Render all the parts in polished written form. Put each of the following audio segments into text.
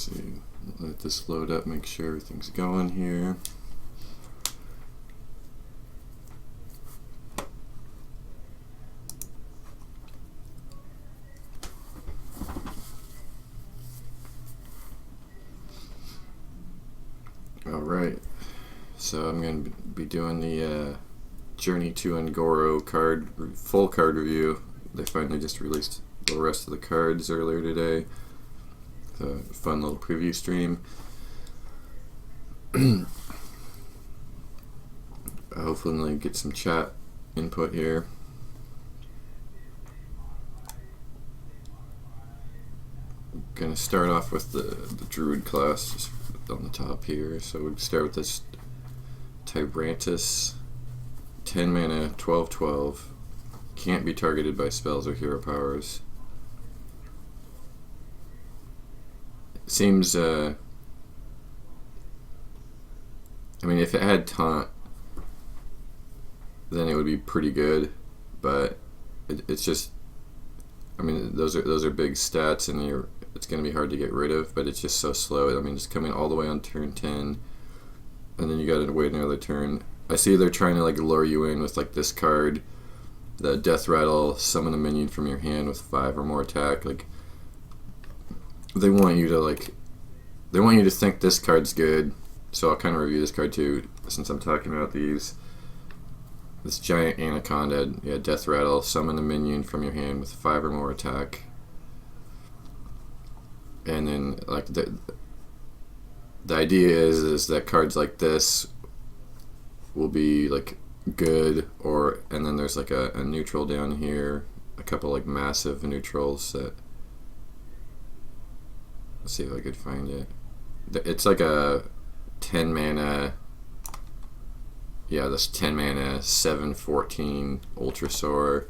see, let this load up, make sure everything's going here. Alright, so I'm going to be doing the Journey to Ngoro full card review. They finally just released the rest of the cards earlier today. It's a fun little preview stream. Hopefully get some chat input here. I'm going to start off with the Druid class just on the top here. So we start with this Tyrantus, 10 mana, 12/12. Can't be targeted by spells or hero powers. Seems, I mean, if it had taunt, then it would be pretty good, but it's just, I mean, those are big stats, and it's going to be hard to get rid of, but it's just so slow. I mean, it's coming all the way on turn 10, and then you got to wait another turn. I see they're trying to like lure you in with like this card, the Death Rattle, summon a minion from your hand with 5 or more attack. Like, they want you to think this card's good. So I'll kind of review this card too, since I'm talking about these. This giant anaconda, yeah, Death Rattle, summon a minion from your hand with 5 or more attack. And then like the idea is that cards like this will be like good, and then there's like a neutral down here, a couple like massive neutrals that, let's see if I could find it. It's like a 10 mana, yeah, this 10 mana 7/14 Ultrasaur,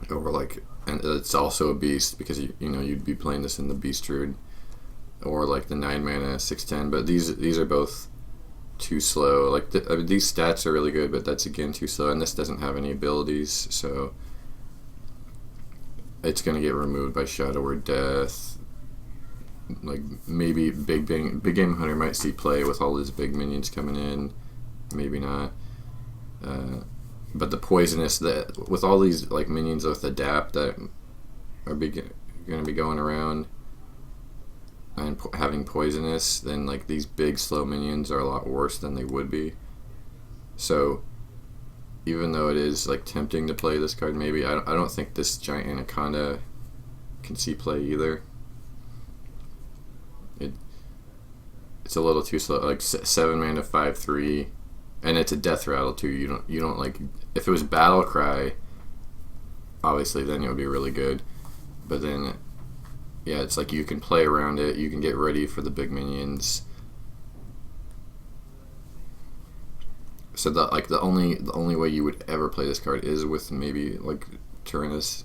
or like, and it's also a beast because you know you'd be playing this in the Beast Druid, or like the 9 mana 6/10. But these are both too slow. Like I mean, these stats are really good, but that's again too slow, and this doesn't have any abilities, so it's gonna get removed by Shadow or Death. Like maybe Big Game Hunter might see play with all his big minions coming in, maybe not. But the poisonous, that with all these like minions with adapt that are going to be going around and having poisonous, then like these big slow minions are a lot worse than they would be. So even though it is like tempting to play this card, maybe I don't think this giant anaconda can see play either. It's a little too slow. Like 7 mana 5/3, and it's a Death Rattle too. You don't like, if it was Battle Cry, obviously then it would be really good. But then, yeah, it's like you can play around it. You can get ready for the big minions. So the only way you would ever play this card is with maybe like Tyrannus.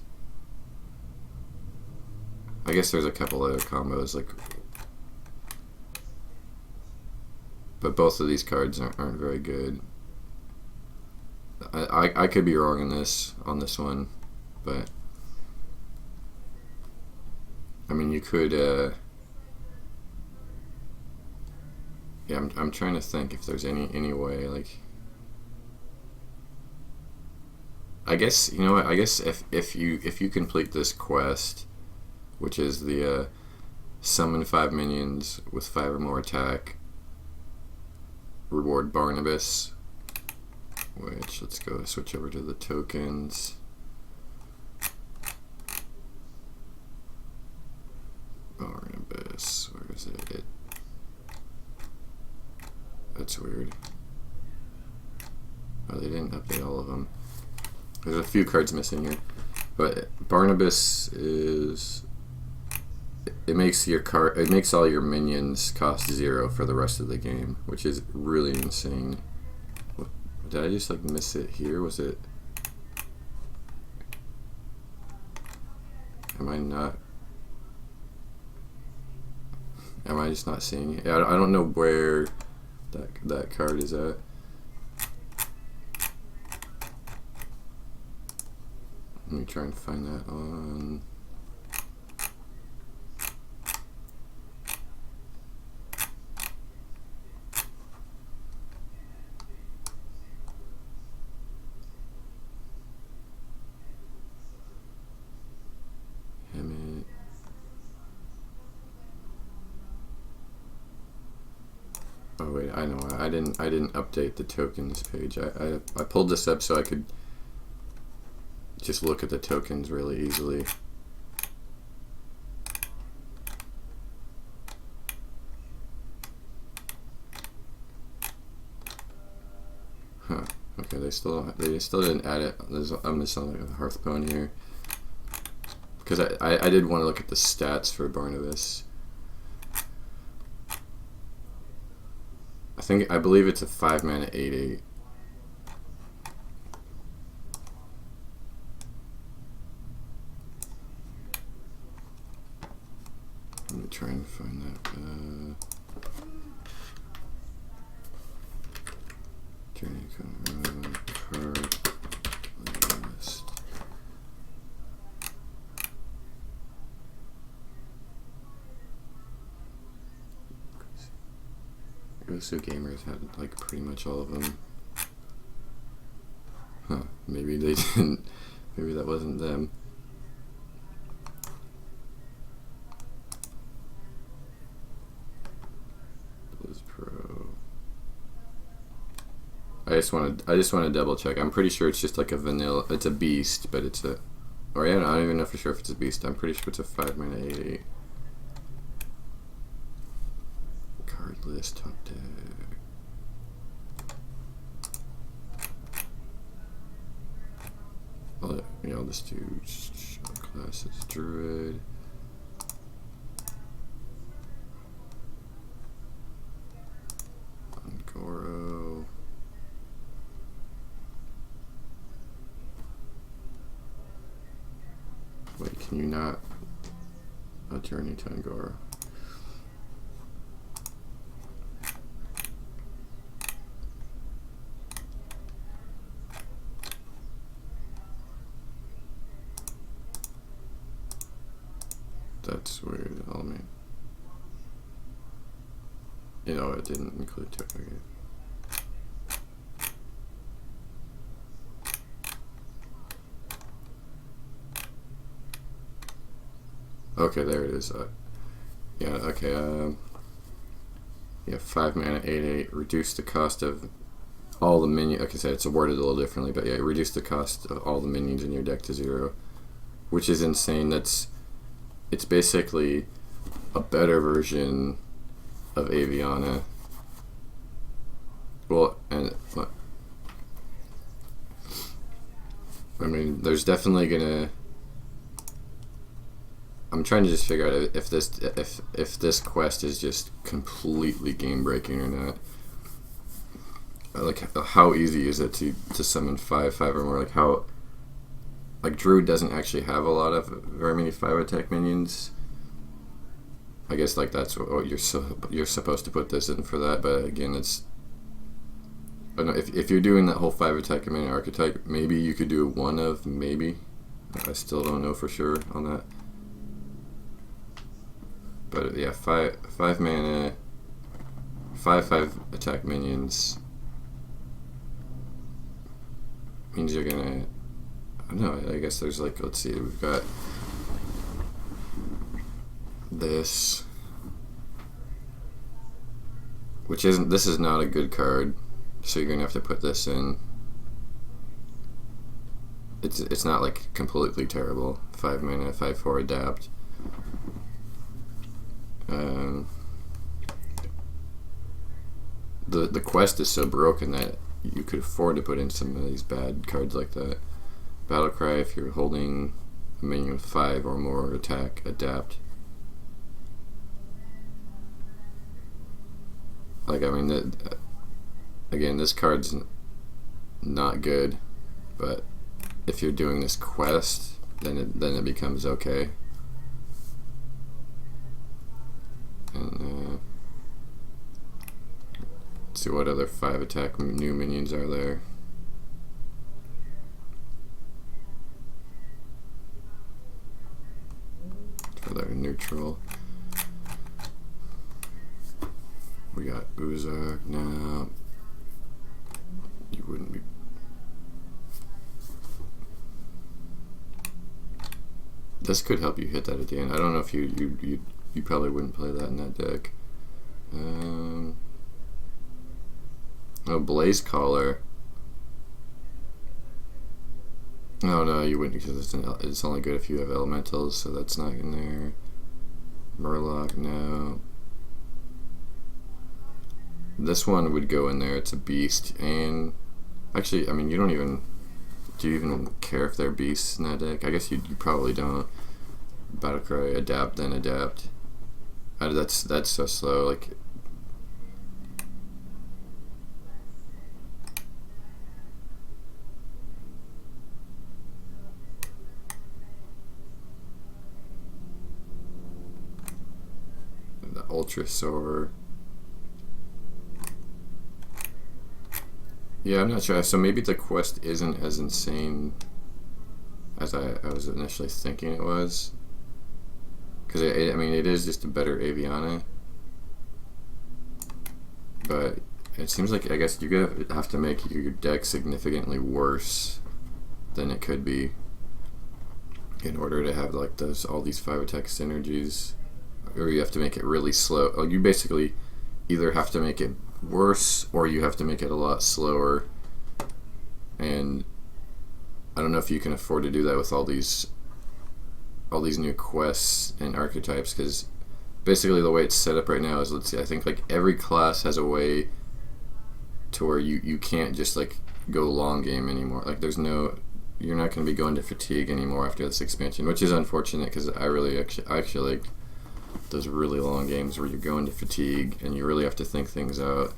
I guess there's a couple other combos like, but both of these cards aren't very good. I could be wrong on this one, but I mean, you could, yeah, I'm trying to think if there's any way, like, I guess, you know what, I guess if you complete this quest, which is the summon 5 minions with 5 or more attack, reward Barnabas, which, let's go switch over to the tokens. Barnabas, where is it? That's weird. Oh, they didn't update all of them. There's a few cards missing here, but Barnabas is, it makes all your minions cost 0 for the rest of the game, which is really insane. Did I just like miss it here? Was it? Am I just not seeing it? I don't know where that card is at. Let me try and find that on. Oh wait, I know. I didn't update the tokens page. I pulled this up so I could just look at the tokens really easily. Huh. Okay, they still didn't add it. I'm missing like a Hearthbone here because I did want to look at the stats for Barnabas. I believe it's a 5-mana 8/8. Let me try and find that. Journey card list. Gosu Gamers had like pretty much all of them. Huh, maybe they didn't. Maybe that wasn't them. Blizz Pro. I just want to double check. I'm pretty sure it's just like a vanilla. It's a beast, but it's a. Or yeah, I don't even know for sure if it's a beast. I'm pretty sure it's a 5-mana 8/8. Card list top deck. I'll just do classes Druid. Goro. Wait, can you not? A Journey to Angora. That's weird. I mean, you know, it didn't include okay. Okay, there it is. Yeah, okay. Yeah, 5-mana 8/8. Reduce the cost of all the minions. Like I said, it's worded a little differently, but yeah, reduce the cost of all the minions in your deck to 0, which is insane. It's basically a better version of Aviana. Well, and I mean, there's definitely gonna. I'm trying to just figure out if this quest is just completely game breaking or not. Like, how easy is it to summon 5/5 or more? Like how. Like Druid doesn't actually have a lot of very many 5-attack minions. I guess like that's what you're supposed to put this in for that. But again, it's. I don't know, if you're doing that whole 5-attack minion archetype, maybe you could do one of maybe. I still don't know for sure on that. But yeah, 5-mana, 5/5 attack minions means you're gonna. I don't know. I guess there's like, let's see, we've got this, which isn't. This is not a good card, so you're gonna have to put this in. It's not like completely terrible. 5-mana, 5/4 adapt. The quest is so broken that you could afford to put in some of these bad cards like that. Battlecry, if you're holding a minion with 5 or more attack, adapt. Like, I mean, again, this card's not good, but if you're doing this quest, then it becomes okay. And let's see what other 5-attack new minions are there. For their neutral. We got Uzak now. You wouldn't be. This could help you hit that at the end. I don't know if you probably wouldn't play that in that deck. Oh, Blaze Caller. Oh no, you wouldn't because it's only good if you have elementals, so that's not in there. Murloc, no. This one would go in there. It's a beast, and actually, I mean, you don't even. Do you even care if they're beasts in that deck? I guess you probably don't. Battlecry, adapt, then adapt. That's so slow. Like. The Ultra Soar. Yeah, I'm not sure. So maybe the quest isn't as insane as I was initially thinking it was. Because, I mean, it is just a better Aviana. But it seems like, I guess, you have to make your deck significantly worse than it could be in order to have, like, all these 5 attack synergies. Or you have to make it really slow. Like, you basically either have to make it worse or you have to make it a lot slower, and I don't know if you can afford to do that with all these new quests and archetypes, because basically the way it's set up right now is, let's see, I think like every class has a way to where you can't just like go long game anymore. Like you're not going to be going to fatigue anymore after this expansion, which is unfortunate because I actually like those really long games where you're going to fatigue and you really have to think things out.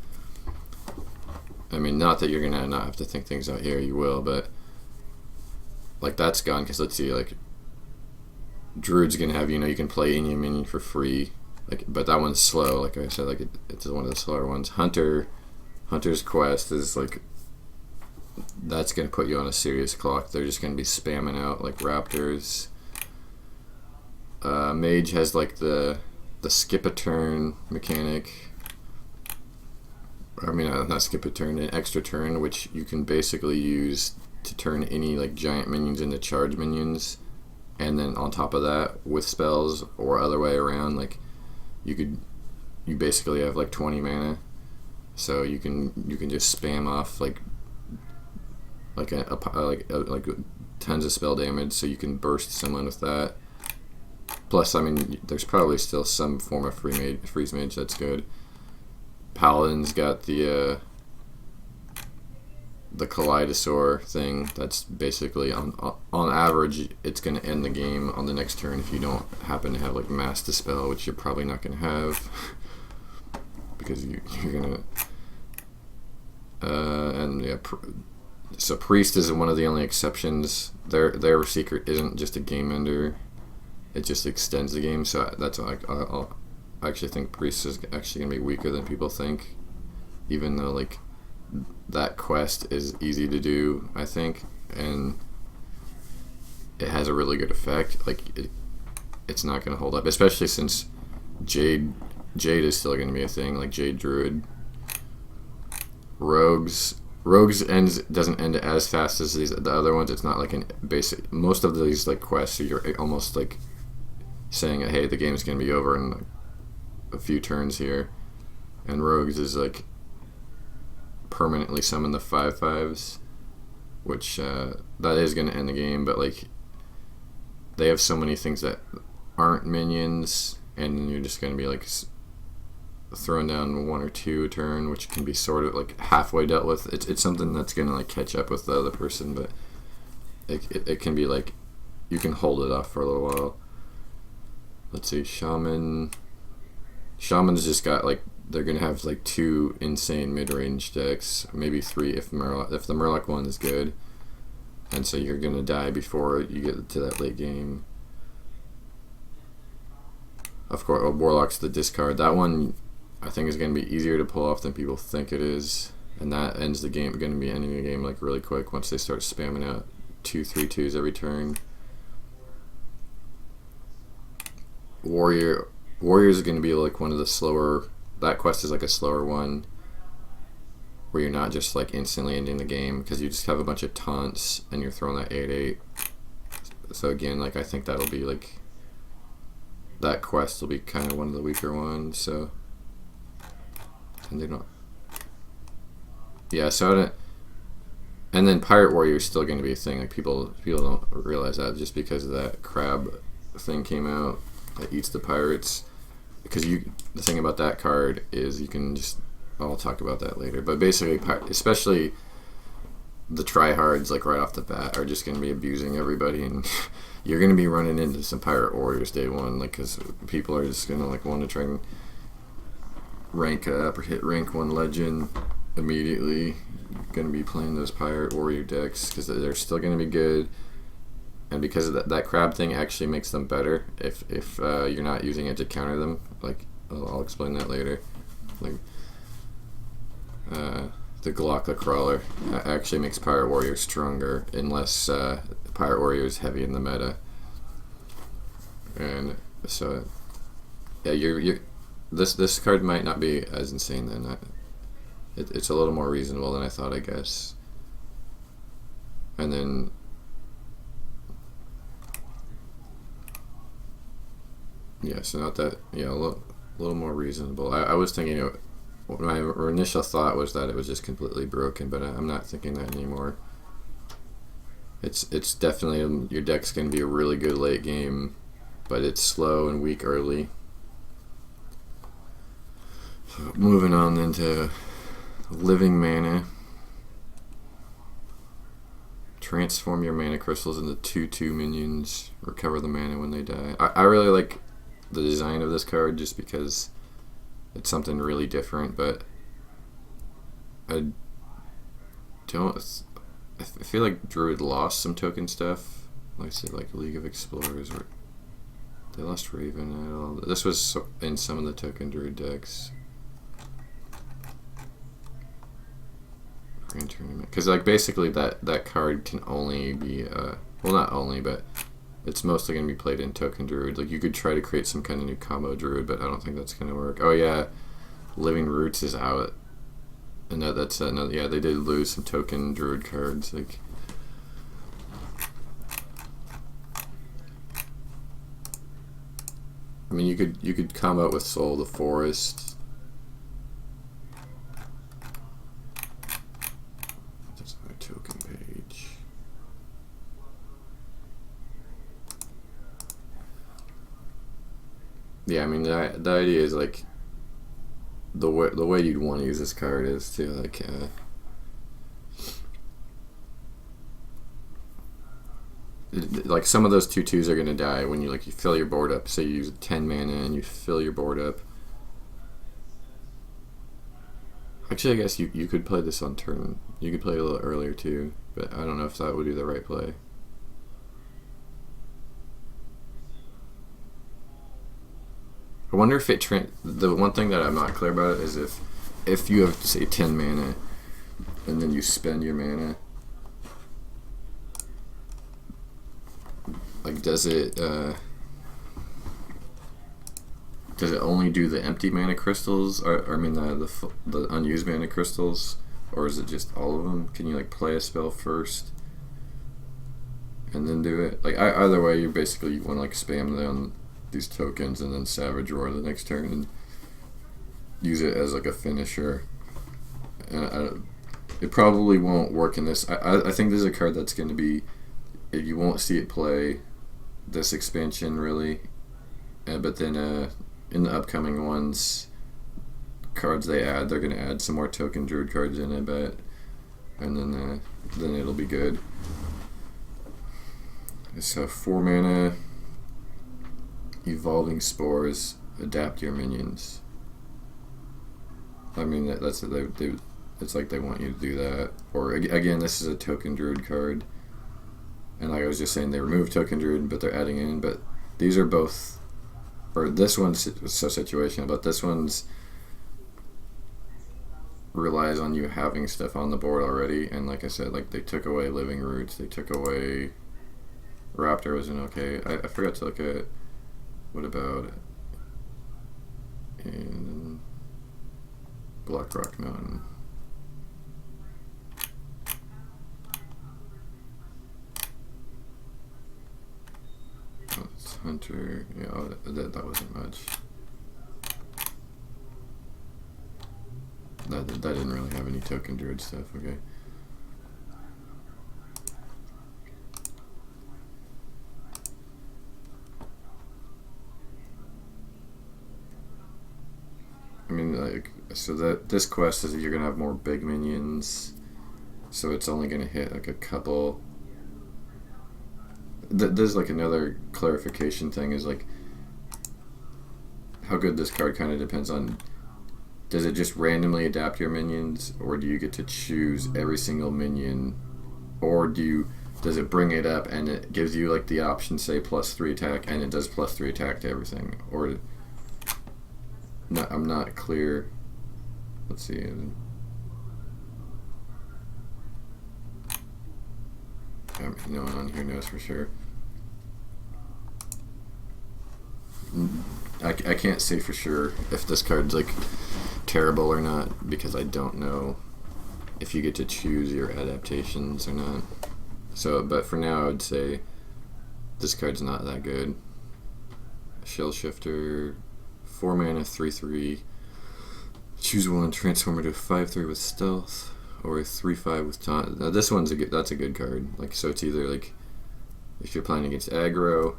I mean, not that you're gonna not have to think things out here, you will, but like that's gone because let's see, like Druid's gonna have, you can play any minion for free, like, but that one's slow. Like I said, like it's one of the slower ones. Hunter's Quest is like that's gonna put you on a serious clock. They're just gonna be spamming out like raptors. Mage has like the skip a turn mechanic. I mean, not skip a turn, an extra turn, which you can basically use to turn any like giant minions into charge minions, and then on top of that with spells or other way around, like you basically have like 20 mana, so you can just spam off like tons of spell damage, so you can burst someone with that. Plus, I mean, there's probably still some form of freeze mage that's good. Paladin's got the Kaleidosaur thing. That's basically on average, it's going to end the game on the next turn if you don't happen to have like Mass Dispel, which you're probably not going to have because you're going to. And yeah, so Priest is one of the only exceptions. Their secret isn't just a game ender; it just extends the game. So that's why I actually think Priest is actually going to be weaker than people think, even though like that quest is easy to do, I think, and it has a really good effect. Like it's not going to hold up, especially since Jade is still going to be a thing, like Jade Druid. Rogues doesn't end as fast as the other ones. It's not like an basic. Most of these like quests, you're almost like saying, hey, the game's going to be over in like a few turns here, and Rogues is like permanently summon the 5/5s, which that is going to end the game, but like they have so many things that aren't minions, and you're just going to be like throwing down 1 or 2 a turn, which can be sort of like halfway dealt with. It's something that's going to like catch up with the other person, but it can be like you can hold it off for a little while. Let's see, Shaman's just got like, they're gonna have like 2 insane mid-range decks, maybe 3 if the Murloc one is good, and so you're gonna die before you get to that late game. Of course, Warlock's the discard. That one I think is gonna be easier to pull off than people think it is, and that ends the game. Gonna be ending the game like really quick once they start spamming out 2/3/2s every turn. Warriors are going to be like one of the slower. That quest is like a slower one, where you're not just like instantly ending the game because you just have a bunch of taunts and you're throwing that 8/8. So again, like I think that'll be like that quest will be kind of one of the weaker ones. So, and they don't. yeah. So I don't, and then Pirate Warrior is still going to be a thing. Like people don't realize that just because of that crab thing came out that eats the pirates. Because the thing about that card is you can just, I'll talk about that later. But basically, especially the tryhards, like right off the bat, are just going to be abusing everybody, and you're going to be running into some Pirate Warriors day one, like because people are just going to like want to try and rank up or hit rank 1 legend immediately. You're going to be playing those Pirate Warrior decks because they're still going to be good. And because of that crab thing actually makes them better if you're not using it to counter them. Like, I'll explain that later. Like, the Glock the Crawler actually makes Pirate Warrior stronger unless Pirate Warrior is heavy in the meta. And so, yeah, this card might not be as insane then. It's a little more reasonable than I thought, I guess. And then, yeah, so not that, yeah, a little more reasonable. I was thinking, my initial thought was that it was just completely broken, but I'm not thinking that anymore. It's definitely, your deck's going to be a really good late game, but it's slow and weak early. So moving on then to Living Mana. Transform your mana crystals into 2/2 minions. Recover the mana when they die. I really like the design of this card just because it's something really different, but I feel like Druid lost some token stuff. Like say like League of Explorers, or they lost Raven. This was in some of the token Druid decks. Grand Tournament, because like basically that card can only be well, not only, but it's mostly going to be played in token Druid. Like, you could try to create some kind of new combo Druid, but I don't think that's going to work. Oh yeah, Living Roots is out, and that's another. Yeah, they did lose some token Druid cards. Like, I mean, you could combo it with Soul of the Forest. That's my token page. Yeah, I mean the idea is like the way you'd want to use this card is to like some of those 2/2s are gonna die when you fill your board up. Say you use 10 mana and you fill your board up. Actually, I guess you could play this on turn. You could play it a little earlier too, but I don't know if that would be the right play. I wonder if the one thing that I'm not clear about is if you have, say, 10 mana and then you spend your mana, like does it only do the empty mana crystals, or I mean the unused mana crystals, or is it just all of them? Can you like play a spell first and then do it? Like either way, you want to like spam them these tokens and then Savage Roar the next turn and use it as like a finisher. It probably won't work in this. I think this is a card that's going to be, you won't see it play this expansion really, but then in the upcoming ones, cards they add, they're going to add some more token Druid cards in, I bet, and then it'll be good. So 4 mana. Evolving Spores, adapt your minions. I mean, that's it's like they want you to do that. Or again, this is a token Druid card, and like I was just saying, they removed token Druid, but they're adding in. But these are both, or this one's so situational, but this one's relies on you having stuff on the board already. And like I said, like they took away Living Roots, they took away Raptor wasn't okay. I forgot to look at. What about in Black Rock Mountain? Oh, it's Hunter. Yeah, that wasn't much. that didn't really have any token druid stuff. Okay. I mean, like, so that this quest is that you're gonna have more big minions, so it's only gonna hit like a couple. There's like another clarification thing is like how good this card kind of depends on. Does it just randomly adapt your minions, or do you get to choose every single minion, or does it bring it up and it gives you like the option, say +3 attack, and it does +3 attack to everything, or no, I'm not clear. Let's see. No one on here knows for sure. I can't say for sure if this card's like terrible or not, because I don't know if you get to choose your adaptations or not. So, but for now I would say this card's not that good. Shell Shifter, 4 mana, 3/3. Choose one, transform it to a 5/3 with stealth, or a 3/5 with taunt. Now this one's that's a good card. Like, so it's either like if you're playing against aggro,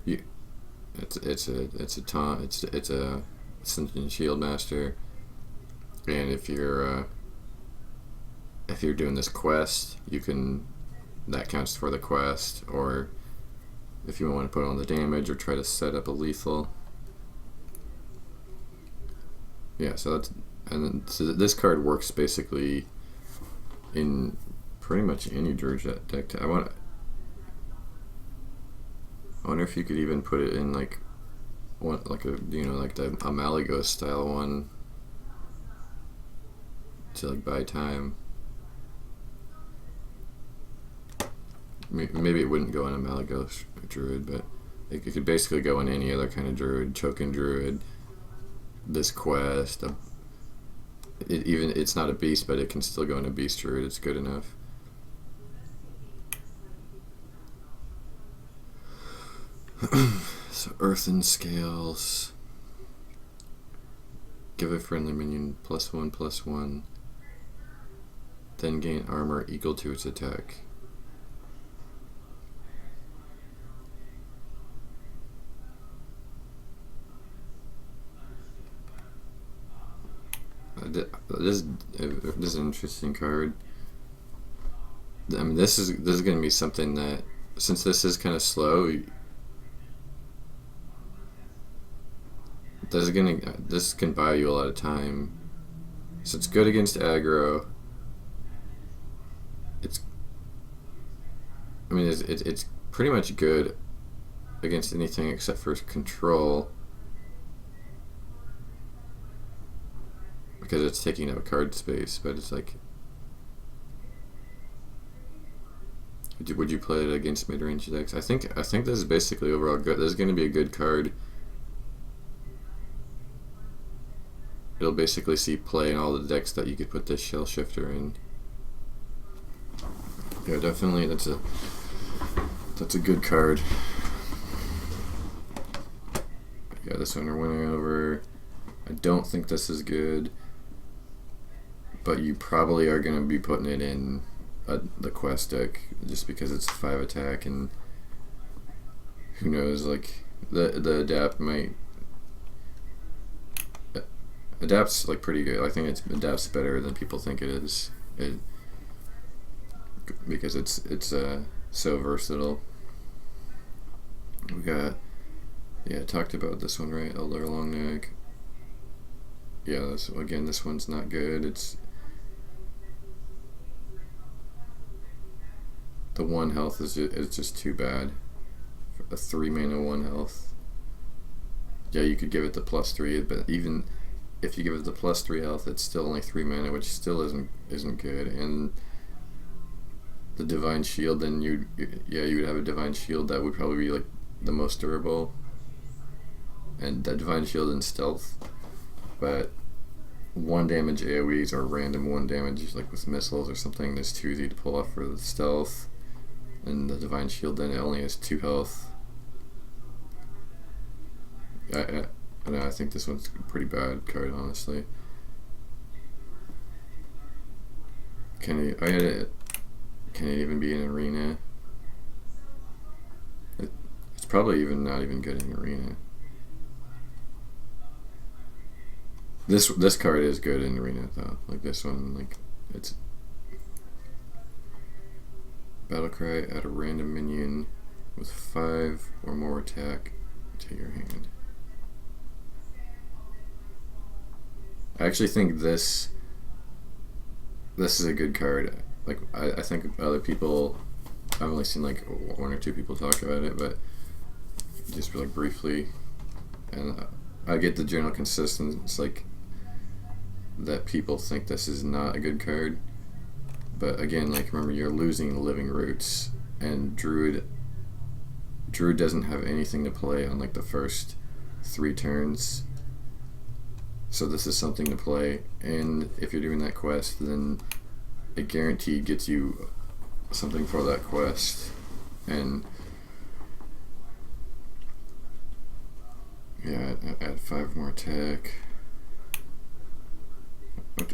it's a taunt. It's a Ascension Shield Master, and if you're doing this quest, that counts for the quest, or if you want to put on the damage or try to set up a lethal. Yeah, so this card works basically in pretty much any Druid deck. I wonder if you could even put it in like one, like a like the Malygos style one to like buy time. Maybe it wouldn't go in a Malygos Druid, but it could basically go in any other kind of Druid, Chokin Druid, this quest. It's not a beast, but it can still go in a beast Druid. It's good enough. So Earthen Scales. Give a friendly minion +1/+1. Then gain armor equal to its attack. This is an interesting card. I mean, this is going to be something that, since this is kind of slow, this can buy you a lot of time. So it's good against aggro. It's pretty much good against anything except for control, because it's taking up card space. But it's like, would you play it against mid-range decks? I think this is basically overall good. This is going to be a good card. It'll basically see play in all the decks that you could put this Shell Shifter in. Yeah, definitely. That's a good card. Yeah, this one we're winning over. I don't think this is good, but you probably are going to be putting it in the quest deck just because it's 5 attack, and who knows, like the adapt might adapts like pretty good. I think it adapts better than people think it is. Because it's so versatile. We got, talked about this one, right? Elder Longneck. Yeah, this one's not good. It's the 1 health is just too bad. A 3 mana 1 health. Yeah, you could give it the +3, but even if you give it the +3 health, it's still only 3 mana, which still isn't good. And the Divine Shield, then you would have a Divine Shield that would probably be like the most durable, and that Divine Shield and Stealth. But 1 damage AoEs or random 1 damage, like with missiles or something, that's too easy to pull off for the Stealth. And the Divine Shield then only has 2 health. I think this one's a pretty bad card, honestly. Can it? Can it even be in arena? It's probably even not even good in arena. This card is good in arena though. Like this one, like it's battle cry. Add a random minion with 5 or more attack to your hand. I actually think this is a good card. Like I think other people, I've only seen like 1 or 2 people talk about it, but just like briefly, and I get the general consensus like that people think this is not a good card. But again, like remember, you're losing living roots, and Druid doesn't have anything to play on like the first 3 turns. So this is something to play, and if you're doing that quest, then it guaranteed gets you something for that quest. And yeah, add 5 more attack.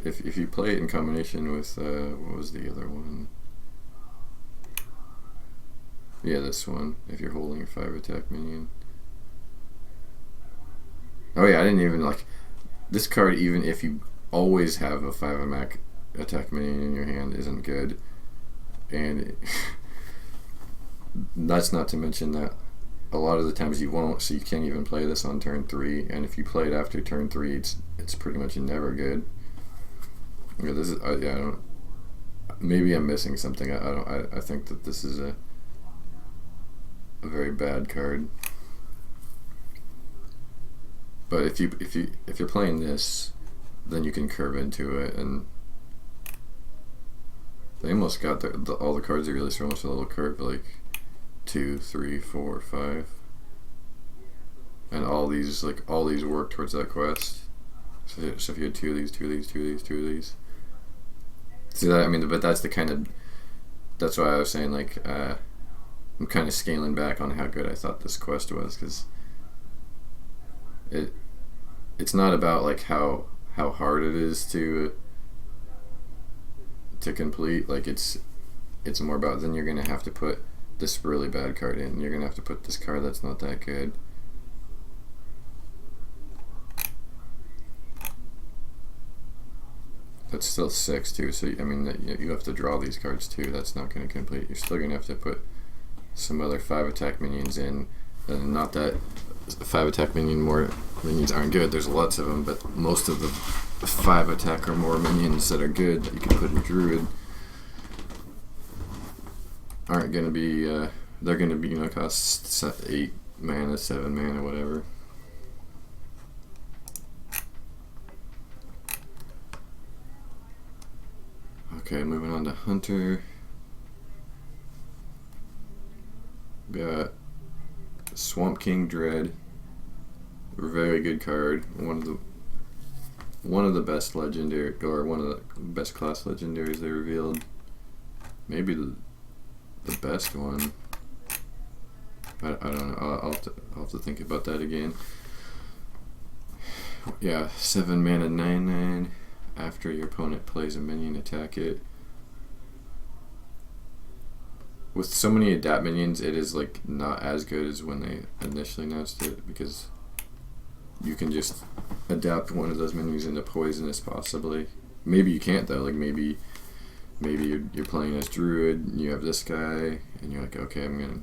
If you play it in combination with what was the other one? Yeah, this one. If you're holding a 5 attack minion. Oh yeah, I didn't even like this card. Even if you always have a 5 attack minion in your hand, isn't good. And that's not to mention that a lot of the times you won't, so you can't even play this on turn 3. And if you play it after turn 3, it's pretty much never good. Yeah, this is I don't. Maybe I'm missing something. I think that this is a very bad card. But if you're playing this, then you can curve into it, and they almost got all the cards they released are almost a little curved, like 2, 3, 4, 5, and all these work towards that quest. So if you had 2 of these, 2 of these, 2 of these, 2 of these. See that? I mean, but that's that's why I was saying like I'm kind of scaling back on how good I thought this quest was, because it's not about like how hard it is to complete. Like it's more about then you're gonna have to put this really bad card in. You're gonna have to put this card that's not that good. That's still 6 too, so I mean you have to draw these cards too. That's not going to complete. You're still going to have to put some other 5 attack minions in. And not that 5 attack minions aren't good. There's lots of them, but most of the 5 attack or more minions that are good that you can put in Druid aren't going to be. They're going to be cost 8 mana, 7 mana, whatever. Okay, moving on to Hunter. Got Swamp King Dread. Very good card. One of the best legendary, or one of the best class legendaries they revealed. Maybe the best one. I don't know. I'll have to think about that again. Yeah, 7 mana, 9/9. After your opponent plays a minion, attack it. With so many adapt minions, it is like not as good as when they initially announced it, because you can just adapt one of those minions into poisonous, possibly. Maybe you can't though. Like maybe you're playing as Druid and you have this guy, and you're like, okay, I'm gonna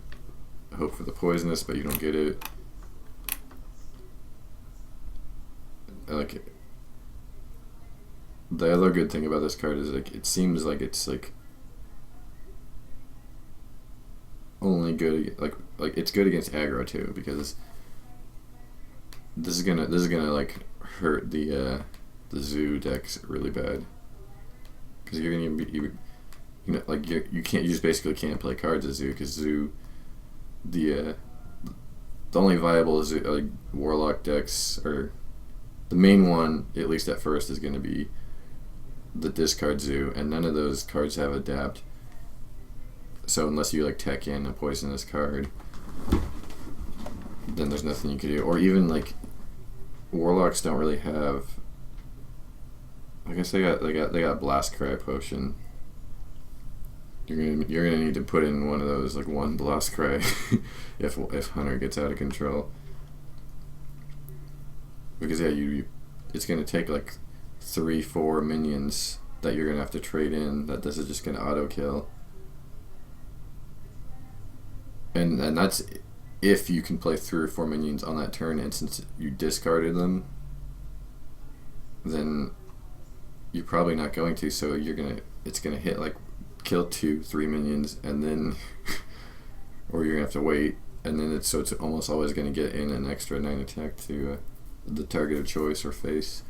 hope for the poisonous, but you don't get it. Like, the other good thing about this card is like it seems like it's like only good like it's good against aggro too, because this is gonna like hurt the zoo decks really bad, because you're gonna be you just basically can't play cards as zoo, because zoo the only viable is like warlock decks, or the main one at least at first is going to be the discard zoo, and none of those cards have adapt. So unless you like tech in a poisonous card, then there's nothing you can do. Or even like warlocks don't really have. I guess they got blast cry potion, You're gonna need to put in one of those like one blast cry if Hunter gets out of control. Because yeah, it's gonna take like 3-4 minions that you're gonna have to trade in. That this is just gonna auto kill. And that's if you can play 3 or 4 minions on that turn, and since you discarded them, then you're probably not going to. So it's gonna hit like kill 2-3 minions, and then or you're gonna have to wait, and then it's almost always gonna get in an extra 9 attack to the target of choice or face.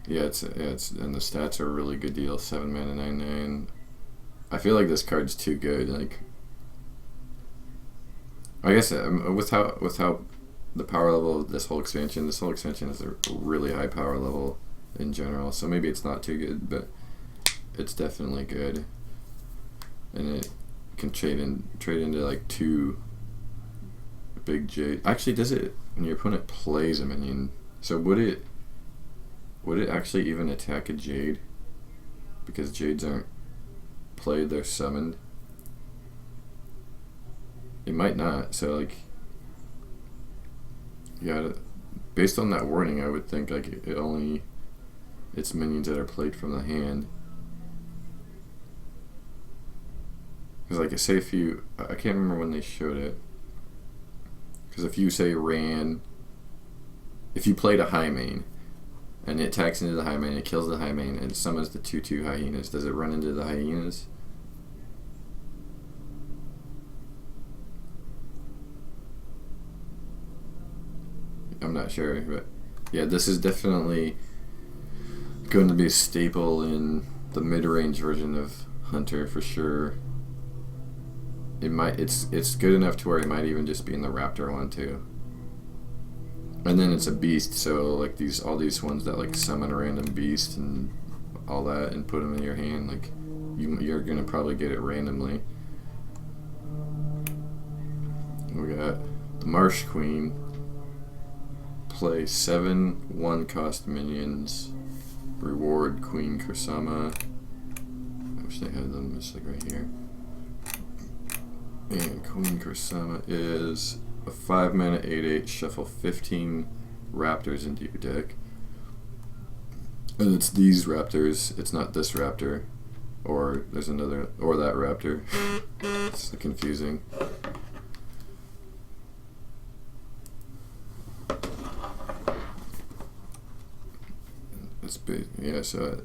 Yeah, it's and the stats are a really good deal. 7 mana, 9/9. I feel like this card's too good. Like, I guess with how the power level of this whole expansion is a really high power level in general. So maybe it's not too good, but it's definitely good, and it can trade into like 2 big jade. Actually, does it when your opponent plays a minion? So would it actually even attack a jade? Because jades aren't played, they're summoned. It might not. So like, yeah, based on that warning, I would think like it's minions that are played from the hand. Because like, say if you, I can't remember when they showed it. Because if you say if you played a high main, and it attacks into the high main, it kills the high main, and it summons the 2/2 hyenas, does it run into the hyenas? I'm not sure, but yeah, this is definitely going to be a staple in the mid-range version of Hunter for sure. It's good enough to where it might even just be in the Raptor one too. And then it's a beast, so like all these ones that like summon a random beast and all that and put them in your hand, like you're gonna probably get it randomly. We got the Marsh Queen. Play 7 1-cost minions. Reward Queen Kursama. I wish they had them just like right here. And Queen Kursama is a 5 mana 8/8, shuffle 15 raptors into your deck. And it's these raptors, it's not this raptor. Or there's another, or that raptor. It's confusing. It's big, yeah, so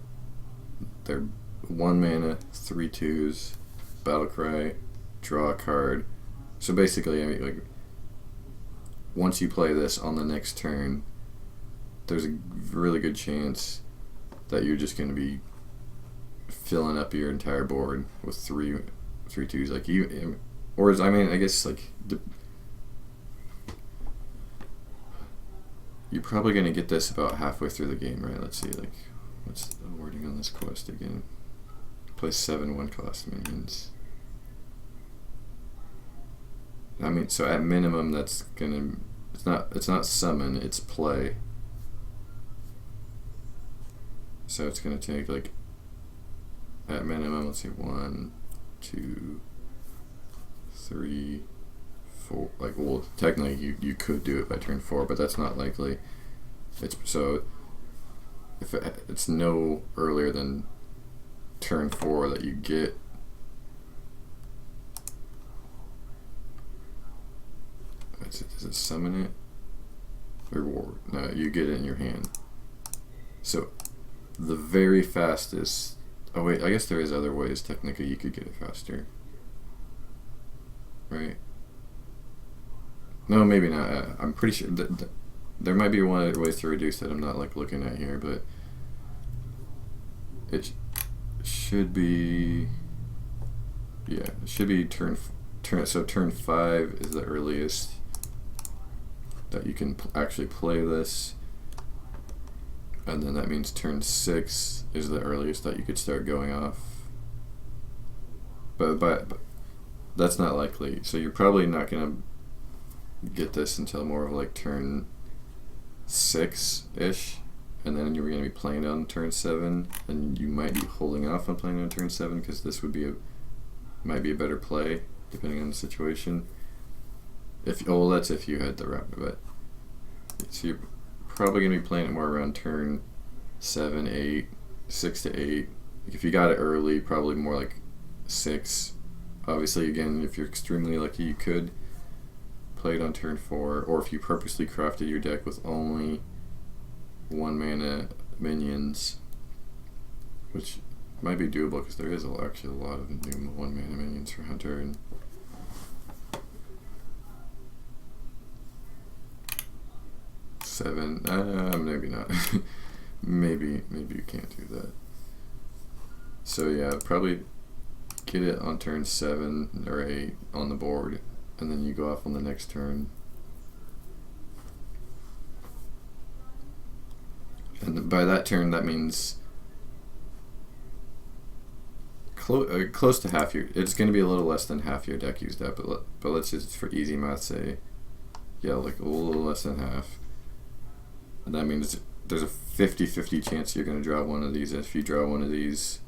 they're 1 mana, 3/2s, battle cry, draw a card. So basically, I mean, like, once you play this on the next turn, there's a really good chance that you're just going to be filling up your entire board with 3/2s. Like I mean, I guess like you're probably going to get this about halfway through the game, right? Let's see, like, what's the wording on this quest again? Play 7 1-cost minions. I mean, so at minimum, that's gonna. It's not summon. It's play. So it's gonna take like. At minimum, let's see, 1, 2, 3, 4. Like, well, technically, you could do it by turn 4, but that's not likely. If it's no earlier than turn 4 that you get. Does it summon it? Reward. No, you get it in your hand. So the very fastest. Oh wait, I guess there is other ways. Technically, you could get it faster. Right? No, maybe not. I'm pretty sure that there might be one ways to reduce that I'm not like looking at here, but it should be. Yeah, it should be turn. So turn 5 is the earliest that you can actually play this, and then that means turn 6 is the earliest that you could start going off. But that's not likely. So you're probably not gonna get this until more of like turn 6-ish, and then you're going to be playing on turn 7, and you might be holding off on playing on turn 7 because this would be might be a better play depending on the situation. Well, that's if you had the raptor, but so you're probably going to be playing it more around turn 7, 8, 6 to 8. If you got it early, probably more like 6. Obviously, again, if you're extremely lucky, you could play it on turn 4, or if you purposely crafted your deck with only 1 mana minions, which might be doable because there is actually a lot of new 1 mana minions for Hunter. And seven, maybe not. maybe you can't do that. So yeah, probably get it on turn 7 or 8 on the board, and then you go off on the next turn. And by that turn, that means close to half your. It's going to be a little less than half your deck used up, but let's just, for easy math, say, yeah, like a little less than half. And that means there's a 50-50 chance you're going to draw one of these. If you draw one of these,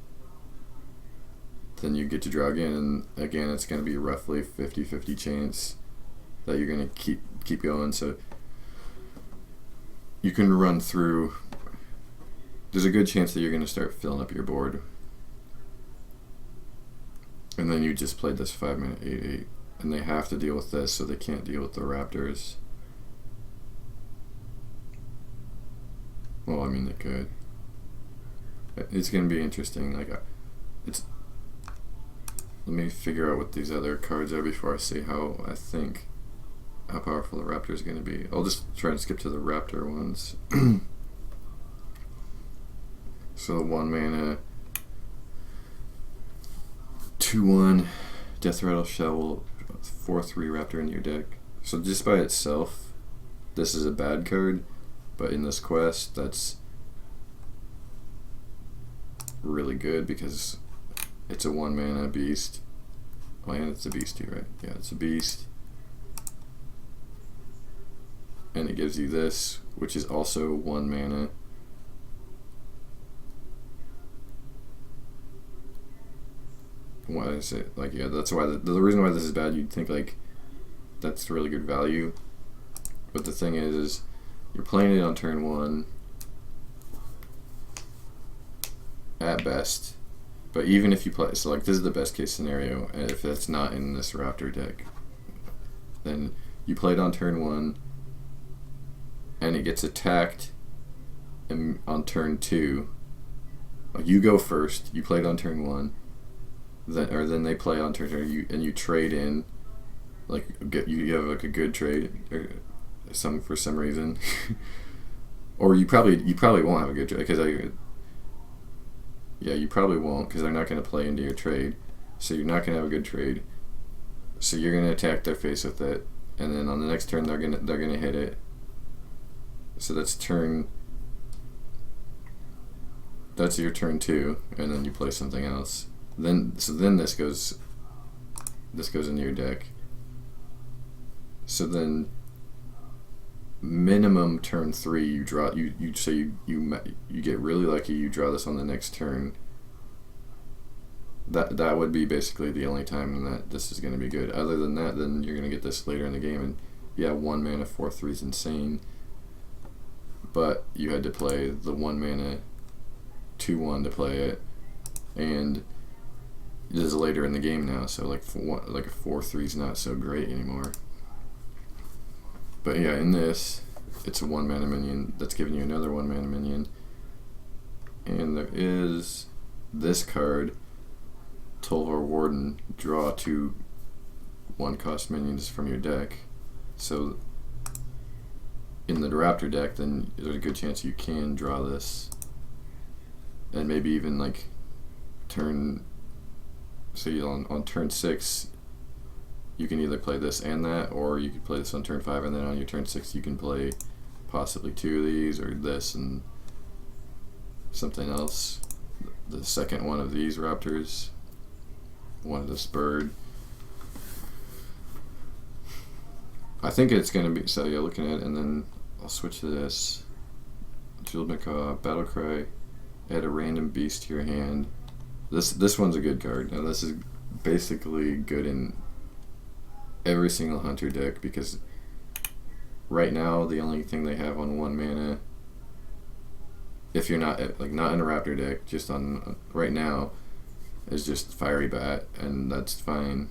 then you get to draw again, and again it's going to be roughly 50-50 chance that you're going to keep going. So you can run through. There's a good chance that you're going to start filling up your board, and then you just played this 5-mana 8/8, and they have to deal with this, so they can't deal with the raptors. Well, I mean, they could. It's going to be interesting. Like, let me figure out what these other cards are before I say how powerful the raptor is going to be. I'll just try and skip to the raptor ones. So 1 mana, 2/1, Death Rattle Shovel, 4/3 raptor in your deck. So just by itself, this is a bad card, but in this quest, that's really good because it's a 1 mana beast. Oh, and it's a beast too, right? Yeah, it's a beast. And it gives you this, which is also 1 mana. Why is it like, yeah, that's why the reason why this is bad, you'd think like that's really good value, but the thing is you're playing it on turn 1 at best. But even if you play, so like this is the best case scenario, and if it's not in this raptor deck, then you play it on turn 1 and it gets attacked on turn 2. Like, you go first, you play it on turn 1, then they play on turn 2, and you trade in, like, you have like a good trade or for some reason. Or you probably won't have a good trade because you probably won't, because they're not going to play into your trade, so you're not going to have a good trade. So you're going to attack their face with it, and then on the next turn they're going to hit it. So that's your turn 2, and then you play something else. Then this goes into your deck. So then minimum turn 3 you draw, you get really lucky, you draw this on the next turn. That would be basically the only time that this is going to be good. Other than that, then you're going to get this later in the game, and yeah, 1 mana 4/3 is insane, but you had to play the 1 mana 2/1 to play it, and it is later in the game now, so like a 4/3 is not so great anymore. But yeah, in this, it's a 1 mana minion that's giving you another 1 mana minion. And there is this card, Tolvar Warden, draw 2 1-cost minions from your deck. So in the Raptor deck, then there's a good chance you can draw this. And maybe even like on turn 6, you can either play this and that, or you could play this on turn 5, and then on your turn 6 you can play possibly 2 of these, or this and something else. The second one of these raptors, one of this bird. I think it's going to be, so yeah, looking at it, and then I'll switch to this. Field Macaw, Battle Cry, add a random beast to your hand. This one's a good card. Now this is basically good in every single hunter deck because right now the only thing they have on 1 mana, if you're not not in a Raptor deck, just on right now, is just Fiery Bat, and that's fine.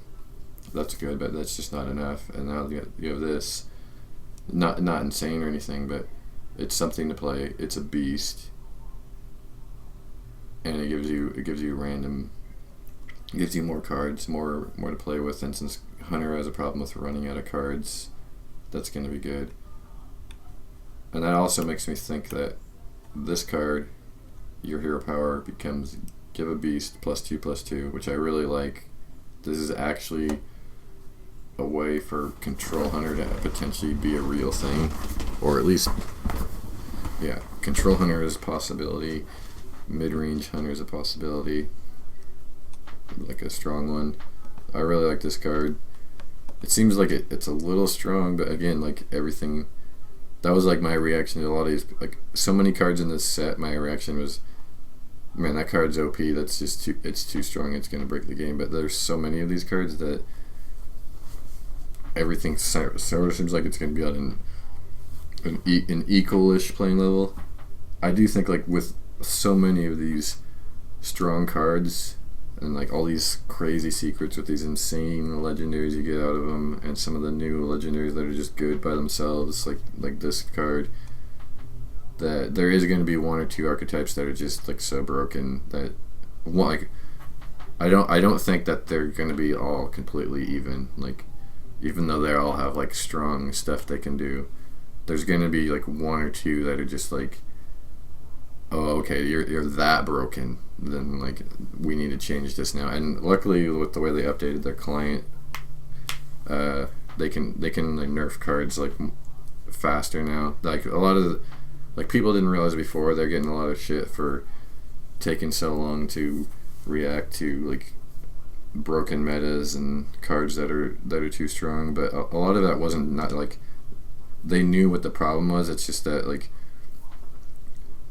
That's good, but that's just not enough. And now you have this, not insane or anything, but it's something to play. It's a beast, and it gives you random. It gives you more cards, more to play with. And since Hunter has a problem with running out of cards, that's going to be good. And that also makes me think that this card, your hero power becomes give a beast +2/+2, which I really like. This is actually a way for Control Hunter to potentially be a real thing, or at least, yeah, Control Hunter is a possibility. Mid-range Hunter is a possibility, like a strong one. I really like this card. It seems like it's a little strong, but again, like everything, that was like my reaction to a lot of these, like so many cards in this set. My reaction was, man, that card's OP. That's just it's too strong. It's gonna break the game. But there's so many of these cards that everything sort of seems like it's gonna be on an equal-ish playing level. I do think like with so many of these strong cards and like all these crazy secrets with these insane legendaries you get out of them, and some of the new legendaries that are just good by themselves, like this card, that there is going to be 1 or 2 archetypes that are just like so broken that like I don't think that they're going to be all completely even. Like even though they all have like strong stuff they can do, there's going to be like 1 or 2 that are just like, oh, okay, you're that broken, then like we need to change this now. And luckily with the way they updated their client, they can like nerf cards like faster now. Like a lot of like people didn't realize before, they're getting a lot of shit for taking so long to react to like broken metas and cards that are too strong. But a lot of that wasn't, not like they knew what the problem was. It's just that like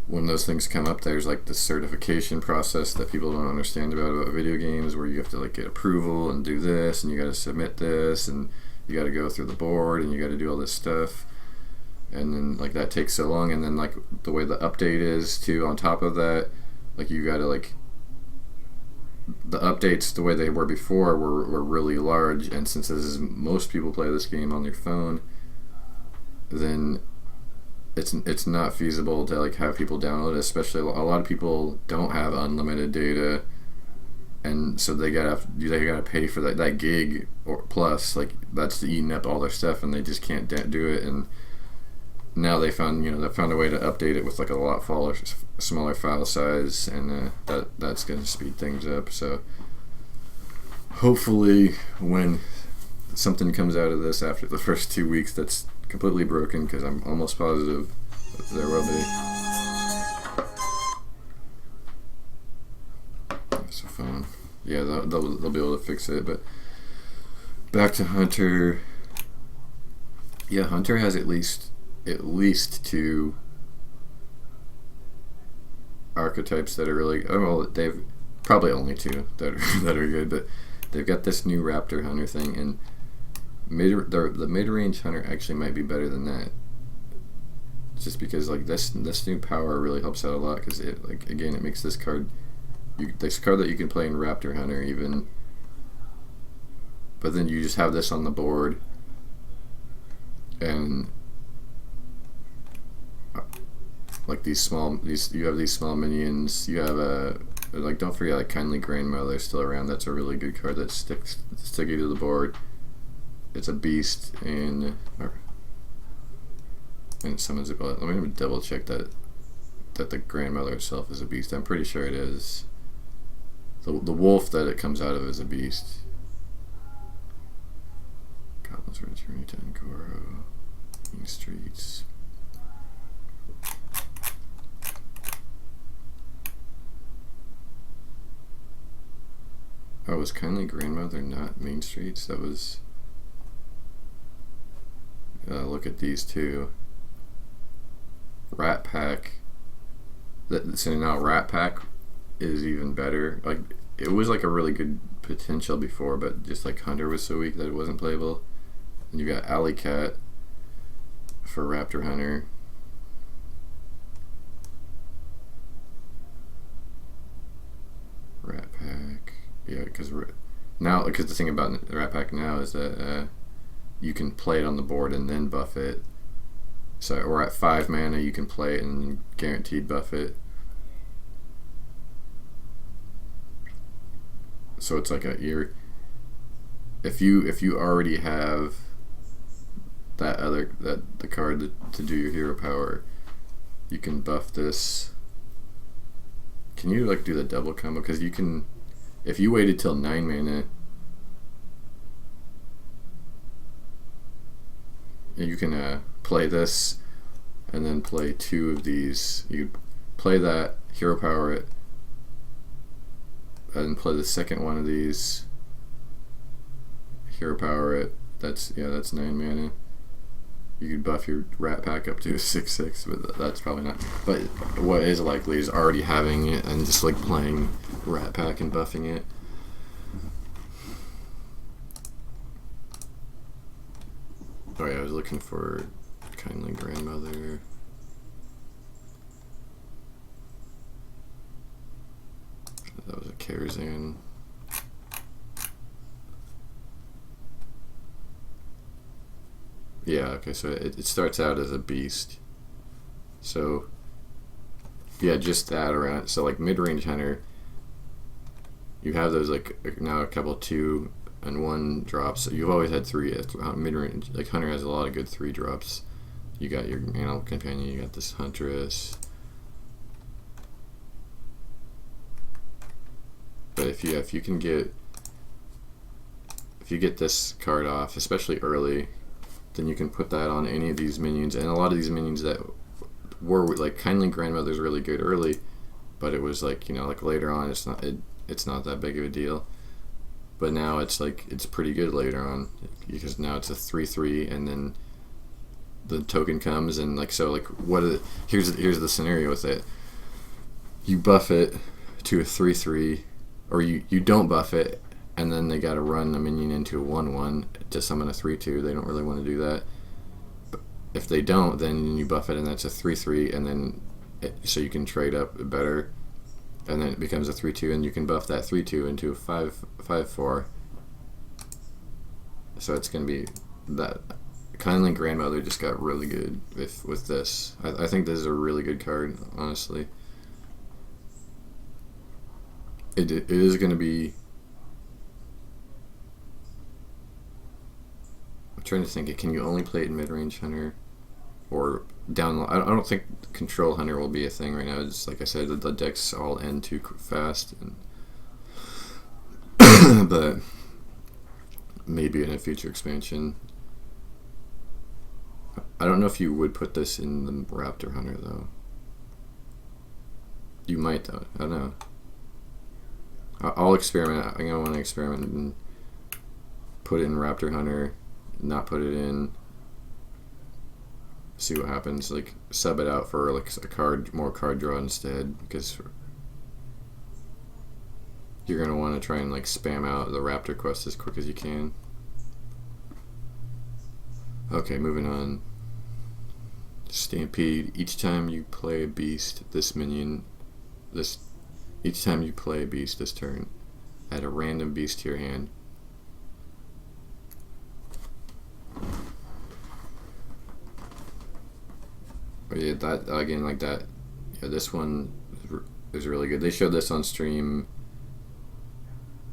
when those things come up, there's like the certification process that people don't understand about video games, where you have to like get approval and do this, and you got to submit this, and you got to go through the board, and you got to do all this stuff, and then like that takes so long. And then like the way the update is too, on top of that, like you got to like the updates the way they were before were really large, and since this is most people play this game on their phone, then it's not feasible to like have people download it. Especially a lot of people don't have unlimited data, and so they gotta pay for that gig or plus, like that's eating up all their stuff, and they just can't do it. And now they found a way to update it with like a lot smaller file size, and that's gonna speed things up. So hopefully when something comes out of this after the first 2 weeks that's completely broken, because I'm almost positive there will be. That's a phone. Yeah, they'll be able to fix it. But back to Hunter. Yeah, Hunter has at least 2 archetypes that are really, well, they've probably only 2 that are good, but they've got this new Raptor Hunter thing, and the mid-range Hunter actually might be better than that, just because like this new power really helps out a lot, because it, like, again, it makes this card that you can play in Raptor Hunter even, but then you just have this on the board, and like you have these small minions. You have like, don't forget, like, Kindly Grandmother still around. That's a really good card that sticks sticky to the board. It's a beast, and it summons it. Let me double check that the grandmother itself is a beast. I'm pretty sure it is. The wolf that it comes out of is a beast. Goblins returning to Angoro. Mean Streets. Oh, was Kindly Grandmother not Main Streets? That was... look at these two. Rat Pack So now Rat Pack is even better. Like it was like a really good potential before, but just like Hunter was so weak that it wasn't playable. And you got Alley Cat for Raptor Hunter. Rat Pack, yeah, because the thing about the Rat Pack now is that you can play it on the board and then buff it. So we're at 5 mana, you can play it and guaranteed buff it. So it's like if you already have the card to do your hero power, you can buff this. Can you like do the double combo? Because you can, if you waited till 9 mana, you can play this and then play 2 of these. You play that, hero power it, and play the second one of these, hero power it. That's 9 mana. You could buff your Rat Pack up to 6/6, but that's probably not. But what is likely is already having it and just like playing Rat Pack and buffing it. Oh yeah, I was looking for Kindly Grandmother. That was a Karazhan. Yeah, okay, so it starts out as a beast. So, yeah, just that around. So, like, mid-range Hunter, you have those, like, now a couple 2 and 1 drops. So you've always had 3. Mid-range, like, Hunter has a lot of good 3 drops. You got your Animal Companion, you got this Huntress. But if you can get, if you get this card off, especially early, then you can put that on any of these minions, and a lot of these minions that were like Kindly Grandmother's really good early, but it was like, you know, like later on it's not that big of a deal. But now it's like it's pretty good later on because now it's a 3/3, and then the token comes and like so like here's the scenario with it. You buff it to a 3/3, or you don't buff it, and then they got to run a minion into a 1/1 to summon a 3/2. They don't really want to do that. But if they don't, then you buff it, and that's a 3/3, and then so you can trade up better, and then it becomes a 3/2, and you can buff that 3/2 into a 5/4. So it's gonna be that. Kindly Grandmother just got really good with this. I think this is a really good card, honestly. It is going to be. I'm trying to think. Can you only play it in mid-range Hunter, or down? I don't think Control Hunter will be a thing right now. It's like I said, the decks all end too fast, and but maybe in a future expansion. I don't know if you would put this in the Raptor Hunter though. You might though. I don't know. I'll experiment. I'm gonna want to experiment and put it in Raptor Hunter, not put it in. See what happens. Like sub it out for like more card draw instead, because you're gonna want to try and like spam out the Raptor quest as quick as you can. Okay, moving on. Stampede. Each time you play a beast, each time you play a beast this turn, add a random beast to your hand. But yeah, that again, like that. Yeah, this one is really good. They showed this on stream,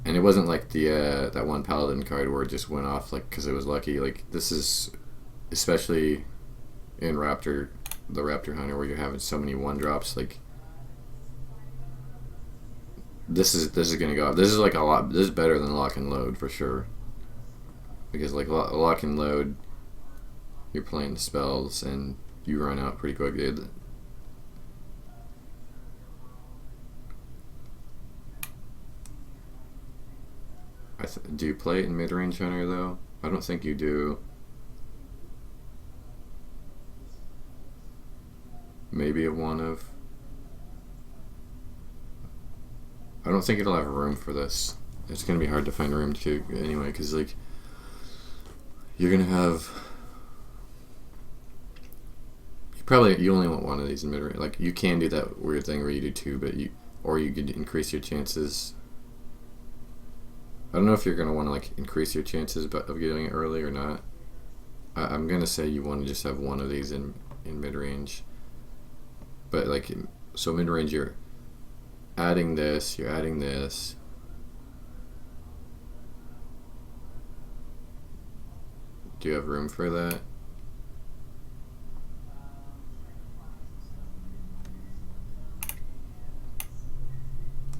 and it wasn't like the that one Paladin card where it just went off like because it was lucky. Like this is, especially in the Raptor Hunter, where you're having so many 1-drops. Like this is gonna go off. This is like a lot. This is better than Lock and Load for sure. Because like Lock and Load, you're playing spells and you run out pretty quick. Do you play it in mid-range Hunter though? I don't think you do. Maybe a one of. I don't think it'll have room for this. It's gonna be hard to find room to anyway, because like you're gonna have you only want one of these in mid range. Like you can do that weird thing where you do two, but you could increase your chances. I don't know if you're gonna want to like increase your chances of getting it early or not. I'm gonna say you want to just have one of these in mid range. But like so mid range, you're adding this. You're adding this. Do you have room for that?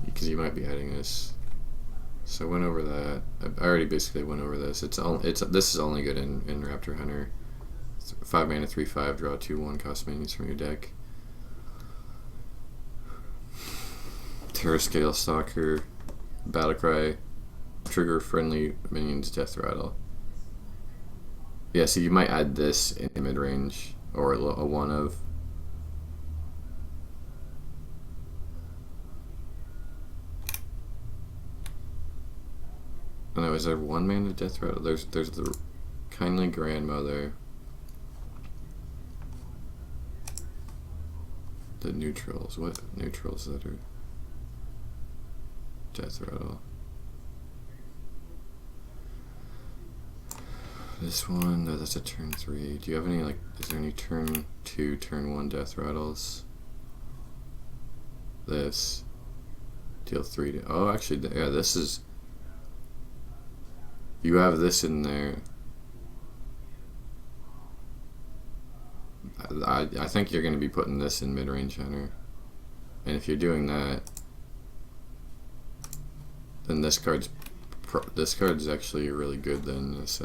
Because you might be adding this. So I went over that. I already basically went over this. This is only good in Raptor Hunter. 5 mana, 3/5, draw 2/1, cost minions from your deck. Terra Scale Stalker, Battlecry, trigger friendly minions, Death Rattle. Yeah, so you might add this in mid range or a one of. Oh no, is there 1 mana Death Rattle? There's the Kindly Grandmother. The neutrals. What neutrals that are Death Rattle? This one, no, that's a turn 3. Do you have any like? Is there any turn 2, turn 1 Death Rattles? This deal 3. Oh, actually, yeah, this is. You have this in there. I think you're going to be putting this in mid-range Hunter. And if you're doing that, then this card's actually really good than this.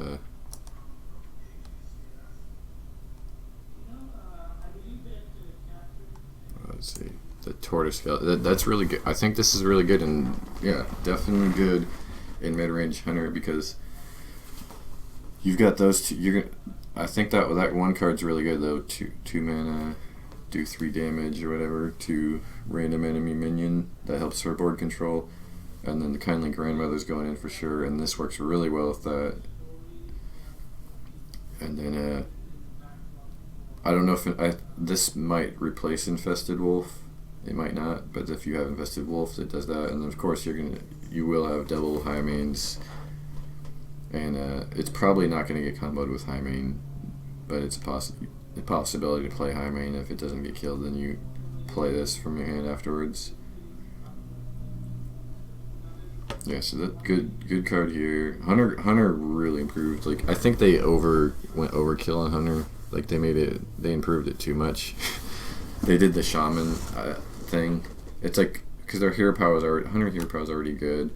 Let's see. The Tortoise Scale. That's really good. I think this is really good, and yeah, definitely good in mid-range Hunter because you've got those two. I think that one card's really good though. Two mana, do 3 damage or whatever to random enemy minion. That helps for board control. And then the Kindly Grandmother's going in for sure, and this works really well with that. And then I don't know if this might replace Infested Wolf. It might not, but if you have Infested Wolf, it does that. And then of course you will have double high mains. And it's probably not going to get comboed with high main, but it's a possibility to play high main. If it doesn't get killed, then you play this from your hand afterwards. Yeah, so that good card here. Hunter really improved. Like I think they went overkill on Hunter. Like they improved it too much. They did the shaman thing. It's like because their Hunter hero power is already good.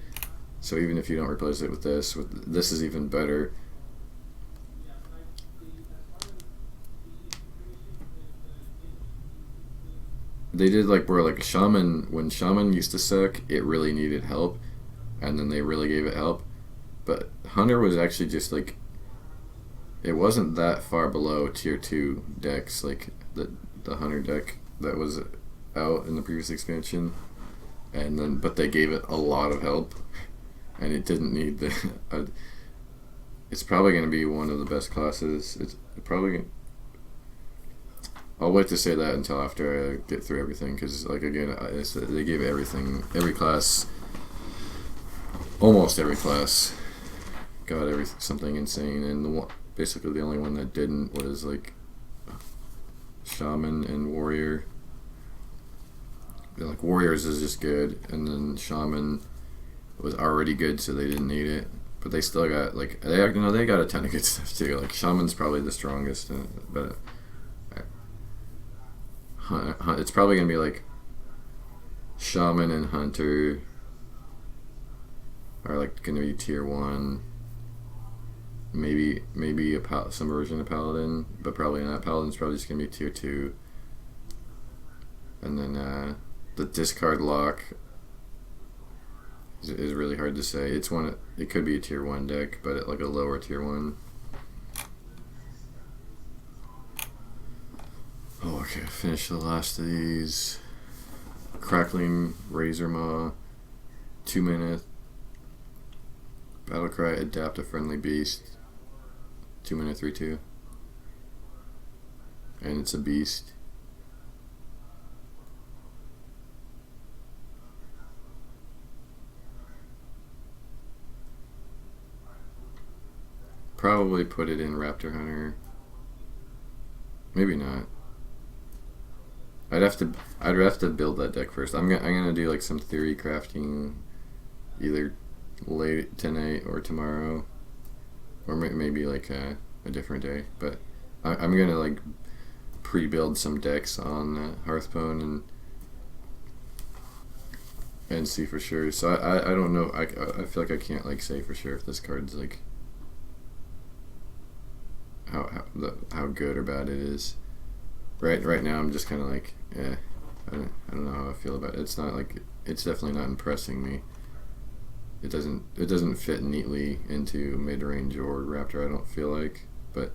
So even if you don't replace it with this is even better. They did like when Shaman used to suck, it really needed help, and then they really gave it help. But Hunter was actually just like, it wasn't that far below tier 2 decks, like the Hunter deck that was out in the previous expansion, but they gave it a lot of help. And it didn't need it's probably going to be one of the best classes. It's probably. I'll wait to say that until after I get through everything, because like again, they gave everything, every class, almost every class, got something insane, and basically the only one that didn't was like Shaman and Warrior. Like Warriors is just good, and then Shaman was already good, so they didn't need it. But they still got they got a ton of good stuff too. Like Shaman's probably the strongest, but it's probably gonna be like Shaman and Hunter are like gonna be tier 1. Maybe some version of Paladin, but probably not. Paladin's probably just gonna be tier 2. And then the discard lock is really hard to say. It could be a tier 1 deck, but like a lower tier 1. Oh, okay. Finish the last of these. Crackling Razor Maw. 2 mana. Battlecry, adapt a friendly beast. 2 mana, 3/2. And it's a beast. Probably put it in Raptor Hunter. Maybe not. I'd have to build that deck first. I'm gonna do like some theory crafting, either late tonight or tomorrow, or maybe like a different day. But I'm gonna like pre-build some decks on Hearthstone and see for sure. So I don't know. I feel like I can't like say for sure if this card's like how good or bad it is. Right now I'm just kind of like, I don't know how I feel about it. It's not like, it's definitely not impressing me. It doesn't fit neatly into mid-range or Raptor, I don't feel like, but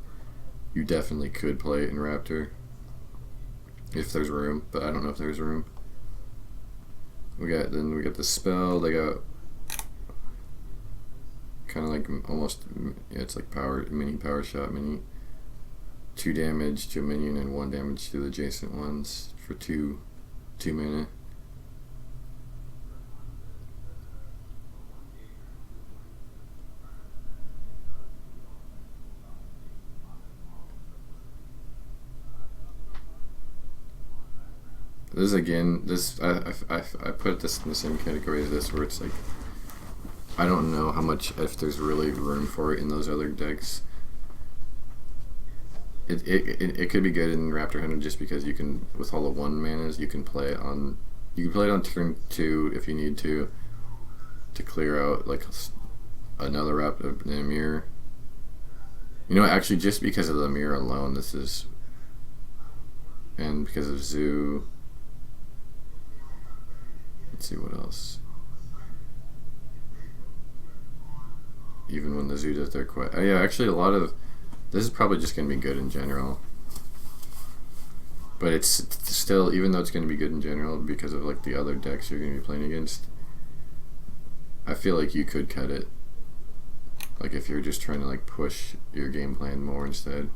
you definitely could play it in Raptor if there's room, but I don't know if there's room. We got the spell. They got kind of like almost, yeah, it's like mini power shot, 2 damage to a minion and 1 damage to the adjacent ones for 2 mana. I put this in the same category as this, where it's like, I don't know how much, if there's really room for it in those other decks. It could be good in Raptor Hunter just because you can, with all the 1 manas, you can play it on turn 2 if you need to clear out like another Raptor in a mirror. You know, actually, just because of the mirror alone, this is, and because of Zoo. Let's see what else. Even when the Zoo does their quest, yeah, actually a lot of this is probably just going to be good in general. But it's still, even though it's going to be good in general because of like the other decks you're going to be playing against, I feel like you could cut it. Like if you're just trying to like push your game plan more instead.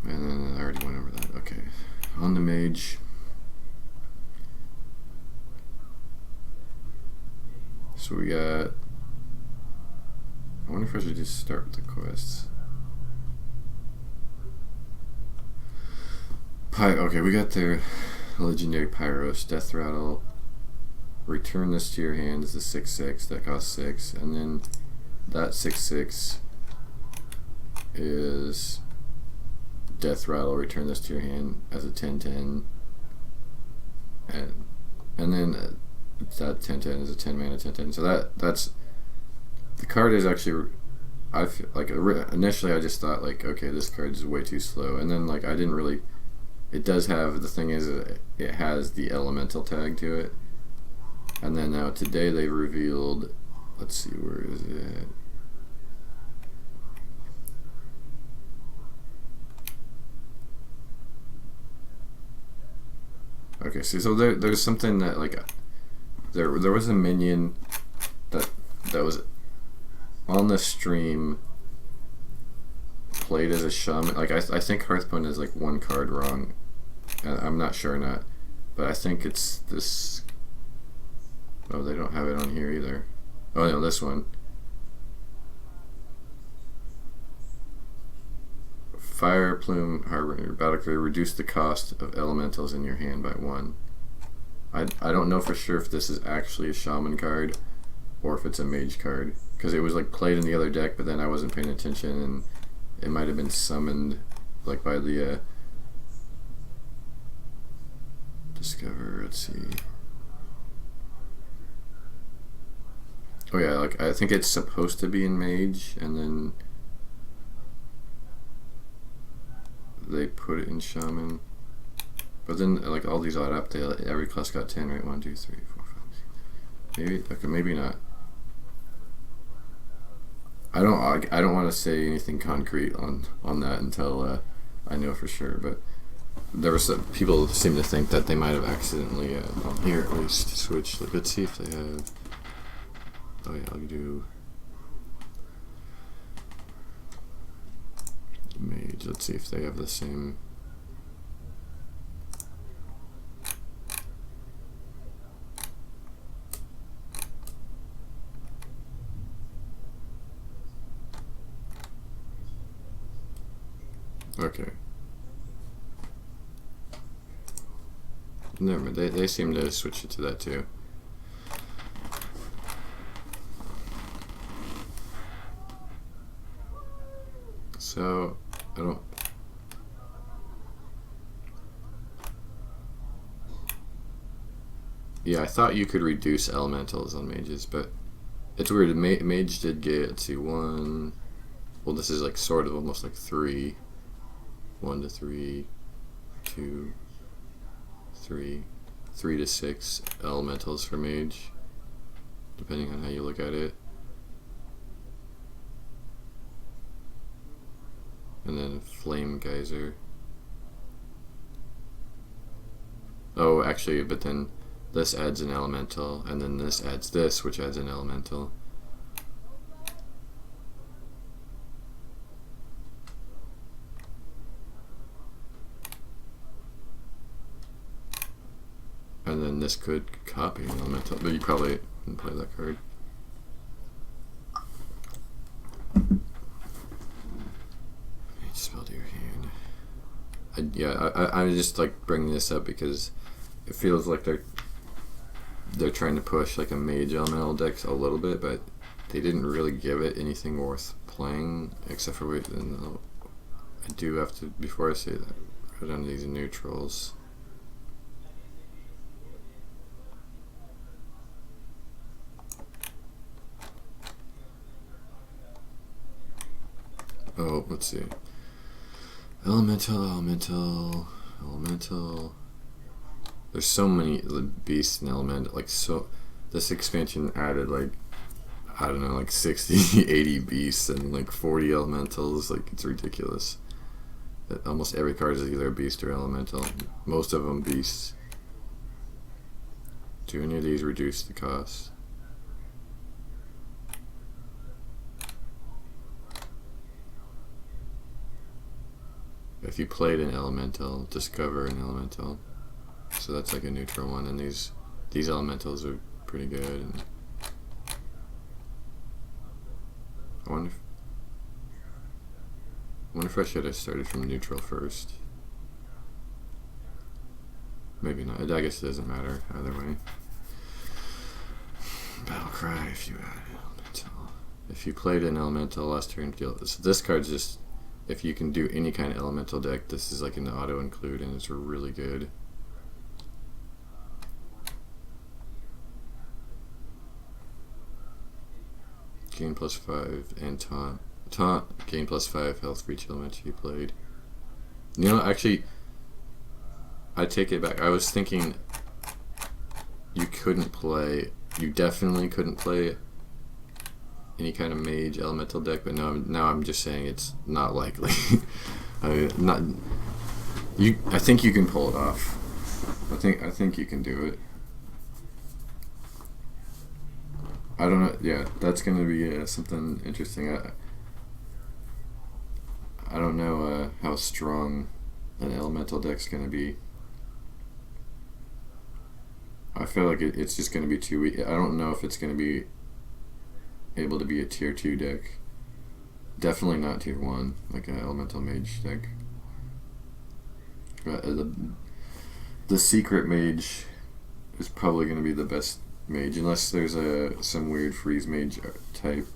And then I already went over that. Okay, on the mage. So we got, I wonder if I should just start with the quests. Okay, we got their legendary Pyros, Death Rattle. Return this to your hand as a 6/6 that costs 6, and then that 6/6 is Death Rattle. Return this to your hand as a 10/10, and then that 10/10 is a 10 mana 10/10. So that's the card is actually, I feel like initially I just thought like, okay, this card is way too slow, and then like I didn't really. It does have, the thing is, it has the elemental tag to it, and then now today they revealed. Let's see, where is it? Okay, so there's something that like there was a minion that was on the stream played as a shaman. Like I think Hearthstone is like 1 card wrong. I'm not sure or not, but I think it's this. Oh, they don't have it on here either. Oh no, this one. Fire Plume Harbinger Battlecry, reduce the cost of elementals in your hand by 1. I don't know for sure if this is actually a shaman card or if it's a mage card, because it was like played in the other deck, but then I wasn't paying attention and it might have been summoned like by the discover. Let's see. Oh yeah, like I think it's supposed to be in mage, and then they put it in shaman. But then like all these odd up, every class got 10, right? 1, 2, 3, 4, 5, 6. Maybe, okay, maybe not. I don't want to say anything concrete on that until I know for sure, but there was people seem to think that they might have accidentally, here at least, switched. Let's see if they have. Oh yeah, I'll do mage. Let's see if they have the same. Okay. Never mind. They seem to switch it to that too. So I don't. Yeah, I thought you could reduce elementals on mages, but it's weird. Mage did get, let's see, one. Well, this is like sort of almost like 3. 1 to 3, 2, 3, 3 to 6 elementals for mage, depending on how you look at it. And then flame geyser. Oh, actually, but then this adds an elemental, and then this adds this, which adds an elemental. And then this could copy an elemental, but you probably wouldn't play that card. Spell to your hand. I just like bringing this up because it feels like they're trying to push like a mage elemental deck a little bit, but they didn't really give it anything worth playing except for I do have to, before I say that, go down to these neutrals. Oh, let's see. Elemental. There's so many beasts in elemental. Like, so this expansion added like, I don't know, like 60, 80 beasts and like 40 elementals. Like, it's ridiculous. Almost every card is either a beast or elemental. Most of them beasts. Do any of these reduce the cost? If you played an elemental, discover an elemental. So that's like a neutral one, and these elementals are pretty good. And I wonder if I should have started from neutral first. Maybe not. I guess it doesn't matter either way. Battle cry if you had an elemental. If you played an elemental last turn, deal. So this card's just, if you can do any kind of elemental deck, this is like an auto include, and it's really good. Gain +5 and taunt. Gain +5 health for each element you played. You know, actually, I take it back. I was thinking you definitely couldn't play any kind of mage elemental deck, but now I'm just saying it's not likely. I think you can pull it off. I think you can do it. I don't know. Yeah, that's gonna be something interesting. I don't know how strong an elemental deck's gonna be. I feel like it's just gonna be too weak. I don't know if it's gonna be able to be a tier 2 deck. Definitely not tier 1, like an elemental mage deck. The secret mage is probably going to be the best mage, unless there's some weird freeze mage type.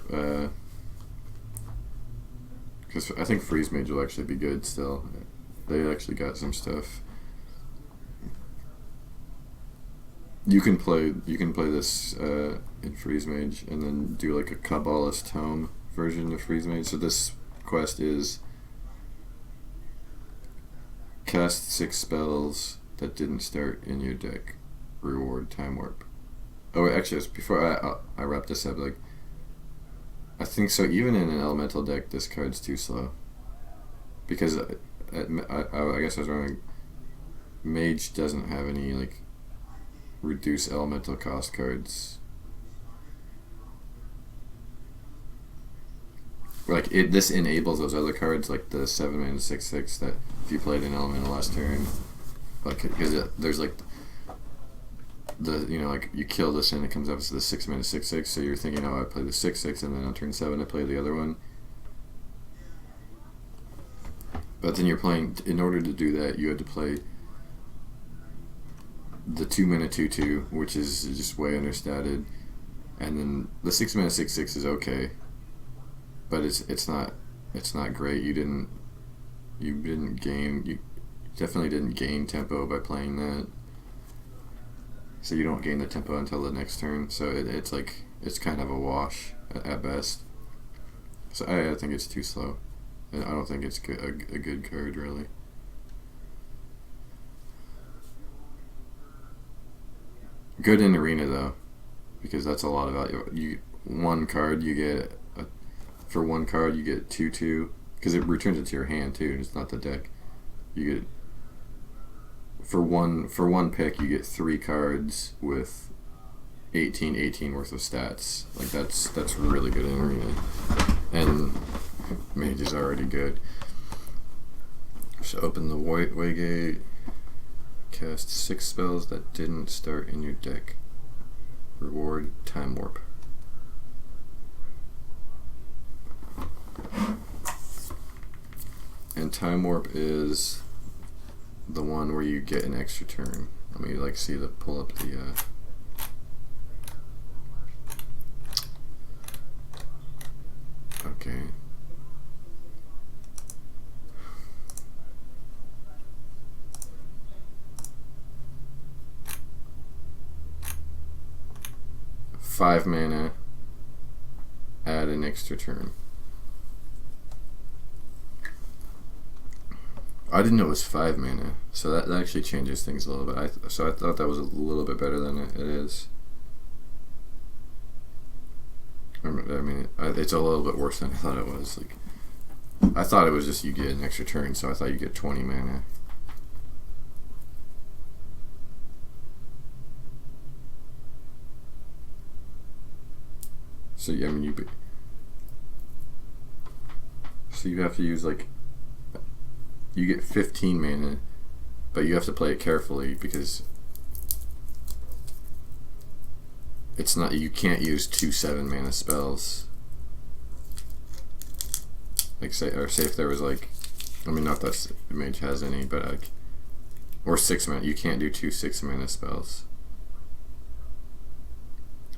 Because I think freeze mage will actually be good still. They actually got some stuff. You can play this in freeze mage, and then do like a Kabbalist tome version of freeze mage. So this quest is cast 6 spells that didn't start in your deck. Reward time warp. Oh, wait, actually, before I wrap this up, like, I think so. Even in an elemental deck, this card's too slow. Because I guess I was wrong. Mage doesn't have any like reduce elemental cost cards. Like this enables those other cards, like the 7-mana 6/6 that if you played an elemental last turn, like because there's like like you kill this and it comes up as the 6-mana 6/6. So you're thinking, oh, I play the 6/6, and then on turn 7 I play the other one. But then you're playing. In order to do that, you had to play the 2-mana 2/2, which is just way understated, and then the 6-mana 6/6 is okay, but it's not great. You definitely didn't gain tempo by playing that. So you don't gain the tempo until the next turn. So it's kind of a wash at best. So I think it's too slow. I don't think it's a good card really. Good in arena though, because that's a lot of value. For one card you get 2/2 because it returns it to your hand too. It's not the deck. You get for one pick you get 3 cards with 18 worth of stats. Like that's really good in arena, and Mage is already good. So open the Waygate. Cast 6 spells that didn't start in your deck. Reward Time Warp. And Time Warp is the one where you get an extra turn. Let me pull up the okay. Five mana, add an extra turn. I didn't know it was 5 mana, so that actually changes things a little bit. I thought that was a little bit better than it is. I mean, it's a little bit worse than I thought it was. Like, I thought it was just you get an extra turn, so I thought you get 20 mana. So yeah, I mean you have to use you get 15 mana, but you have to play it carefully because you can't use 2 7-mana spells. Say if there was not that Mage has any, but or 6 mana, you can't do 2 6-mana spells.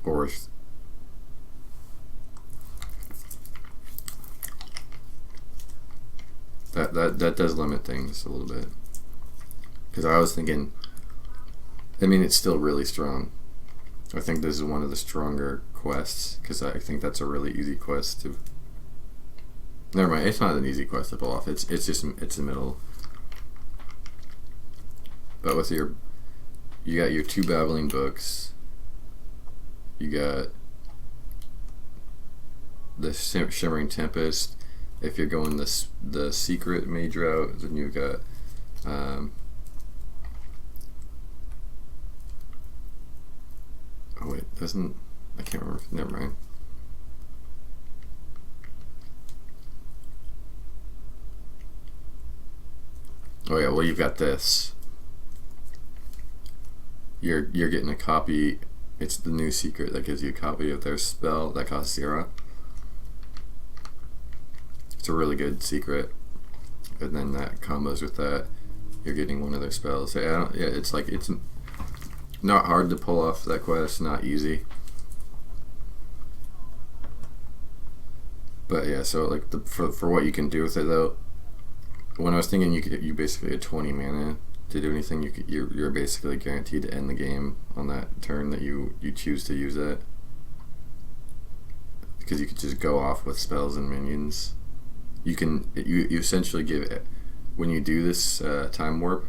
Or that does limit things a little bit. Because I was thinking, I mean, it's still really strong. I think this is one of the stronger quests, because I think that's a really easy quest to... Never mind, it's not an easy quest to pull off. It's the middle. But with you got your 2 Babbling Books. You got the Shimmering Tempest. If you're going the secret Mage route, then you got oh wait, I can't remember. Never mind. Oh yeah, well you've got this. You're getting a copy. It's the new secret that gives you a copy of their spell that costs 0. It's a really good secret, and then that combos with that, you're getting one of their spells. So it's not hard to pull off that quest, not easy. But yeah, so for what you can do with it though, when I was thinking you basically had 20 mana to do anything, you're basically guaranteed to end the game on that turn that you choose to use it, because you could just go off with spells and minions. You essentially give it, when you do this Time Warp,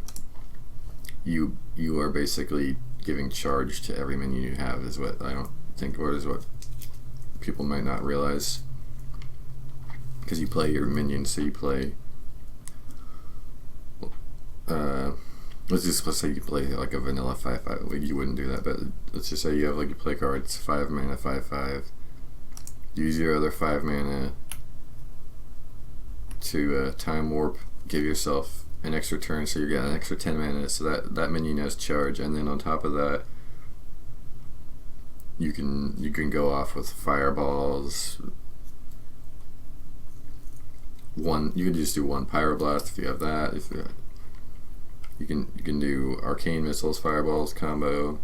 you are basically giving charge to every minion you have, is what what people might not realize, because you play your minions. So you play let's say you play like a vanilla 5/5. Like, you wouldn't do that, but let's just say you have like you play cards 5 mana 5/5. Use your other 5 mana to time warp. Give yourself an extra turn, so you get an extra 10 mana. So that minion has charge, and then on top of that, you can go off with fireballs. You can just do one pyroblast if you have that. If you can do arcane missiles, fireballs combo.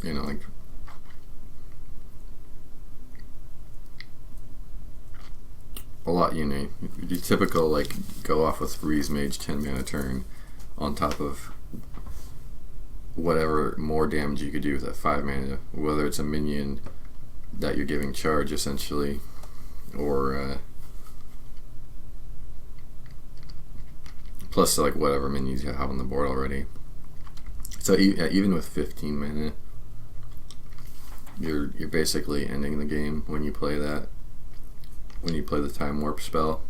Like a lot. You do typical like go off with Freeze Mage 10 mana turn, on top of whatever more damage you could do with that 5 mana, whether it's a minion that you're giving charge essentially, or plus like whatever minions you have on the board already. So even with 15 mana, you're basically ending the game when you play that. When you play the time warp spell,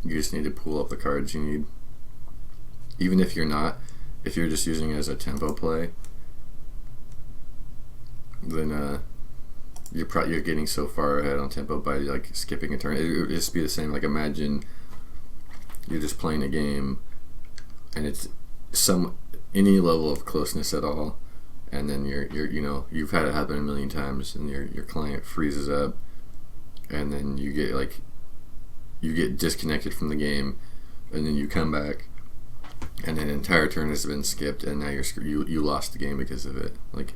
you just need to pull up the cards you need. Even if you're just using it as a tempo play, then you're getting so far ahead on tempo by like skipping a turn. It would just be the same. Like, imagine you're just playing a game, and it's any level of closeness at all, and then you've had it happen a million times, and your client freezes up, and then you get disconnected from the game, and then you come back, and an entire turn has been skipped, and now you lost the game because of it. Like,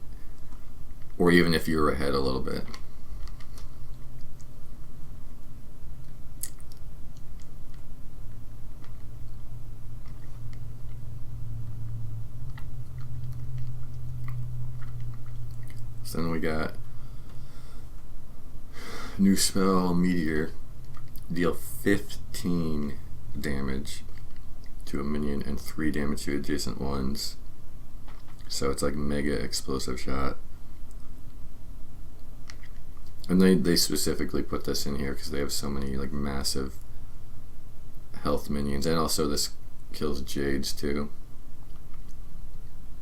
or even if you were ahead a little bit. So then we got new spell, Meteor. Deal 15 damage to a minion and 3 damage to adjacent ones. So it's like mega explosive shot. And they specifically put this in here because they have so many like massive health minions, and also this kills Jades too.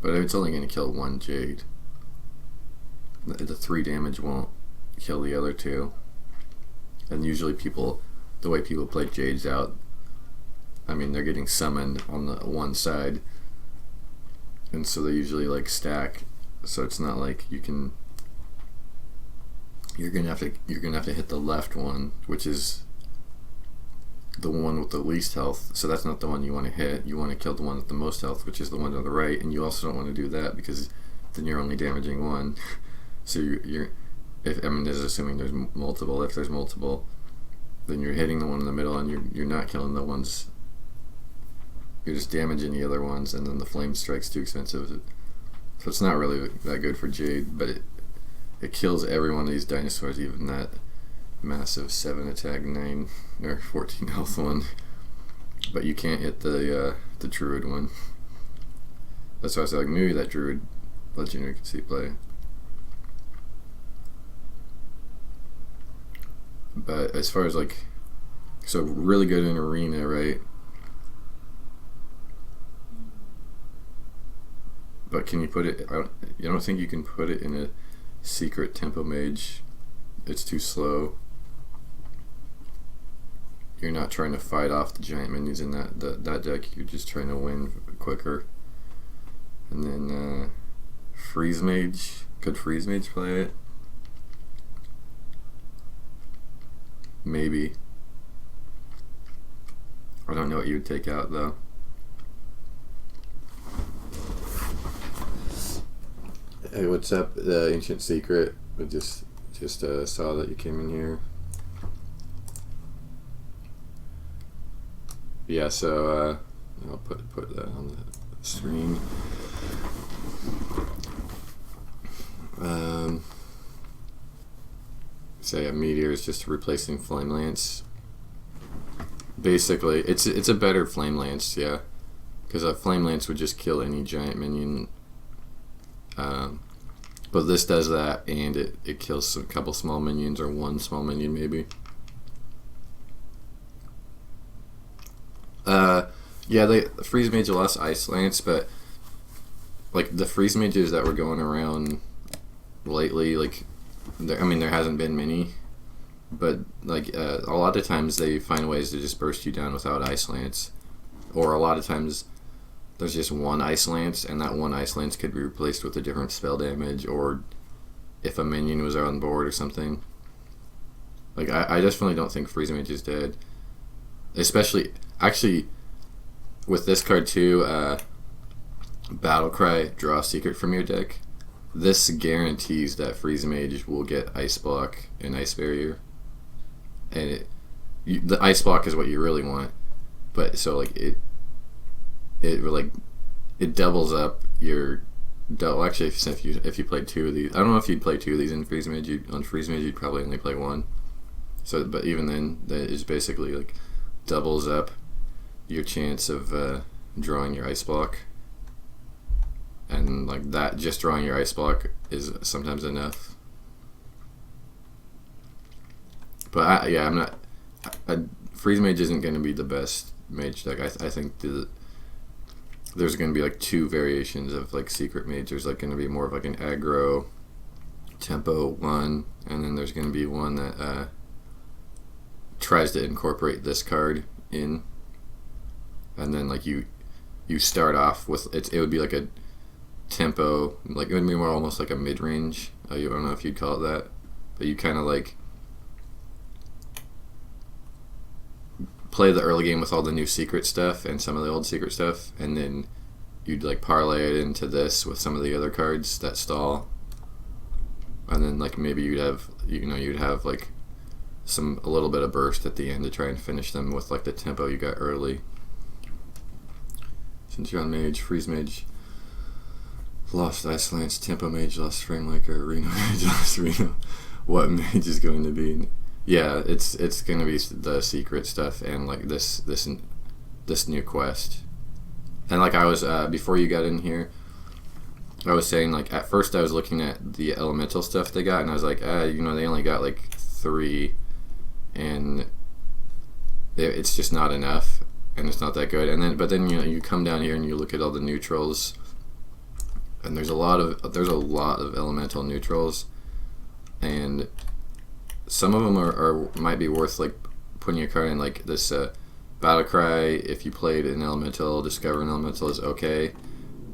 But it's only going to kill one Jade. The 3 damage won't kill the other 2. And usually the way people play Jades out, I mean, they're getting summoned on the one side, and so they usually like stack. So it's not like you're gonna have to hit the left one, which is the one with the least health. So that's not the one you want to hit. You want to kill the one with the most health, which is the one to the right, and you also don't want to do that because then you're only damaging one. So this is assuming there's multiple. If there's multiple, then you're hitting the one in the middle, and you're not killing the ones. You're just damaging the other ones, and then the flame strike's too expensive. So it's not really that good for Jade, but it kills every one of these dinosaurs, even that massive 7 attack 9 or 14 health one. But you can't hit the druid one. That's why I was like, maybe that druid legendary could see play. But as far as like, so really good in arena, right? But can you put it? I don't think you can put it in a secret tempo mage. It's too slow. You're not trying to fight off the giant minions in that deck. You're just trying to win quicker. And then Freeze Mage. Could Freeze Mage play it? Maybe. I don't know what you would take out though. Hey, what's up? The Ancient Secret. I just saw that you came in here. Yeah, so I'll put that on the screen. So yeah, Meteor is just replacing Flame Lance. Basically, it's a better Flame Lance, yeah, because a Flame Lance would just kill any giant minion. But this does that, and it kills a couple small minions, or one small minion maybe. Yeah, the freeze mage lost ice lance, but like the freeze mages that were going around lately, like I mean there hasn't been many, but like a lot of times they find ways to just burst you down without ice lance, or a lot of times there's just one ice lance, and that one ice lance could be replaced with a different spell damage, or if a minion was on board or something. Like I definitely don't think freeze mage is dead, especially actually with this card too. Battle Cry, draw a secret from your deck. This guarantees that freeze mage will get ice block and ice barrier, and the ice block is what you really want. But so like it doubles up your actually if you played two of these, I don't know if you'd play two of these in freeze mage. On freeze mage you'd probably only play one. So but even then that is basically like doubles up your chance of drawing your ice block. And like that, just drawing your ice block is sometimes enough. But I'm not. Freeze mage isn't going to be the best mage deck. I think there's going to be like two variations of like secret mage. There's like going to be more of like an aggro tempo one, and then there's going to be one that tries to incorporate this card in, and then like you start off with it would be like a tempo, like it would be more almost like a mid-range. I don't know if you'd call it that, but you kind of like play the early game with all the new secret stuff and some of the old secret stuff, and then you'd like parlay it into this with some of the other cards that stall, and then like maybe you'd have like a little bit of burst at the end to try and finish them with like the tempo you got early. Since you're on mage, freeze mage lost ice lance, tempo mage lost frame like arena mage lost Reno. What mage is going to be? Yeah, it's going to be the secret stuff and like this new quest. And like I was before you got in here, I was saying like at first I was looking at the elemental stuff they got, and I was like, they only got like 3, and it's just not enough, and it's not that good. And then but then you come down here and you look at all the neutrals. And there's a lot of elemental neutrals, and some of them are might be worth like putting your card in. Like this Battle Cry, if you played an elemental, discover an elemental is okay.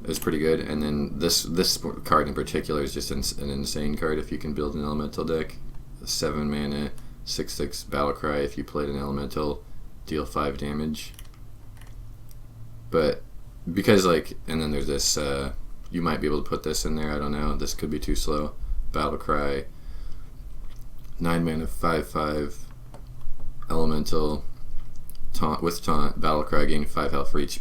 It's pretty good. And then this card in particular is just an insane card if you can build an elemental deck. 7 mana, 6/6 Battle Cry. If you played an elemental, deal 5 damage. But because like, and then there's this. You might be able to put this in there. I don't know. This could be too slow. Battle Cry. 9 mana, 5/5 elemental. Taunt with taunt. Battle Cry gain 5 health for each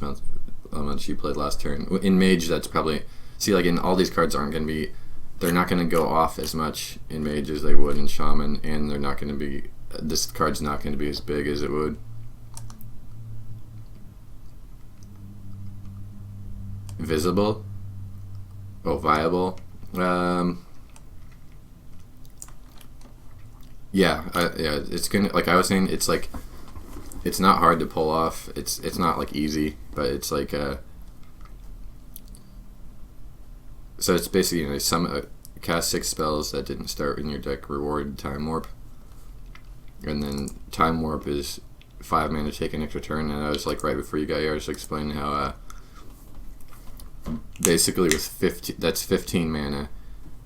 element you played last turn. In mage, that's probably like in all these cards aren't going to be. They're not going to go off as much in mage as they would in shaman, and they're not going to be. This card's not going to be as big as it would. Visible. Oh, viable. Yeah, it's gonna, like I was saying, it's like it's not hard to pull off. It's not like easy, but it's like so it's basically some cast 6 spells that didn't start in your deck, reward time warp, and then time warp is 5 mana, take an extra turn. And I was like right before you got here, I was explaining how basically with 15 mana,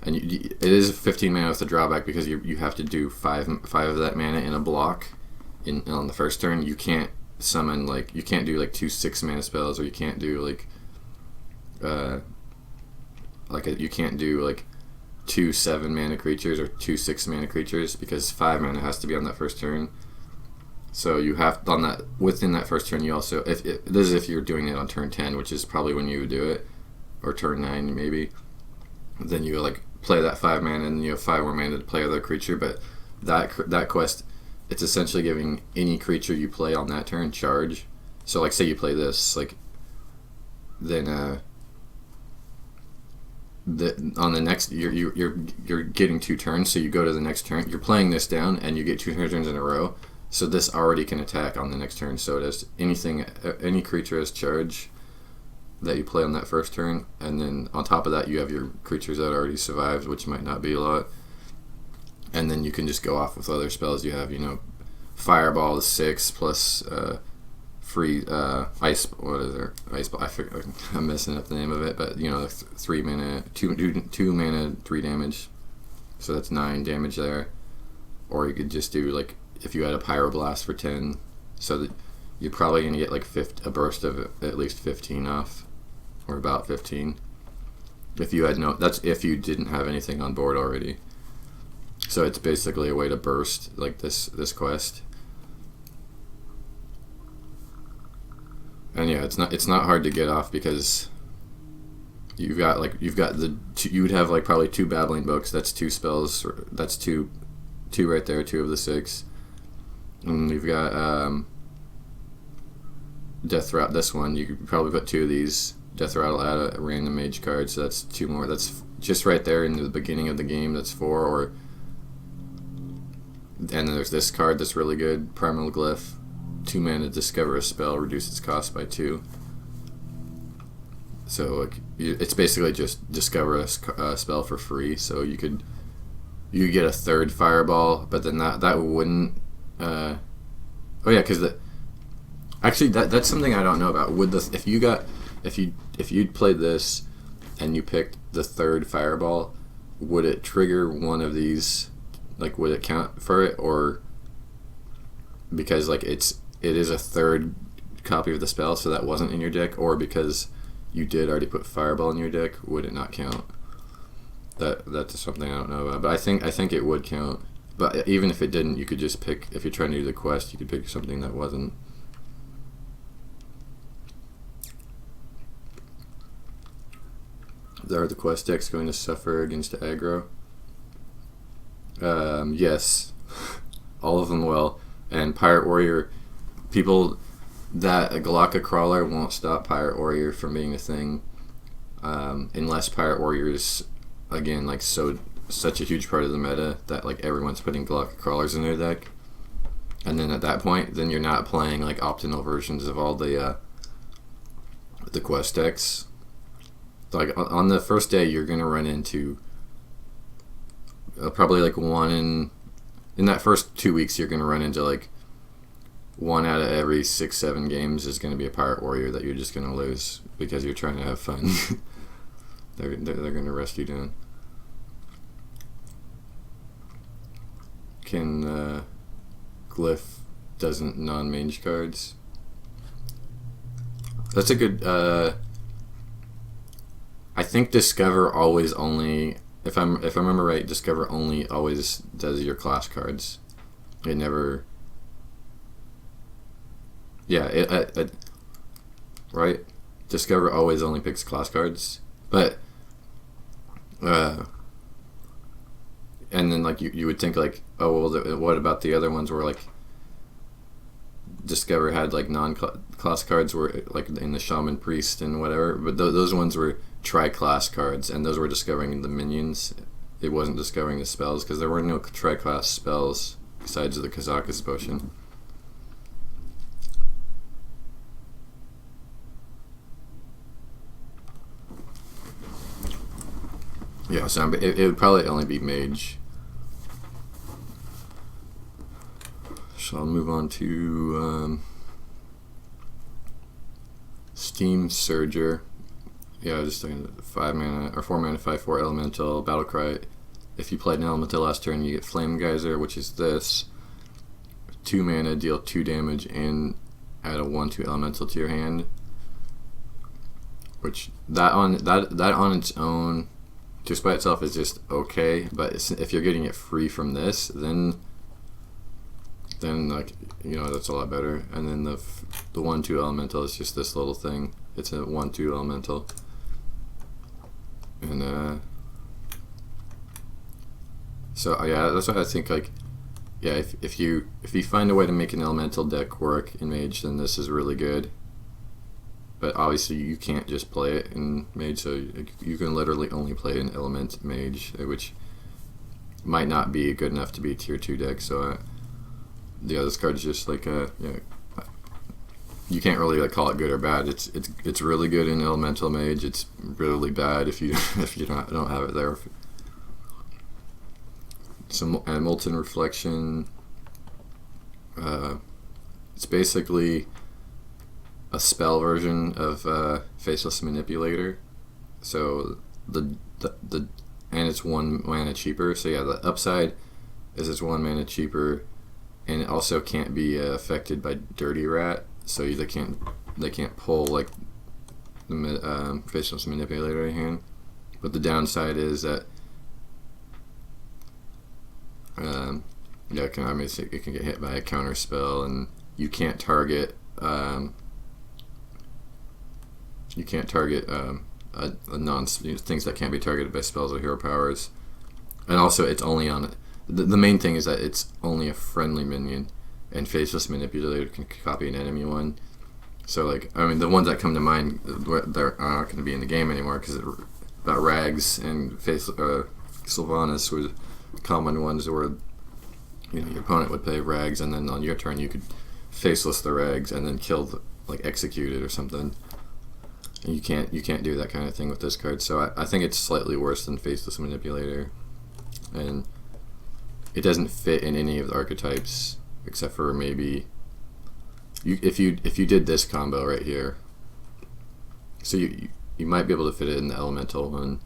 and it is 15 mana with the drawback because you have to do 5 of that mana in a block on the first turn. You can't summon you can't do like 2 6 mana spells, or you can't do you can't do 2 7 mana creatures or 2 6 mana creatures, because 5 mana has to be on that first turn. So you have on that within that first turn. You also this is if you're doing it on turn 10, which is probably when you would do it, or turn 9 maybe. Then you play that 5 mana, and you have 5 more mana to play other creature. But that quest, it's essentially giving any creature you play on that turn charge. So say you play this, then on the next you're getting 2 turns. So you go to the next turn, you're playing this down, and you get 2 turns in a row. So this already can attack on the next turn. So it has any creature has charge that you play on that first turn, and then on top of that you have your creatures that already survived, which might not be a lot, and then you can just go off with other spells you have. Fireball is 6 plus free ice. What is there? Ice ball. I'm messing up the name of it, but 3 mana, 2 mana, 3 damage. So that's 9 damage there. Or you could just do like if you had a pyroblast for 10, so that you're probably gonna get like a burst of at least 15 off, or about 15. If you had that's if you didn't have anything on board already. So it's basically a way to burst like this quest. And yeah, it's not hard to get off because you would have like probably 2 babbling books. That's 2 spells. That's two right there. 2 of the 6. And you've got Death Rattle. This one you could probably put 2 of these. Death Rattle add a random mage card. So that's 2 more. That's just right there in the beginning of the game. That's 4. And then there's this card that's really good. Primal Glyph. 2 mana, discover a spell, reduce its cost by 2. So it's basically just discover a spell for free. So you could get a 3rd fireball, but then that wouldn't. Oh yeah, because actually that's something I don't know about. If you'd played this and you picked the 3rd fireball, would it trigger one of these? Like, would it count for it, or because like it is a 3rd copy of the spell, so that wasn't in your deck, or because you did already put fireball in your deck, would it not count? That's something I don't know about, but I think it would count. But even if it didn't, you could just pick, if you're trying to do the quest, you could pick something that wasn't. Are the quest decks going to suffer against aggro? Yes, all of them will. And Pirate Warrior, people, that a Galaka Crawler won't stop Pirate Warrior from being a thing, unless Pirate Warrior is, again, like such a huge part of the meta that like everyone's putting Galaka Crawlers in their deck. And then at that point, then you're not playing like optional versions of all the quest decks. Like on the first day, you're gonna run into probably like in that first 2 weeks, you're gonna run into like 1 out of every 6-7 games is gonna be a Pirate Warrior that you're just gonna lose because you're trying to have fun. they're gonna rest you down. Can Glyph doesn't non-mage cards? That's a good. I think Discover always only. If I remember right, Discover only always does your class cards. It never. Yeah, right. Discover always only picks class cards, but and then like you would think like, oh well, what about the other ones where like Discover had like non-class cards were like in the Shaman Priest and whatever, but those ones were tri-class cards, and those were discovering the minions. It wasn't discovering the spells because there were no tri-class spells besides the Kazakus potion. Yeah, so it would probably only be mage. So I'll move on to Steam Surger. Yeah, just looking at 5 mana or 4 mana 5/4 elemental battlecry. If you played an elemental last turn, you get Flame Geyser, which is this 2 mana, deal 2 damage, and add a 1/2 elemental to your hand. Which that on its own, just by itself, is just okay. But if you're getting it free from this, then like that's a lot better. And then the 1/2 elemental is just this little thing. It's a 1/2 elemental. And so yeah, that's what I think. Like, yeah, if you find a way to make an elemental deck work in Mage, then this is really good. But obviously, you can't just play it in Mage, so you can literally only play an Element Mage, which might not be good enough to be a tier 2 deck. So yeah, this card's just like you can't really like call it good or bad. It's really good in Elemental Mage. It's really bad if you if you don't have it there. So and Molten Reflection. It's basically a spell version of Faceless Manipulator. So the and it's 1 mana cheaper. So yeah, the upside is it's 1 mana cheaper, and it also can't be affected by Dirty Rat. So they can't pull like the Faceless Manipulator in hand. But the downside is that it can get hit by a counter spell, and you can't target a non things that can't be targeted by spells or hero powers. And also, it's only on the main thing is that it's only a friendly minion, and Faceless Manipulator can copy an enemy one. So like, I mean, the ones that come to mind, they're not going to be in the game anymore because about Rags and Sylvanas were common ones where your opponent would play Rags, and then on your turn you could Faceless the Rags and then kill execute it or something. And you can't do that kind of thing with this card. So I think it's slightly worse than Faceless Manipulator, and it doesn't fit in any of the archetypes except for maybe if you did this combo right here. So you might be able to fit it in the Elemental one,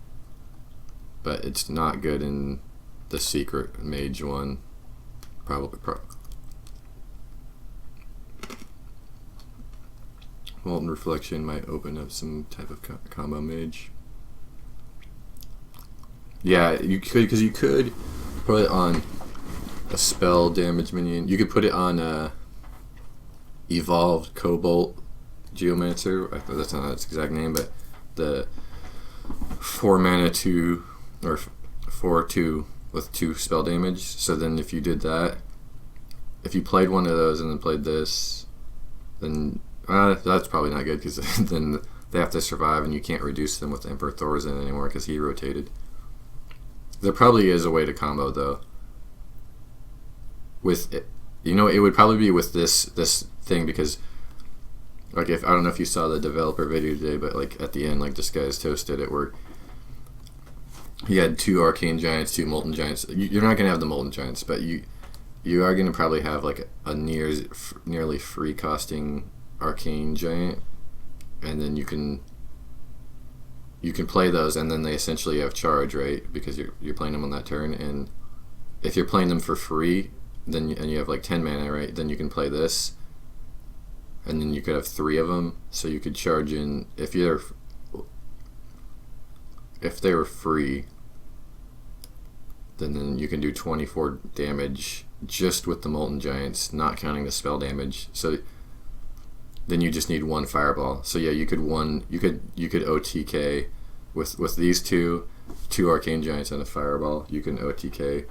but it's not good in the Secret Mage one. Probably. Molten Reflection might open up some type of combo mage. Yeah, you could, because you could put it on a spell damage minion. You could put it on Evolved Cobalt Geomancer. I thought that's not its exact name, but the 4 mana 2 or 4/2 with 2 spell damage. So then if you did that, if you played one of those and then played this, then that's probably not good, because then they have to survive and you can't reduce them with Emperor Thorzen anymore because he rotated. There probably is a way to combo though. With it, it would probably be with this thing, because like, if I don't know if you saw the developer video today, but like at the end, like Disguised Toast did it, where he had 2 Arcane Giants, 2 Molten Giants. You're not gonna have the Molten Giants, but you are gonna probably have like a nearly free costing Arcane Giant, and then you can play those, and then they essentially have charge, right? Because you're playing them on that turn, and if you're playing them for free, then and you have like 10 mana, right? Then you can play this, and then you could have 3 of them, so you could charge in if they were free. Then you can do 24 damage just with the Molten Giants, not counting the spell damage. So then you just need 1 fireball. So yeah, you could OTK with these two Arcane Giants and a fireball. You can OTK.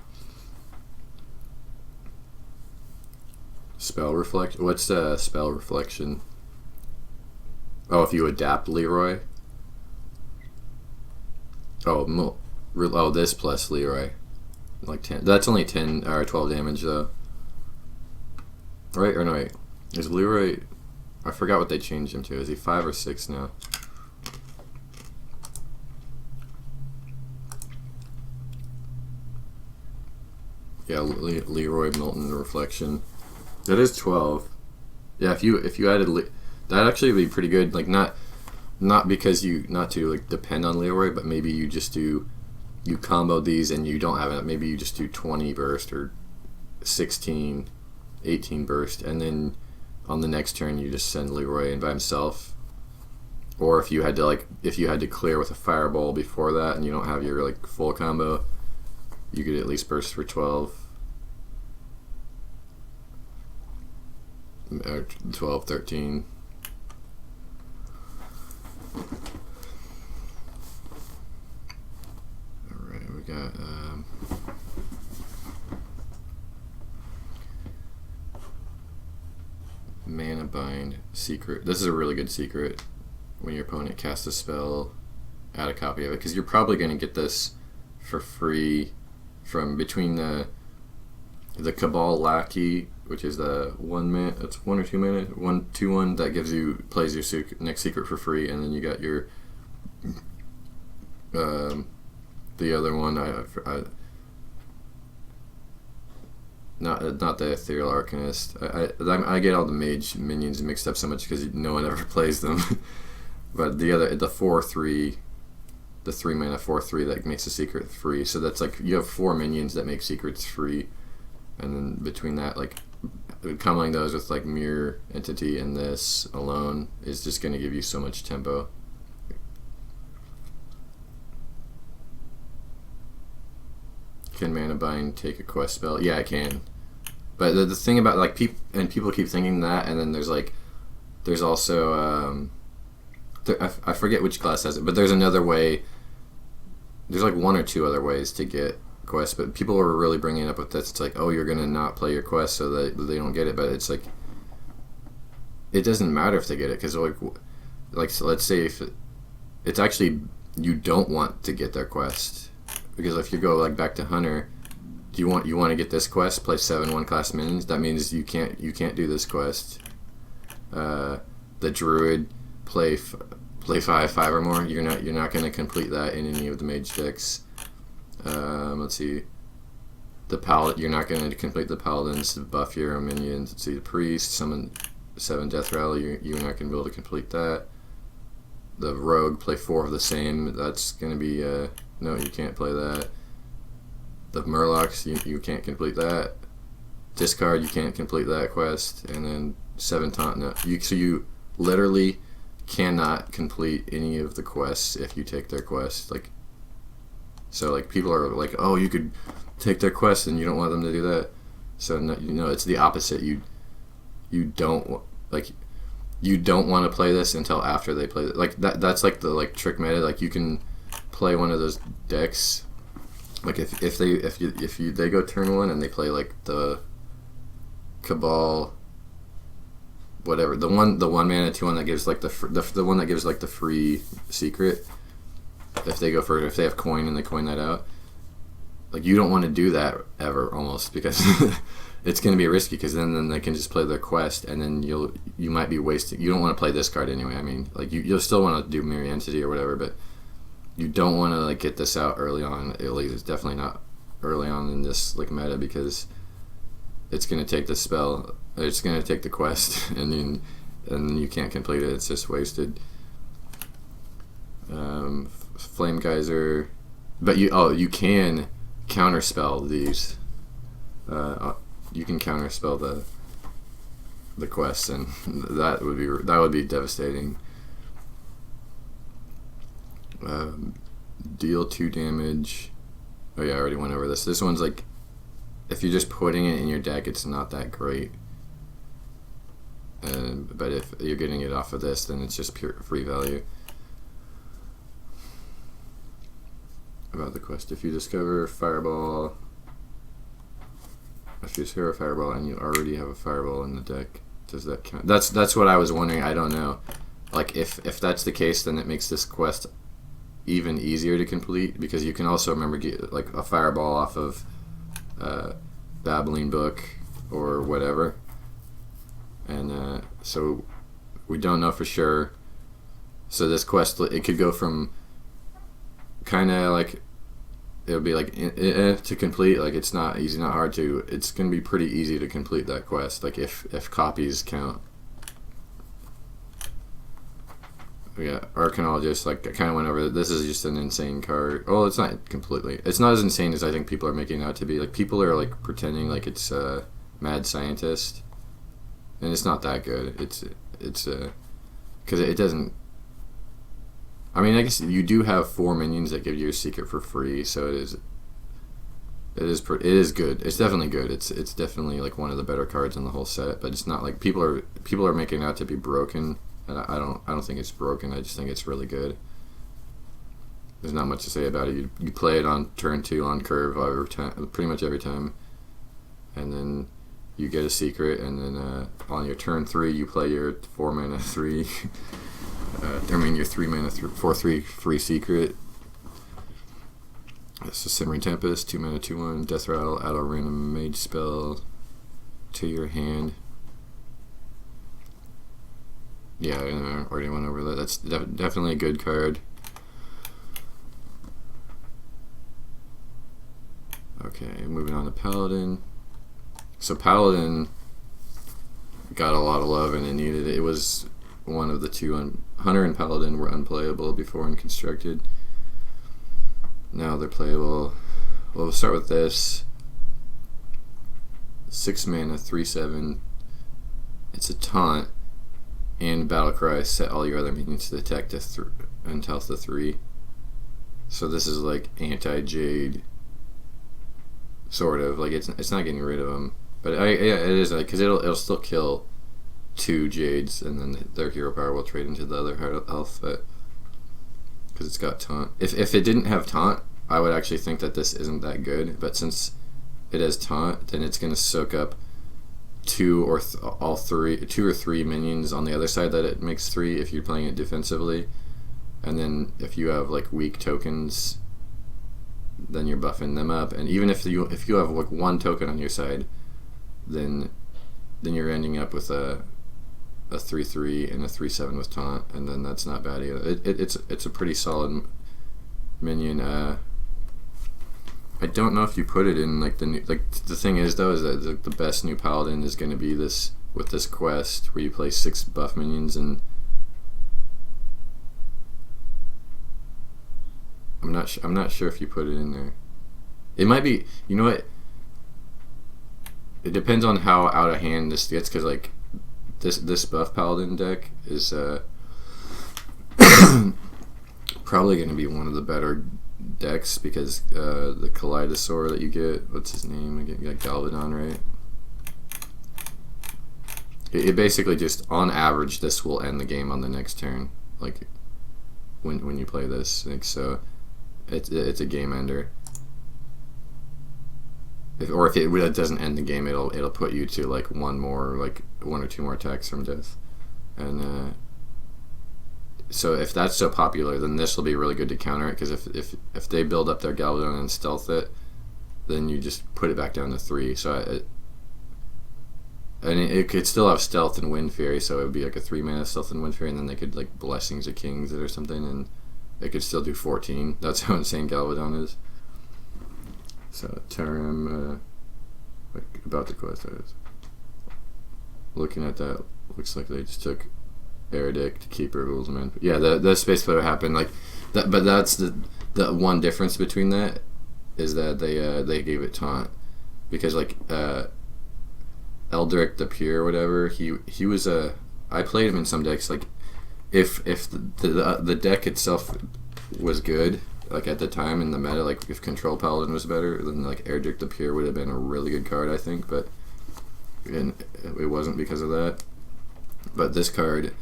Spell Reflect. What's Spell Reflection? Oh, if you adapt Leroy. Oh, this plus Leroy. Like 10. That's only 10 or 12 damage though. Right? Or no, wait. Is Leroy... I forgot what they changed him to. Is he 5 or 6 now? Yeah, Leroy Molten Reflection. That is 12. Yeah, if you added... that'd actually be pretty good. Like, not because not to like depend on Leroy, but maybe you just do... You combo these and you don't have it. Maybe you just do 20 burst or 16, 18 burst, and then on the next turn you just send Leroy in by himself. Or if you had to clear with a fireball before that and you don't have your like full combo, you could at least burst for 12. 12, 13. Alright, we got Mana Bind Secret. This is a really good secret. When your opponent casts a spell, add a copy of it, because you're probably going to get this for free from between the Cabal Lackey which is the 1 man. It's 1 or 2 mana, 1/2/1 that gives you plays your next secret for free, and then you got your the other one. Not the Ethereal Arcanist. I get all the mage minions mixed up so much because no one ever plays them. But the 4/3, the 3 mana 4/3 that makes a secret free. So that's like you have 4 minions that make secrets free, and then between that, like coupling those with like Mirror Entity and this alone is just going to give you so much tempo. Can Mana Bind take a quest spell? Yeah, I can. But the thing about like people keep thinking that, and then there's also I forget which class has it, but there's another way. There's like 1 or 2 other ways to get quests, but people are really bringing it up with this. It's like, oh, you're gonna not play your quest so that they don't get it, but it's like it doesn't matter if they get it because so let's say if it's actually you don't want to get their quest. Because if you go like back to Hunter, you want to get this quest, play 7 1-class minions. That means you can't do this quest. The Druid, play 5 or more. You're not going to complete that in any of the mage decks. Let's see. The Paladin, you're not going to complete the Paladins to buff your minions. Let's see, the Priest, summon 7 Death Rattle. You're not going to be able to complete that. The Rogue, play 4 of the same. That's going to be no, you can't play that. The Murlocs, you can't complete that. Discard, you can't complete that quest. And then 7 Taunt, no. So you literally cannot complete any of the quests if you take their quest. So people are like, oh, you could take their quest and you don't want them to do that. So no, it's the opposite. You don't want to play this until after they play it. Like that's like the trick meta. Like you can play one of those decks, like if they go turn 1 and they play like the Cabal, whatever, the 1 mana 2/1 that gives like the one that gives like the free secret. If they have coin and they coin that out, like you don't want to do that ever almost because it's going to be risky because then they can just play their quest and then you might be wasting. You don't want to play this card anyway. I mean, like you'll still want to do Mirror Entity or whatever, but you don't want to like get this out early on. At least it's definitely not early on in this like meta because it's going to take the spell. It's going to take the quest, and then you can't complete it. It's just wasted. Flame Geyser, but you can counterspell these. You can counterspell the quests, and that would be devastating. Deal 2 damage. Oh yeah, I already went over this. This one's like, if you're just putting it in your deck, it's not that great. But if you're getting it off of this, then it's just pure free value. About the quest, if you discover Fireball, and you already have a Fireball in the deck, does that count? That's what I was wondering. I don't know. Like if that's the case, then it makes this quest even easier to complete because you can also remember get like a Fireball off of Babbling Book or whatever, and so we don't know for sure. So this quest, it could go from kind of like it would be like to complete. Like it's not easy, not hard to. It's gonna be pretty easy to complete that quest. Like if copies count. Yeah, Arcanologist, like I kind of went over. This is just an insane card. Oh, it's not completely. It's not as insane as I think people are making it out to be. Like people are like pretending like it's Mad Scientist, and it's not that good. It's because it doesn't. I mean, I guess you do have 4 minions that give you a secret for free, so it is good. It's definitely good. It's definitely like one of the better cards in the whole set. But it's not like people are making it out to be broken. And I don't think it's broken. I just think it's really good. There's not much to say about it. You play it on turn 2 on curve pretty much every time, and then you get a secret, and then on your turn 3 you play your 4 mana 3. Your 3 mana 4/3 free secret. This is Simmering Tempest, 2 mana 2/1 Death Rattle, add a random mage spell. to your hand. Yeah, I already went over that. That's definitely a good card. Okay, moving on to Paladin. So Paladin got a lot of love and it needed it. It was one of the two. Hunter and Paladin were unplayable before in Constructed. Now they're playable. Well, we'll start with this. 6 mana, 3/7. It's a taunt. And Battlecry, set all your other minions to attack and health to 3. So this is like anti-Jade, sort of. Like it's not getting rid of them, but yeah, it is like because it'll still kill 2 Jades, and then their hero power will trade into the other health, but because it's got taunt. If it didn't have taunt, I would actually think that this isn't that good. But since it has taunt, then it's gonna soak up 2 or 3 minions on the other side that it makes 3 if you're playing it defensively, and then if you have like weak tokens, then you're buffing them up. And even if you have like 1 token on your side, then you're ending up with a 3/3 and a 3/7 with taunt, and then that's not bad either. It's a pretty solid minion. I don't know if you put it in like the new, like the thing is though is that the best new Paladin is going to be this with this quest where you play 6 buff minions, and I'm not sure if you put it in there. It might be, you know what? It depends on how out of hand this gets, because like this buff Paladin deck is probably going to be one of the better decks, because the Kaleidosaur that you get, what's his name again? You got Galvadon, right? It basically just, on average, this will end the game on the next turn, like when you play this. Like, so it's a game ender. If it doesn't end the game, it'll put you to like 1 or 2 more attacks from death, and so if that's so popular, then this will be really good to counter it. Because if they build up their Galvadon and stealth it, then you just put it back down to 3. So it could still have stealth and Wind Fury, so it would be like a 3 mana stealth and Wind Fury, and then they could like Blessings of Kings it or something, and it could still do 14. That's how insane Galvadon is. So Tarim, like about the quest, looking at that, looks like they just took Eredict, Keeper, Rules-Man. Yeah, that's basically what happened. Like that, but that's the one difference between that is that they gave it taunt, because like Eldrick the Pure or whatever, he was I played him in some decks. Like if the deck itself was good, like at the time in the meta, like if Control Paladin was better, then like Erdrick the Pure would have been a really good card, I think, but it wasn't because of that. But this card,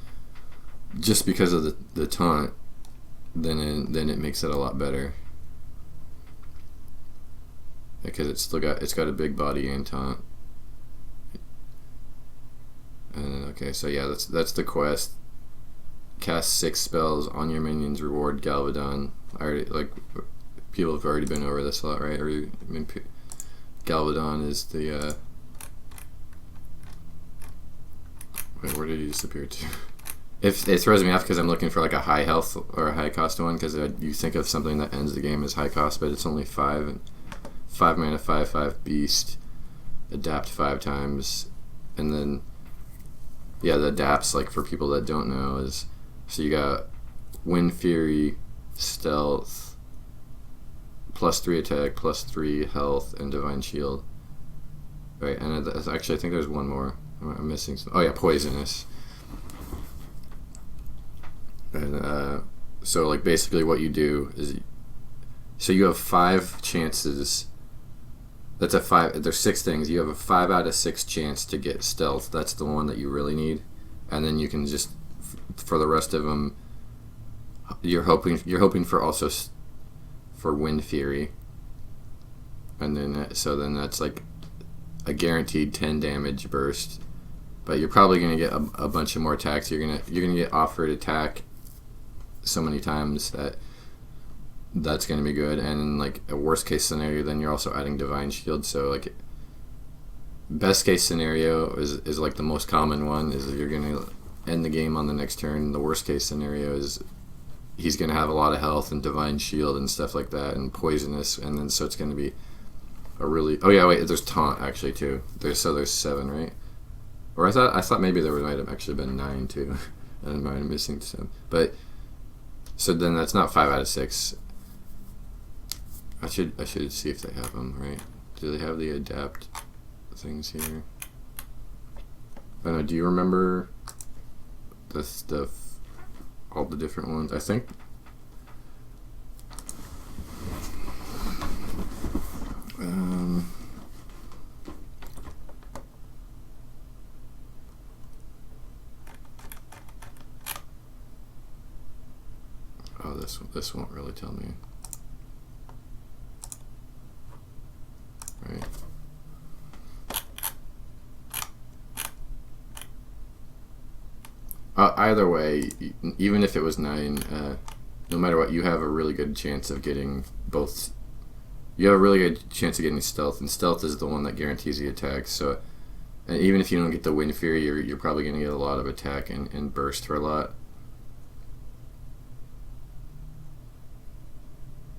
just because of the taunt, then it makes it a lot better, because it's got a big body and taunt. And okay, so yeah, that's the quest. Cast 6 spells on your minions, reward Galvadon. I already, like, people have already been over this a lot, right? Galvadon is the wait, where did he disappear to? If it throws me off because I'm looking for like a high health or a high cost one, because you think of something that ends the game as high cost, but it's only 5 mana, 5/5 beast, adapt 5 times, and then yeah, the adapts, like for people that don't know, is so you got Wind Fury, Stealth, +3 attack, +3 health, and Divine Shield. Right, and actually I think there's one more. I'm missing some. Oh yeah, Poisonous. And so like basically what you do is, so you have 5 chances. That's a 5. There's 6 things. You have a 5 out of 6 chance to get Stealth. That's the one that you really need, and then you can just for the rest of them, you're hoping for also for Wind Fury, and then then that's like a guaranteed 10 damage burst. But you're probably gonna get a bunch of more attacks. You're gonna get offered attack so many times that's gonna be good. And like a worst case scenario, then you're also adding Divine Shield. So like best case scenario is like the most common one is that you're gonna end the game on the next turn. The worst case scenario is he's gonna have a lot of health and divine shield and stuff like that and poisonous, and then so it's gonna be a really there's taunt actually too. There's 7, right? Or I thought maybe there might have actually been 9 too, and I might have missing some. But so then that's not 5 out of 6. I should see if they have them, right? Do they have the adapt things here? I don't know. Do you remember the stuff? All the different ones. I think. Oh, this won't really tell me. Right. Either way, even if it was 9, no matter what, you have a really good chance of getting both. You have a really good chance of getting stealth, and stealth is the one that guarantees the attack. So, and even if you don't get the wind fury, you're probably going to get a lot of attack and burst for a lot.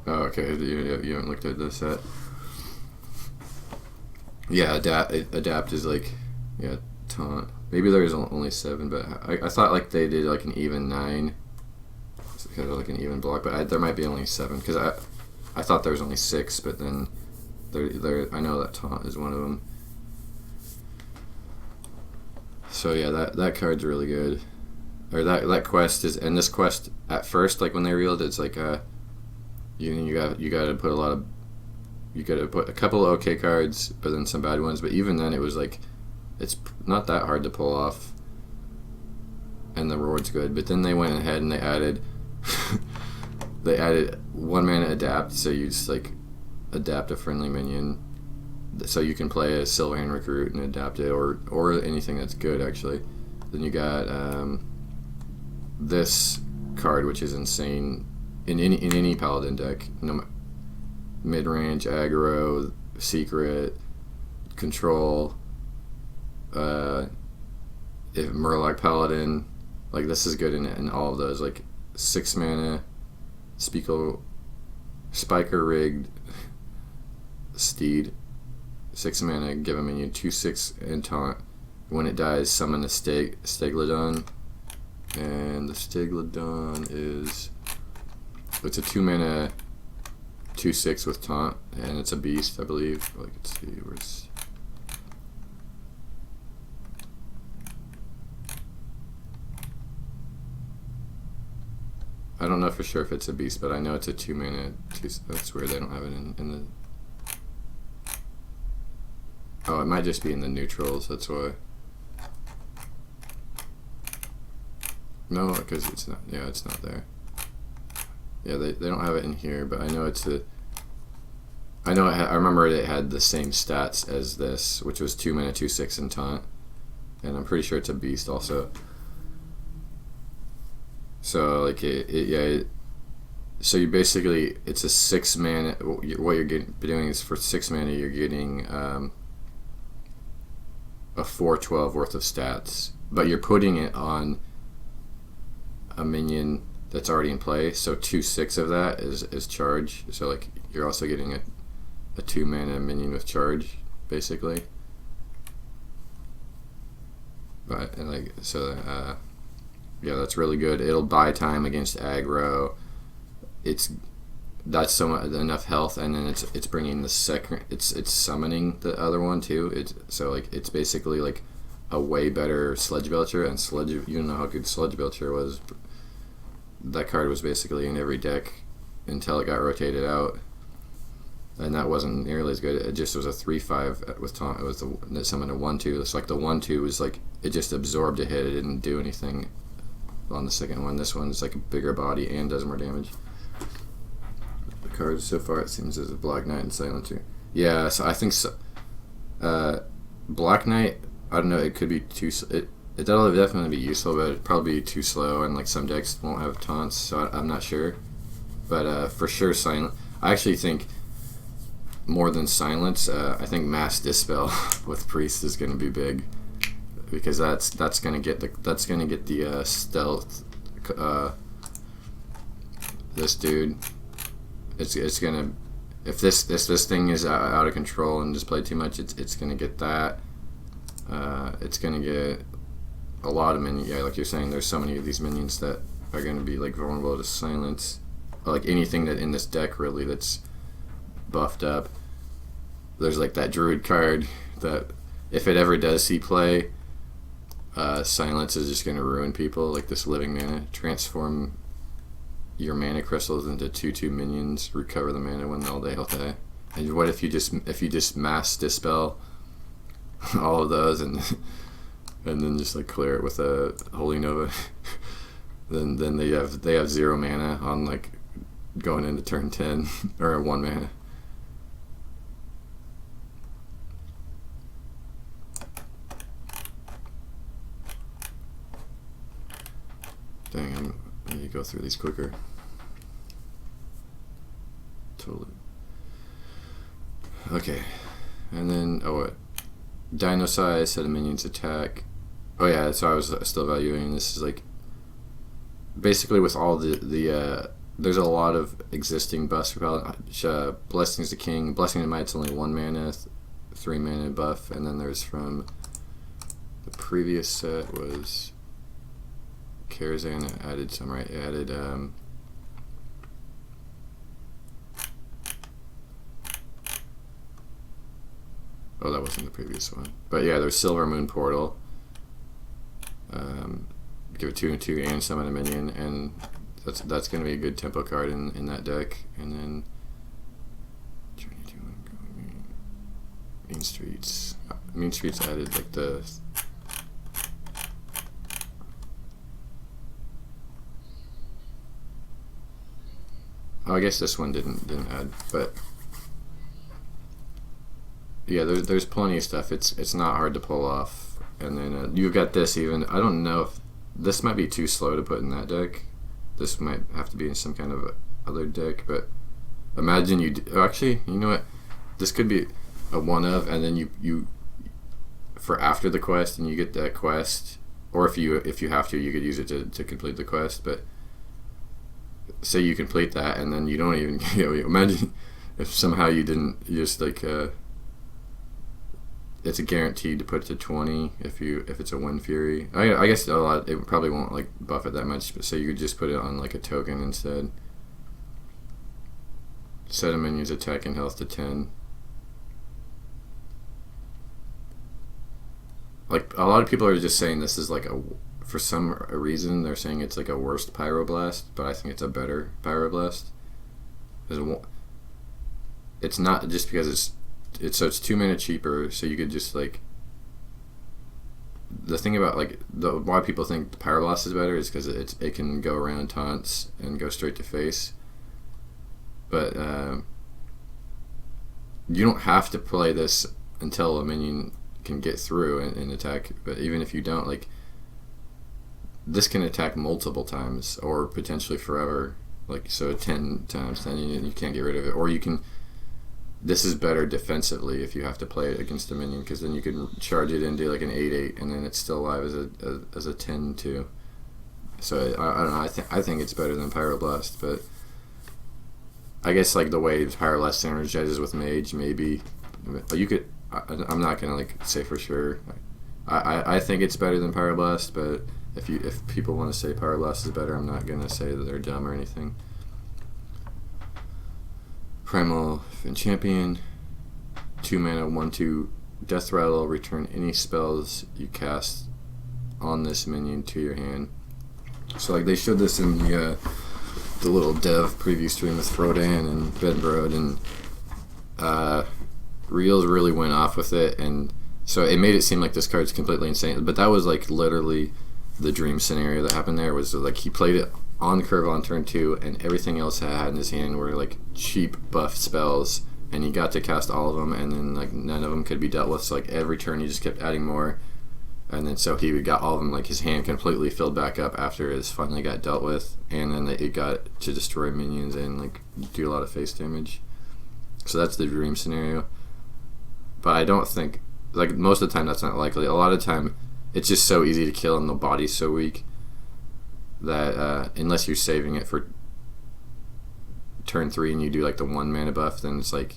Oh, okay. You haven't looked at this set. Yeah, adapt is like, yeah, taunt. Maybe there's only 7, but I thought like they did like an even 9, kind of like an even block. But there might be only 7 because I thought there was only 6, but then I know that taunt is one of them. So yeah, that card's really good. Or that quest is, and this quest at first, like when they revealed it, it's like you got to put a couple of okay cards, but then some bad ones. But even then, it was like it's not that hard to pull off, and the reward's good. But then they went ahead and they added 1 mana adapt, so you just like adapt a friendly minion, so you can play a Silverhand Recruit and adapt it, or anything that's good actually. Then you got this card, which is insane in any Paladin deck. Mid-range, aggro, secret, control. If Murloc Paladin, like this is good in all of those. Like 6 mana, Spiker Rigged Steed, 6 mana, give a minion 2/6 and taunt. When it dies, summon the Steglodon, and the Steglodon it's a 2 mana 2/6 with taunt, and it's a beast, I believe. Like, let's see where's. I don't know for sure if it's a beast, but I know it's a 2 mana. That's weird. They don't have it in the. Oh, it might just be in the neutrals. That's why. No, because it's not. Yeah, it's not there. Yeah, they don't have it in here, but I know it's a. I know I remember it had the same stats as this, which was 2 mana 2/6 and taunt, and I'm pretty sure it's a beast also. So like so you basically, it's a 6 mana. What you're doing is for 6 mana you're getting a 4/12 worth of stats, but you're putting it on a minion that's already in play. So 2/6 of that is charge. So like you're also getting a 2 mana minion with charge basically. But and like so. Yeah, that's really good. It'll buy time against aggro. That's so much, enough health, and then it's bringing the second. It's summoning the other one too. It's basically like a way better Sledge Belcher, and Sledge. You know how good Sledge Belcher was. That card was basically in every deck until it got rotated out, and that wasn't nearly as good. It just was a 3/5 with taunt. It was it summoned a 1/2. It's like the 1/2 was like it just absorbed a hit. It didn't do anything. On the second one, this one's like a bigger body and does more damage. The cards so far, it seems, is a Black Knight and Silencer. Yeah, so I think so. Black Knight, I don't know. It could be too. That'll definitely be useful, but it'd probably be too slow, and like some decks won't have taunts, so I'm not sure. But for sure, I actually think more than silence, I think mass dispel with priest is going to be big, because that's going to get the stealth. This dude, it's gonna, if this thing is out of control and just played too much, it's gonna get that. It's gonna get a lot of minions. Yeah, like you're saying, there's so many of these minions that are gonna be like vulnerable to silence. Like anything that in this deck really that's buffed up. There's like that druid card that if it ever does see play, silence is just gonna ruin people. Like this living mana, transform your mana crystals into 2/2 minions, recover the mana when all day. And what if you just mass dispel all of those and then just like clear it with a Holy Nova? then they have 0 mana on like going into turn 10 or 1 mana. Dang, I need to go through these quicker. Totally. Okay, and then what? Dino size, set of minions attack. Oh yeah, so I was still evaluating. This is like basically with all the there's a lot of existing buffs for Paladin. Blessings to King, Blessing to Might's only 1 mana, 3 mana buff, and then there's from the previous set was Karazhan added some, right? It added oh, that wasn't the previous one. But yeah, there's Silver Moon Portal. Give it 2/2 and summon a minion, and that's going to be a good tempo card in that deck. And then Mean Streets. Mean Streets added like the I guess this one didn't add, but yeah, there's plenty of stuff. It's not hard to pull off. And then you've got this even. I don't know if this might be too slow to put in that deck. This might have to be in some kind of other deck. But imagine actually, you know what? This could be a one of, and then you for after the quest, and you get that quest, or if you have to, you could use it to complete the quest. But say you complete that, and then you don't even imagine if somehow you didn't. You just like. It's a guaranteed to put it to 20 if it's a Wind Fury. I guess a lot it probably won't like buff it that much, but so you could just put it on like a token instead. Set of minions attack and health to 10. Like a lot of people are just saying this is like for some reason they're saying it's like a worst Pyroblast, but I think it's a better Pyroblast. It's not just because it's 2 mana cheaper, so you could just like. The thing about like why people think the Pyroblast is better is because it can go around taunts and go straight to face. But you don't have to play this until a minion can get through and attack. But even if you don't, like, this can attack multiple times or potentially forever. Like, so 10 times, then you can't get rid of it. Or you can. This is better defensively if you have to play it against a minion, because then you can charge it into like an 8/8, and then it's still alive as a 10/2. So I don't know. I think it's better than Pyroblast, but I guess like the way Pyroblast synergizes with Mage, maybe you could. I'm not gonna like say for sure. I think it's better than Pyroblast, but if people want to say Pyroblast is better, I'm not gonna say that they're dumb or anything. Primal and Champion, 2 mana, 1/2, Death Rattle. Return any spells you cast on this minion to your hand. So like they showed this in the little dev preview stream with Frodan and Benbrode, and Reels really went off with it, and so it made it seem like this card's completely insane. But that was like literally the dream scenario that happened there. Was like he played it on curve on turn 2, and everything else he had in his hand were like cheap buff spells, and he got to cast all of them, and then like none of them could be dealt with. So like every turn he just kept adding more, and then so he got all of them. Like his hand completely filled back up after it finally got dealt with, and then it got to destroy minions and like do a lot of face damage. So that's the dream scenario. But I don't think, like, most of the time that's not likely. A lot of the time it's just so easy to kill and the body's so weak that unless you're saving it for turn 3 and you do like the 1 mana buff, then it's like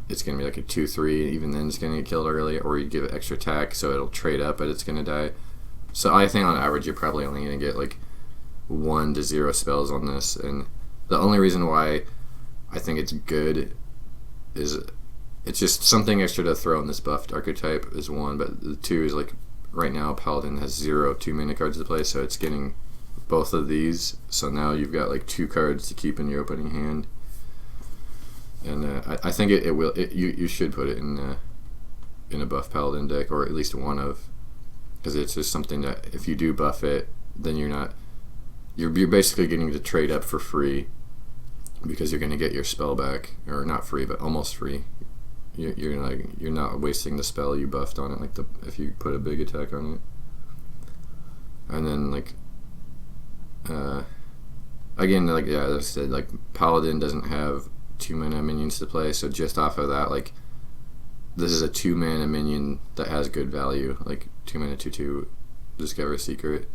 it's going to be like a 2/3, even then it's going to get killed early, or you give it extra attack so it'll trade up but it's going to die. So I think on average you're probably only going to get like 1 to 0 spells on this, and the only reason why I think it's good is it's just something extra to throw in this buffed archetype is 1, but the 2 is like right now Paladin has 0 2-mana cards to play, so it's getting both of these, so now you've got like 2 cards to keep in your opening hand. And I think it will. You should put it in a buff Paladin deck, or at least one of, because it's just something that if you do buff it, then you're basically getting to trade up for free, because you're going to get your spell back, or not free, but almost free. You're not wasting the spell you buffed on it, like if you put a big attack on it. And then like again, like as I said, like Paladin doesn't have 2 mana minions to play, so just off of that, like this is a 2 mana minion that has good value, like 2 mana 2/2 discover a secret.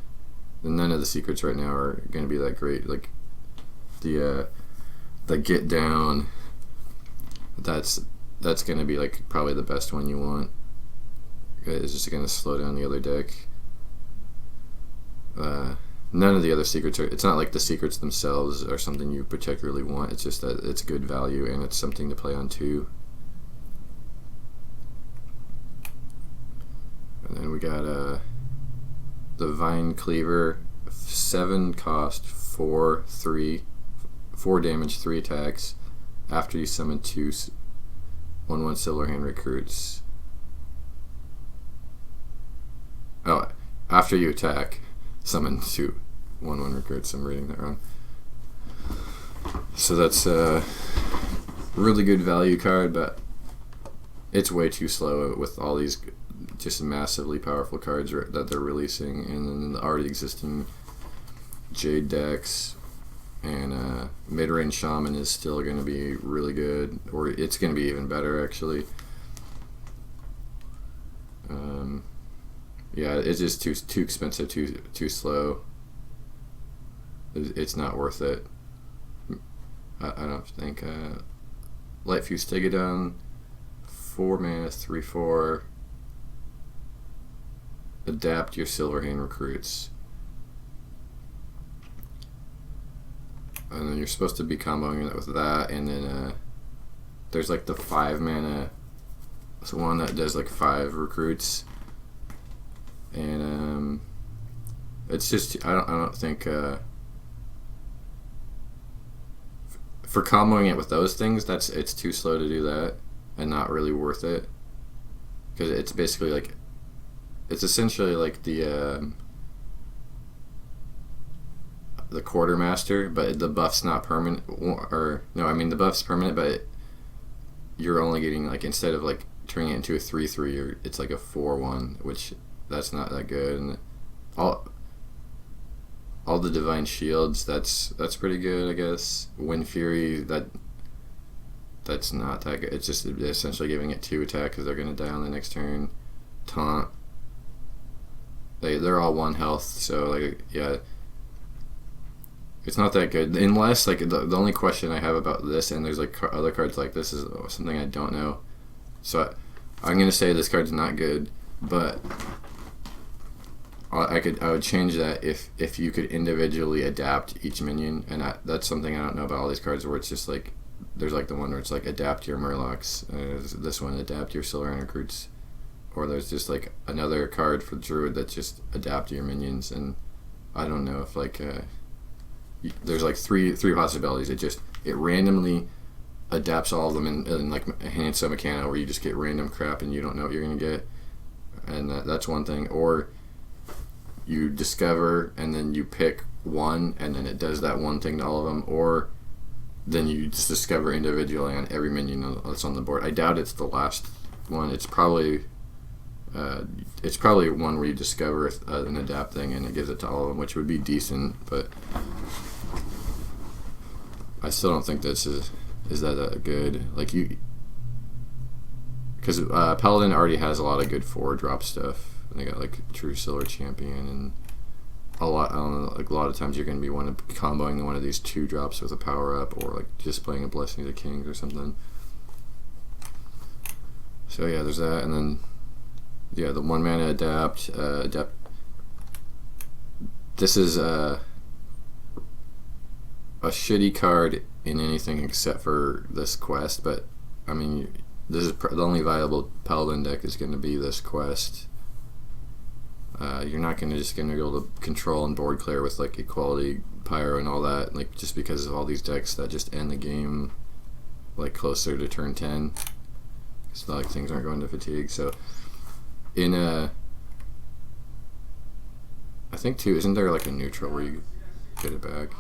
And none of the secrets right now are going to be that great. Like the get down, that's going to be like probably the best one you want. It's just going to slow down the other deck. None of the other secrets are, it's not like the secrets themselves are something you particularly want, it's just that it's good value and it's something to play on too. And then we got the Vine Cleaver, 7 cost, 4 damage, 3 attacks. After you summon 2 1/1 Silverhand recruits. Oh, after you attack, summon 2 1/1 recruits. I'm reading that wrong. So that's a really good value card, but it's way too slow with all these just massively powerful cards that they're releasing, and then the already existing Jade decks. And mid-range Shaman is still going to be really good, or it's going to be even better actually. Yeah, it's just too expensive, too slow. It's not worth it. I don't think. Lightfuse Stegodon, 4 mana, 3/4. Adapt your Silverhand recruits. And then you're supposed to be comboing it with that, and then there's like the 5 mana, so one that does like 5 recruits, and it's just I don't think for comboing it with those things, it's too slow to do that, and not really worth it, because it's basically like it's essentially like the Quartermaster, but the buff's not permanent, or no, I mean the buff's permanent, but you're only getting like, instead of like turning it into a 3/3, it's like a 4/1, which that's not that good. And all the Divine Shields, that's pretty good, I guess. Wind Fury, that's not that good. It's just essentially giving it 2 attack because they're gonna die on the next turn. Taunt, they're all 1 health, so like yeah. It's not that good, unless like the only question I have about this, and there's like other cards like this, is something I don't know. So I'm gonna say this card's not good, but I would change that if you could individually adapt each minion, and that's something I don't know about all these cards, where it's just like there's like the one where it's like adapt your Murlocs, this one adapt your Silverhand recruits, or there's just like another card for Druid that just adapt your minions, and I don't know if like there's like three possibilities. It randomly adapts all of them in like a hand summon mechanic, where you just get random crap and you don't know what you're gonna get, and that's one thing. Or you discover and then you pick one and then it does that one thing to all of them, or then you just discover individually on every minion that's on the board. I doubt it's the last one. It's probably one where you discover an adapt thing and it gives it to all of them, which would be decent, but I still don't think this is that good. Like because Paladin already has a lot of good 4-drop stuff. And they got like True Silver Champion and a lot. I don't know, like a lot of times you're going to be comboing one of these 2-drops with a power up, or like just playing a Blessing of the Kings or something. So yeah, there's that, and then yeah, the 1-mana adapt. This is a shitty card in anything except for this quest, but I mean, this is the only viable Paladin deck is going to be this quest. You're not going to be able to control and board clear with like Equality, Pyro, and all that, like just because of all these decks that just end the game like closer to turn 10. It's not like things aren't going to fatigue. So in I think too, isn't there like a neutral where you get it back?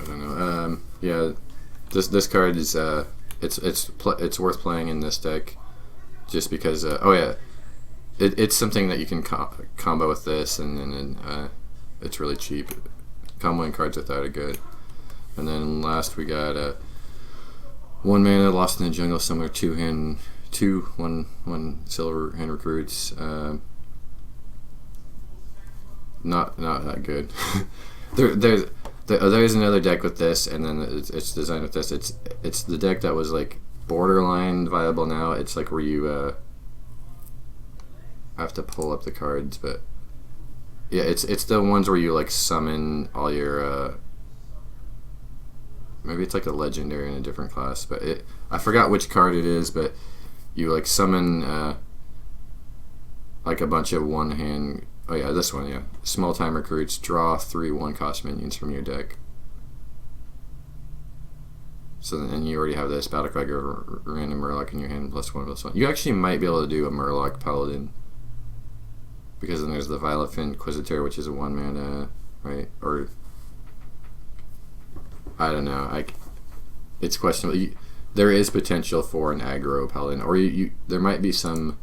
I don't know. Yeah, this card is it's worth playing in this deck just because. Oh yeah. It's something that you can combo with this, and then it's really cheap. Comboing cards with that are good. And then last we got 1-mana Lost in the Jungle, similar 2-1 silver hand recruits. Not that good. There's another deck with this, and then it's designed with this. It's the deck that was like borderline viable now. It's like where you I have to pull up the cards, but yeah, it's the ones where you like summon all your maybe it's like a legendary in a different class, but I forgot which card it is, but you like summon like a bunch of one-hand. Oh yeah, this one, yeah. Small time recruits, draw 3 1-cost minions from your deck. So then you already have this Battlecry or random Murloc in your hand, +1/+1. You actually might be able to do a Murloc Paladin, because then there's the Violet Fin Inquisitor, which is a 1-mana, right? Or I don't know. It's questionable. There is potential for an aggro Paladin, or there might be some.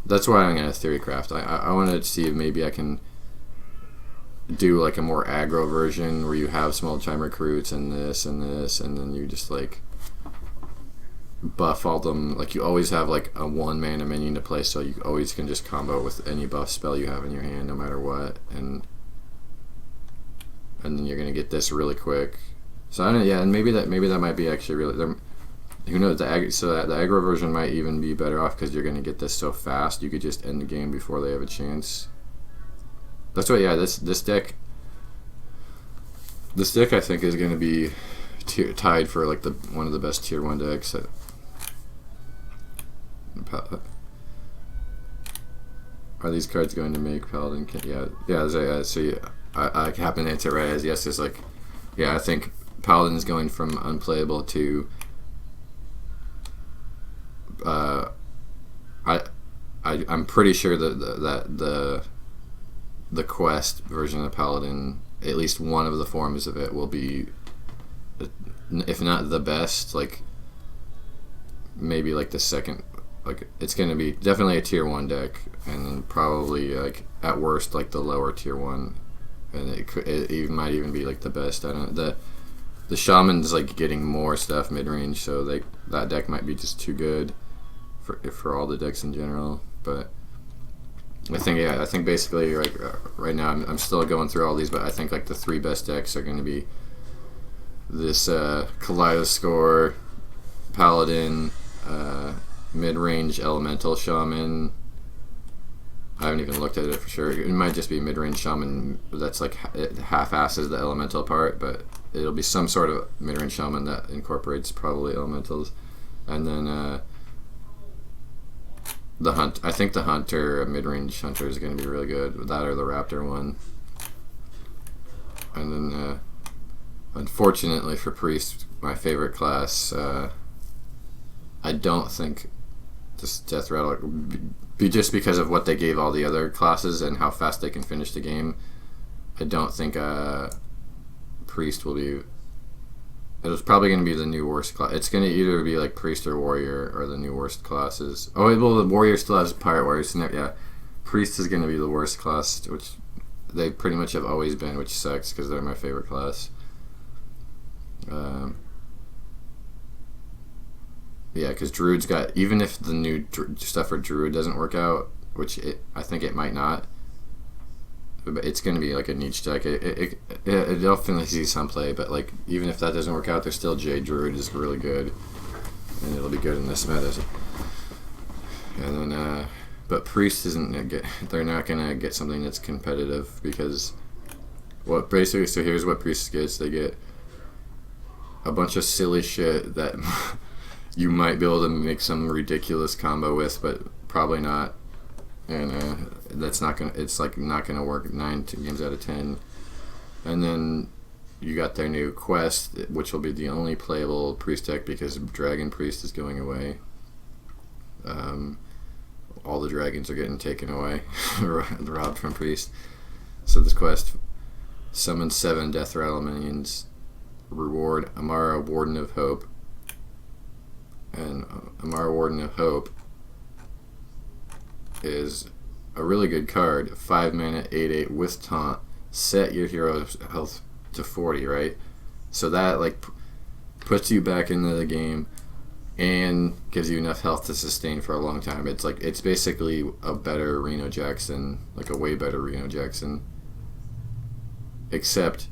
That's why I'm gonna Theorycraft. I want to see if maybe I can do like a more aggro version where you have small time recruits and this and this, and then you just like buff all them. Like you always have like a 1-mana minion to play, so you always can just combo with any buff spell you have in your hand, no matter what, and then you're gonna get this really quick. So I don't know, yeah, and maybe that might be actually really. Who knows? The aggro version might even be better off because you're gonna get this so fast. You could just end the game before they have a chance. That's why, yeah. This deck I think is gonna be tied for like one of the best tier 1 decks. Are these cards going to make Paladin? Yeah. So yeah, I happen to answer right as yes. Is like, yeah. I think Paladin is going from unplayable to. I'm pretty sure that the quest version of Paladin, at least one of the forms of it, will be, if not the best, like maybe like the second. Like it's going to be definitely a tier 1 deck, and then probably like at worst like the lower tier 1, and it might even be like the best. I don't know. The Shaman's like getting more stuff mid range, so that deck might be just too good for all the decks in general. But I think basically like right now I'm still going through all these, but I think like the 3 best decks are going to be this Kaleidoscore, Paladin, mid-range Elemental Shaman. I haven't even looked at it for sure. It might just be mid-range Shaman that's like half-asses the Elemental part, but it'll be some sort of mid-range Shaman that incorporates probably Elementals. And then I think the Hunter, mid-range Hunter, is going to be really good. That or the Raptor one. And then, unfortunately for Priest, my favorite class, I don't think this Death Rattle be just because of what they gave all the other classes and how fast they can finish the game. I don't think Priest will be. It's probably going to be the new worst class. It's going to either be like Priest or Warrior or the new worst classes. Oh, well, the Warrior still has Pirate Warrior. So yeah, Priest is going to be the worst class, which they pretty much have always been, which sucks because they're my favorite class. Yeah, because Druid's got, even if the new stuff for Druid doesn't work out, which I think it might not, but it's going to be like a niche deck. It definitely sees some play, but like even if that doesn't work out, there's still Jade Druid is really good, and it'll be good in this meta. And then, but Priest isn't gonna get. They're not gonna get something that's competitive because what basically. So here's what Priest gets. They get a bunch of silly shit that you might be able to make some ridiculous combo with, but probably not. And that's not gonna. It's like not gonna work 9 games out of 10. And then you got their new quest, which will be the only playable Priest deck because Dragon Priest is going away. All the dragons are getting taken away, robbed from Priest. So this quest: summon 7 Death Rattle minions. Reward Amara, Warden of Hope. And Amara, Warden of Hope is a really good card. 5 mana, 8/8 with taunt. Set your hero's health to 40, right? So that like puts you back into the game and gives you enough health to sustain for a long time. It's basically a better Reno Jackson, like a way better Reno Jackson. Except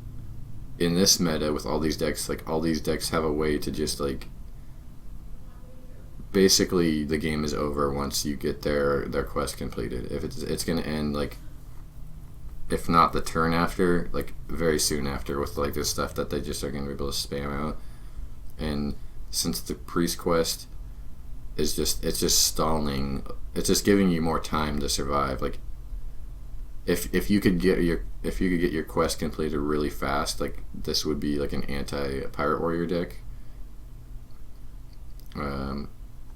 in this meta with all these decks, like all these decks have a way to just like basically the game is over once you get their quest completed. If it's gonna end like, if not the turn after, like very soon after, with like this stuff that they just are gonna be able to spam out. And since the Priest quest is just stalling, it's just giving you more time to survive. Like if you could get your quest completed really fast, like this would be like an anti Pirate Warrior deck.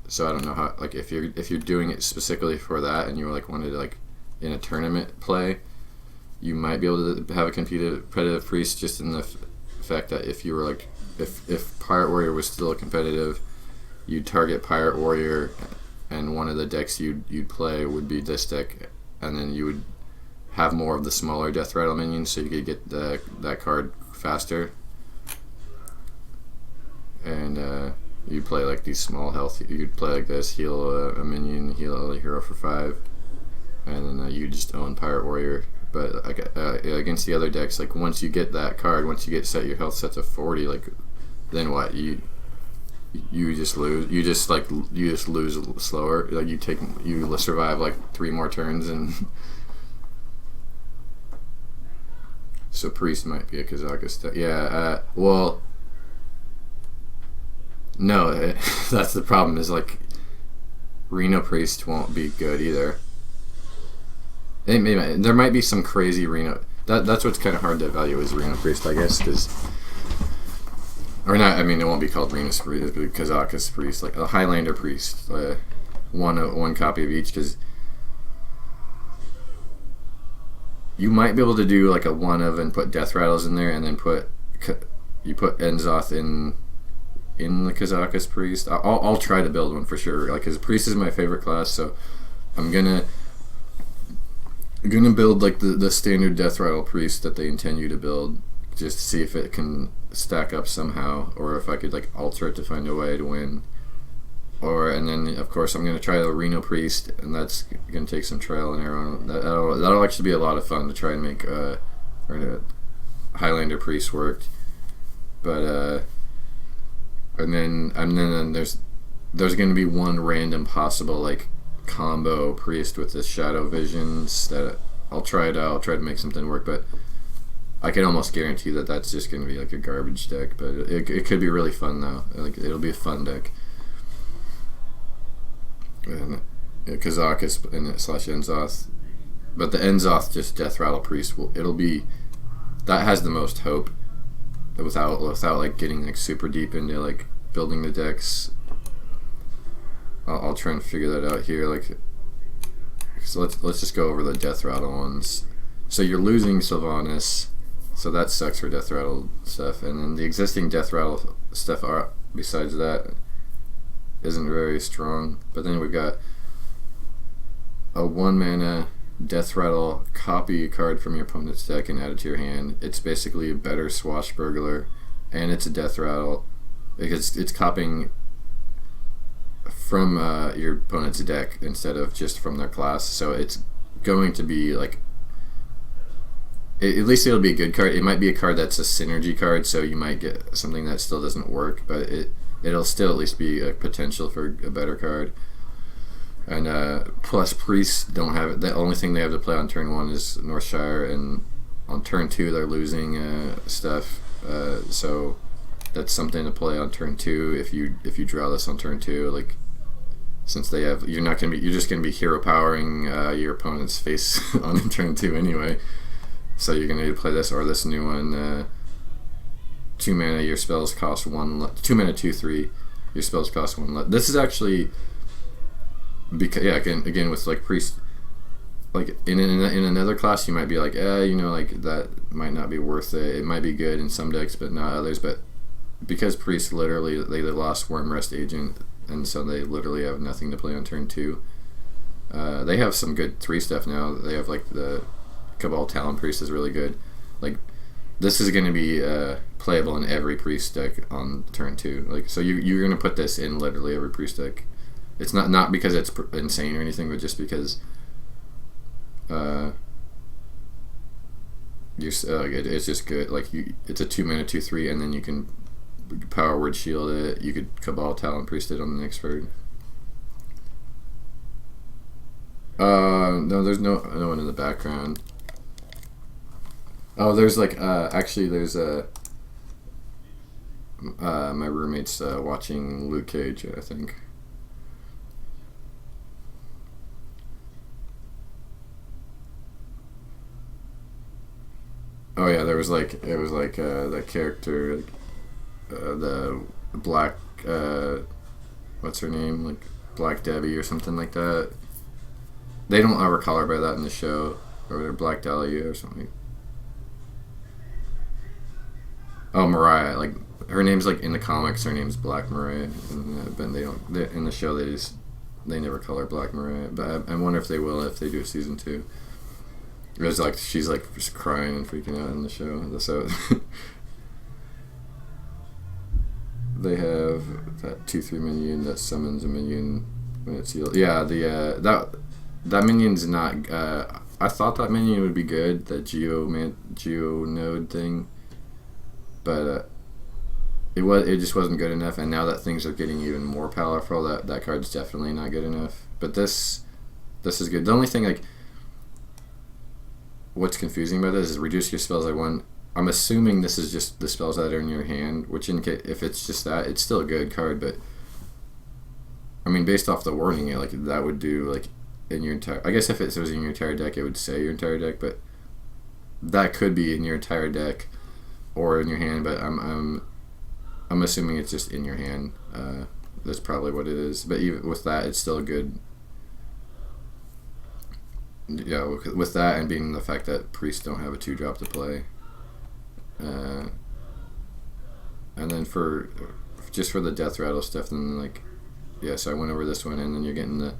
So I don't know how, like if you're doing it specifically for that and you like wanted to like in a tournament play, you might be able to have a competitive Priest just in the fact that if you were like if Pirate Warrior was still competitive, you'd target Pirate Warrior and one of the decks you'd play would be this deck, and then you would have more of the smaller Death Rattle minions so you could get that card faster. And you play like these small health. You'd play like this: heal a minion, heal a hero for 5, and then you just own Pirate Warrior. But against the other decks, like once you get that card, once you get your health set to 40, like then what? You just lose. You just lose slower. Like you survive like 3 more turns, and so Priest might be a Kazaka stuff. Yeah. Well. No, that's the problem. Is like Reno Priest won't be good either. There might be some crazy Reno. That's what's kind of hard to evaluate is Reno Priest, I guess, or not. I mean, it won't be called Reno Priest. It'll be Kazakus Priest, like a Highlander Priest, one copy of each, because you might be able to do like a one of and put Death Rattles in there, and then put Enzoth in the Kazakus Priest. I'll try to build one for sure. Like, because Priest is my favorite class, so I'm gonna build like the standard Death Rattle Priest that they intend you to build, just to see if it can stack up somehow, or if I could like alter it to find a way to win. And then of course I'm gonna try the Reno Priest, and that's gonna take some trial and error. That'll actually be a lot of fun to try and make Highlander Priest work. But and then there's gonna be one random possible like combo Priest with the Shadow Visions that I'll try to make something work, but I can almost guarantee that that's just going to be like a garbage deck. But it could be really fun though. Like it'll be a fun deck. And Kazakus and / Enzoth, but the Enzoth just Death Rattle Priest it'll be that has the most hope without like getting like super deep into like building the decks. I'll try and figure that out here. Like, so let's just go over the Death Rattle ones. So you're losing Sylvanas, so that sucks for Death Rattle stuff. And then the existing Death Rattle stuff besides that isn't very strong. But then we've got a 1 mana Death Rattle, copy a card from your opponent's deck and add it to your hand. It's basically a better Swashbuckler, and it's a Death Rattle because it's copying from your opponent's deck instead of just from their class. So it's going to be like, at least it'll be a good card. It might be a card that's a synergy card, so you might get something that still doesn't work, but it'll still at least be a potential for a better card. And plus, priests don't have it. The only thing they have to play on turn 1 is Northshire, and on turn 2 they're losing stuff. So that's something to play on turn 2 if you draw this on turn 2. Like, since they have, you're just gonna be hero powering your opponent's face on turn 2 anyway. So you're gonna need to play this or this new one. 2 mana, your spells cost 1. 2 mana, 2/3. Your spells cost 1. This is actually, because again with like priest, like in another class you might be like, like that might not be worth it. It might be good in some decks, but not others. But because priests literally they lost Worm Rest Agent, and so they literally have nothing to play on turn 2. They have some good 3 stuff now. They have like the Cabal Talon Priest is really good. Like, this is going to be playable in every priest deck on turn 2. Like, so you're going to put this in literally every priest deck. It's not because it's insane or anything, but just because it's just good. Like, it's a 2 mana 2/3, and then you can Power Word Shield it. You could Cabal Talon Priest it on the next turn. No, there's no one in the background. Oh, there's like actually there's my roommate's watching Luke Cage, I think. Oh yeah, it was like that character, the Black, what's her name, like Black Debbie or something like that. They don't ever call her by that in the show, or Black Dahlia or something. Oh, Mariah, like her name's like in the comics, her name's Black Mariah, but in the show they never call her Black Mariah. But I wonder if they will if they do a season 2. It was like she's like just crying and freaking out in the show. So they have that 2/3 minion that summons a minion when it's healed. Yeah, that minion's not. I thought that minion would be good, that Geo Node thing, but it just wasn't good enough. And now that things are getting even more powerful, that card's definitely not good enough. But this is good. The only thing, like, what's confusing about this is reduce your spells by 1. I'm assuming this is just the spells that are in your hand, which if it's just that, it's still a good card. But I mean, based off the wording, like that would do like in your entire. I guess if it was in your entire deck, it would say your entire deck, but that could be in your entire deck or in your hand. But I'm assuming it's just in your hand. That's probably what it is. But even with that, it's still good. Yeah, with that and being the fact that priests don't have a 2-drop to play. And then for the death rattle stuff, then like, yeah, so I went over this one, and then you're getting the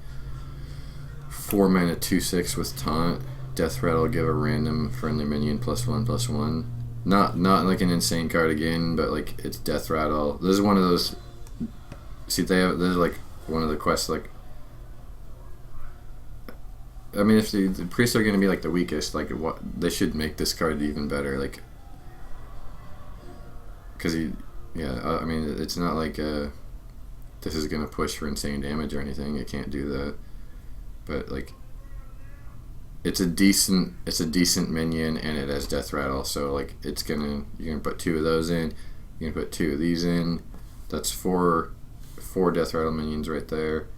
4 mana 2/6 with taunt. Death rattle, give a random friendly minion +1/+1. Not like an insane card again, but like it's death rattle. This is one of those. See, this is like one of the quests. Like, I mean, if the priests are going to be like the weakest, like what they should make this card even better. Like, because I mean, it's not like this is going to push for insane damage or anything. It can't do that. But like, it's a decent minion, and it has death rattle. So like, you're gonna put 2 of those in. You're gonna put 2 of these in. That's four death rattle minions right there.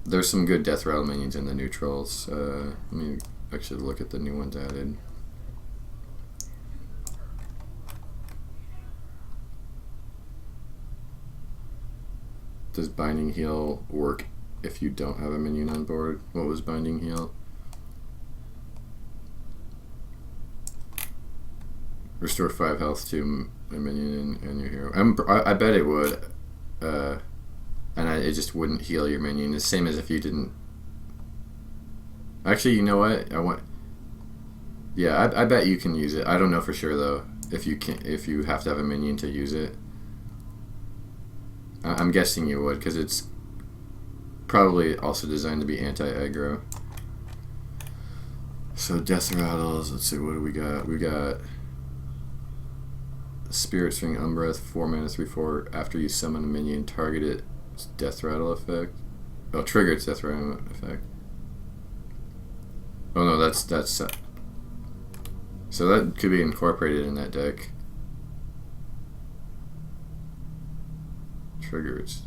There's some good death rattle minions in the neutrals. Let me actually look at the new ones added. Does Binding Heal work if you don't have a minion on board? What was Binding Heal? Restore 5 health to a minion and your hero. I bet it would. It just wouldn't heal your minion. The same as if you didn't. Actually, you know what? I bet you can use it. I don't know for sure though. If you have to have a minion to use it. I'm guessing you would, because it's probably also designed to be anti-aggro. So death rattles. Let's see, what do we got? We got Spirit String Umbreath, 4 mana, 3/4. After you summon a minion, target it. Death rattle effect. Oh, trigger its death rattle effect. Oh no, that's so that could be incorporated in that deck. Triggers.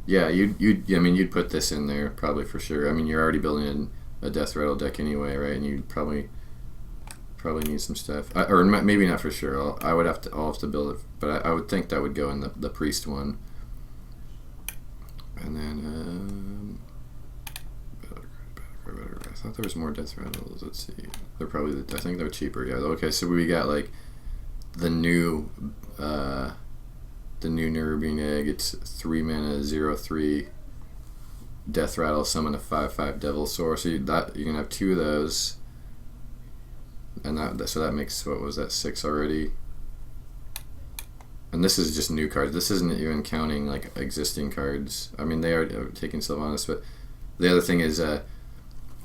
Yeah, you'd put this in there probably for sure. I mean, you're already building in a death rattle deck anyway, right? And you'd probably need some stuff, or maybe not for sure. I'll have to build it, but I would think that would go in the priest one. And then I thought there was more death rattles. Let's see. They're probably I think they're cheaper. Yeah. Okay, so we got like the new Nerubian Egg. It's 3 mana, 0/3. Death rattle, summon a 5/5 devil sword. So you're gonna have 2 of those. And so that makes, what was that, 6 already? And this is just new cards. This isn't even counting like existing cards. I mean, they are taking Sylvanas, but the other thing is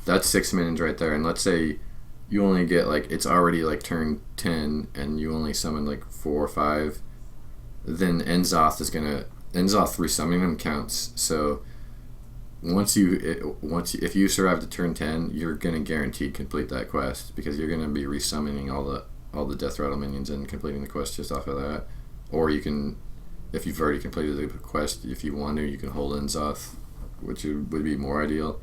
that's 6 minions right there. And let's say you only get like, it's already like turn 10 and you only summon like 4 or 5. Then Enzoth resummoning them counts. So if you survive to turn 10, you're gonna guaranteed complete that quest, because you're gonna be resummoning all the death rattle minions and completing the quest just off of that. Or you can, if you've already completed the quest, if you want to, you can hold Enzoth, which would be more ideal.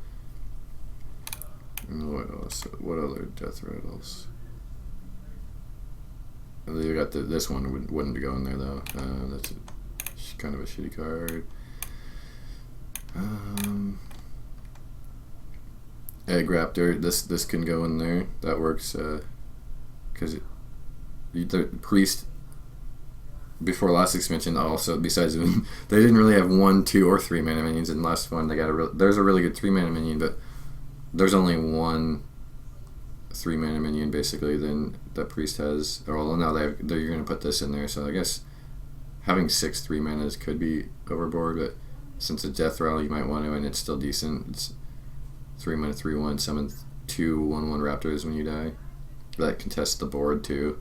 And what else? What other death rattles? You got this one wouldn't go in there though. That's kind of a shitty card. Egg Raptor. This can go in there. That works because the priest before last expansion also, besides they didn't really have 1, 2, or 3 mana minions. In the last one they got there's a really good 3 mana minion, but there's only 1 3 mana minion basically then that priest has. Well, now you're going to put this in there, so I guess having 6 3 manas could be overboard, but since it's death rattle you might want to, and it's still decent. It's 3 mana 3/1, summon 2 1/1 raptors when you die. That contests the board too.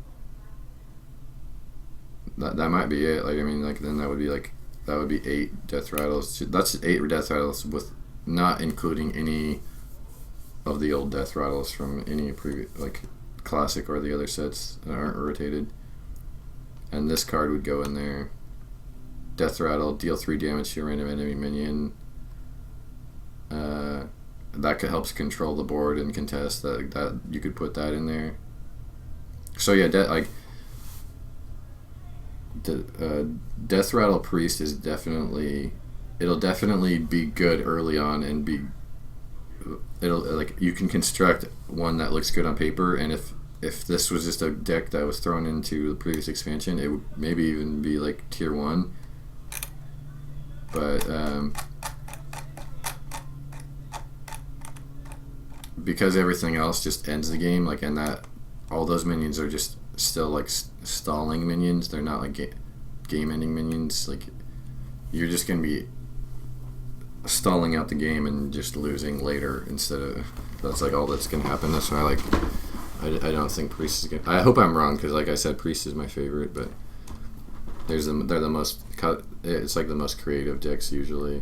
That might be it. Like, I mean, like, then that would be 8 death rattles. That's 8 death rattles with not including any of the old death rattles from any previous, like classic or the other sets that aren't rotated. And this card would go in there. Death rattle, deal 3 damage to your random enemy minion. That helps control the board and contest. That you could put that in there. So yeah, death rattle priest is it'll definitely be good early on, and you can construct one that looks good on paper. And if this was just a deck that was thrown into the previous expansion, it would maybe even be like tier 1. But because everything else just ends the game, like, and that all those minions are just still like stalling minions. They're not like game-ending minions. Like, you're just gonna be stalling out the game and just losing later instead of. That's like all that's gonna happen. That's why I don't think priest is gonna. I hope I'm wrong, because like I said, priest is my favorite, but they're the most. It's like the most creative decks usually.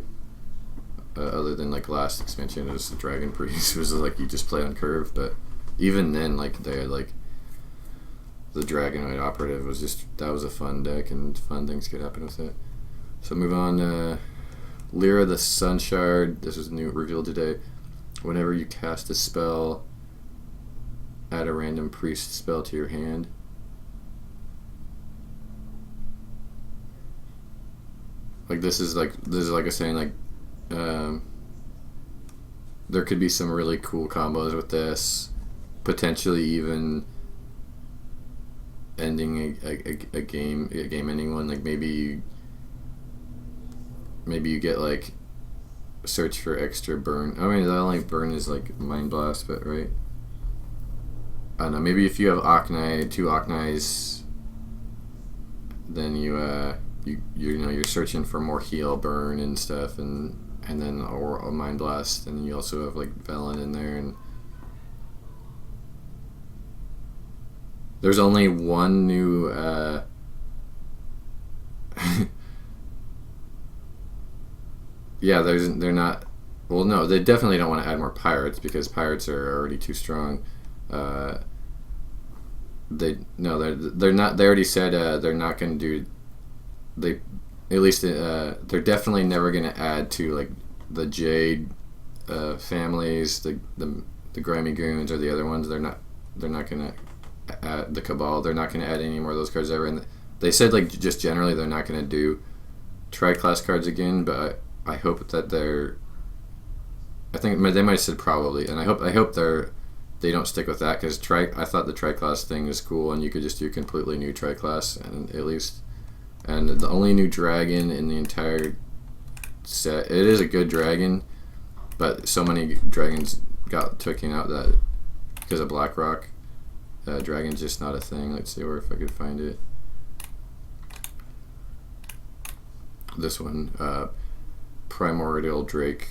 Other than like last expansion, it was the Dragon Priest. It was like you just play on curve, but even then, like, they had like the Dragonoid Operative that was a fun deck, and fun things could happen with it. So move on. Lyra the Sun Shard. This was new revealed today. Whenever you cast a spell, add a random priest spell to your hand. Like, this is like a saying, like, there could be some really cool combos with this, potentially even ending a game ending one. Like, maybe you get like search for extra burn. I mean, the only burn is like Mind Blast, but right? I don't know. Maybe if you have 2 Aknais, then you you're searching for more heal, burn, and stuff, and then or a mind blast, and you also have like Velen in there, and there's only one new. Yeah, they're not. Well, no, they definitely don't want to add more pirates because pirates are already too strong. Uh, they're not. They already said they're not going to do. They at least they're definitely never going to add to like the Jade families, the Grimy Goons or the other ones. They're not going to add the Cabal. They're not going to add any more of those cards ever. And they said like just generally they're not going to do tri-class cards again, but I hope that they're. I think they might have said probably, and I hope they don't stick with that because I thought the tri-class thing is cool, and you could just do completely new tri-class, and at least, and the only new dragon in the entire set. It is a good dragon, but so many dragons got taken out that because of Blackrock, dragon's just not a thing. Let's see where if I could find it. This one. Primordial Drake,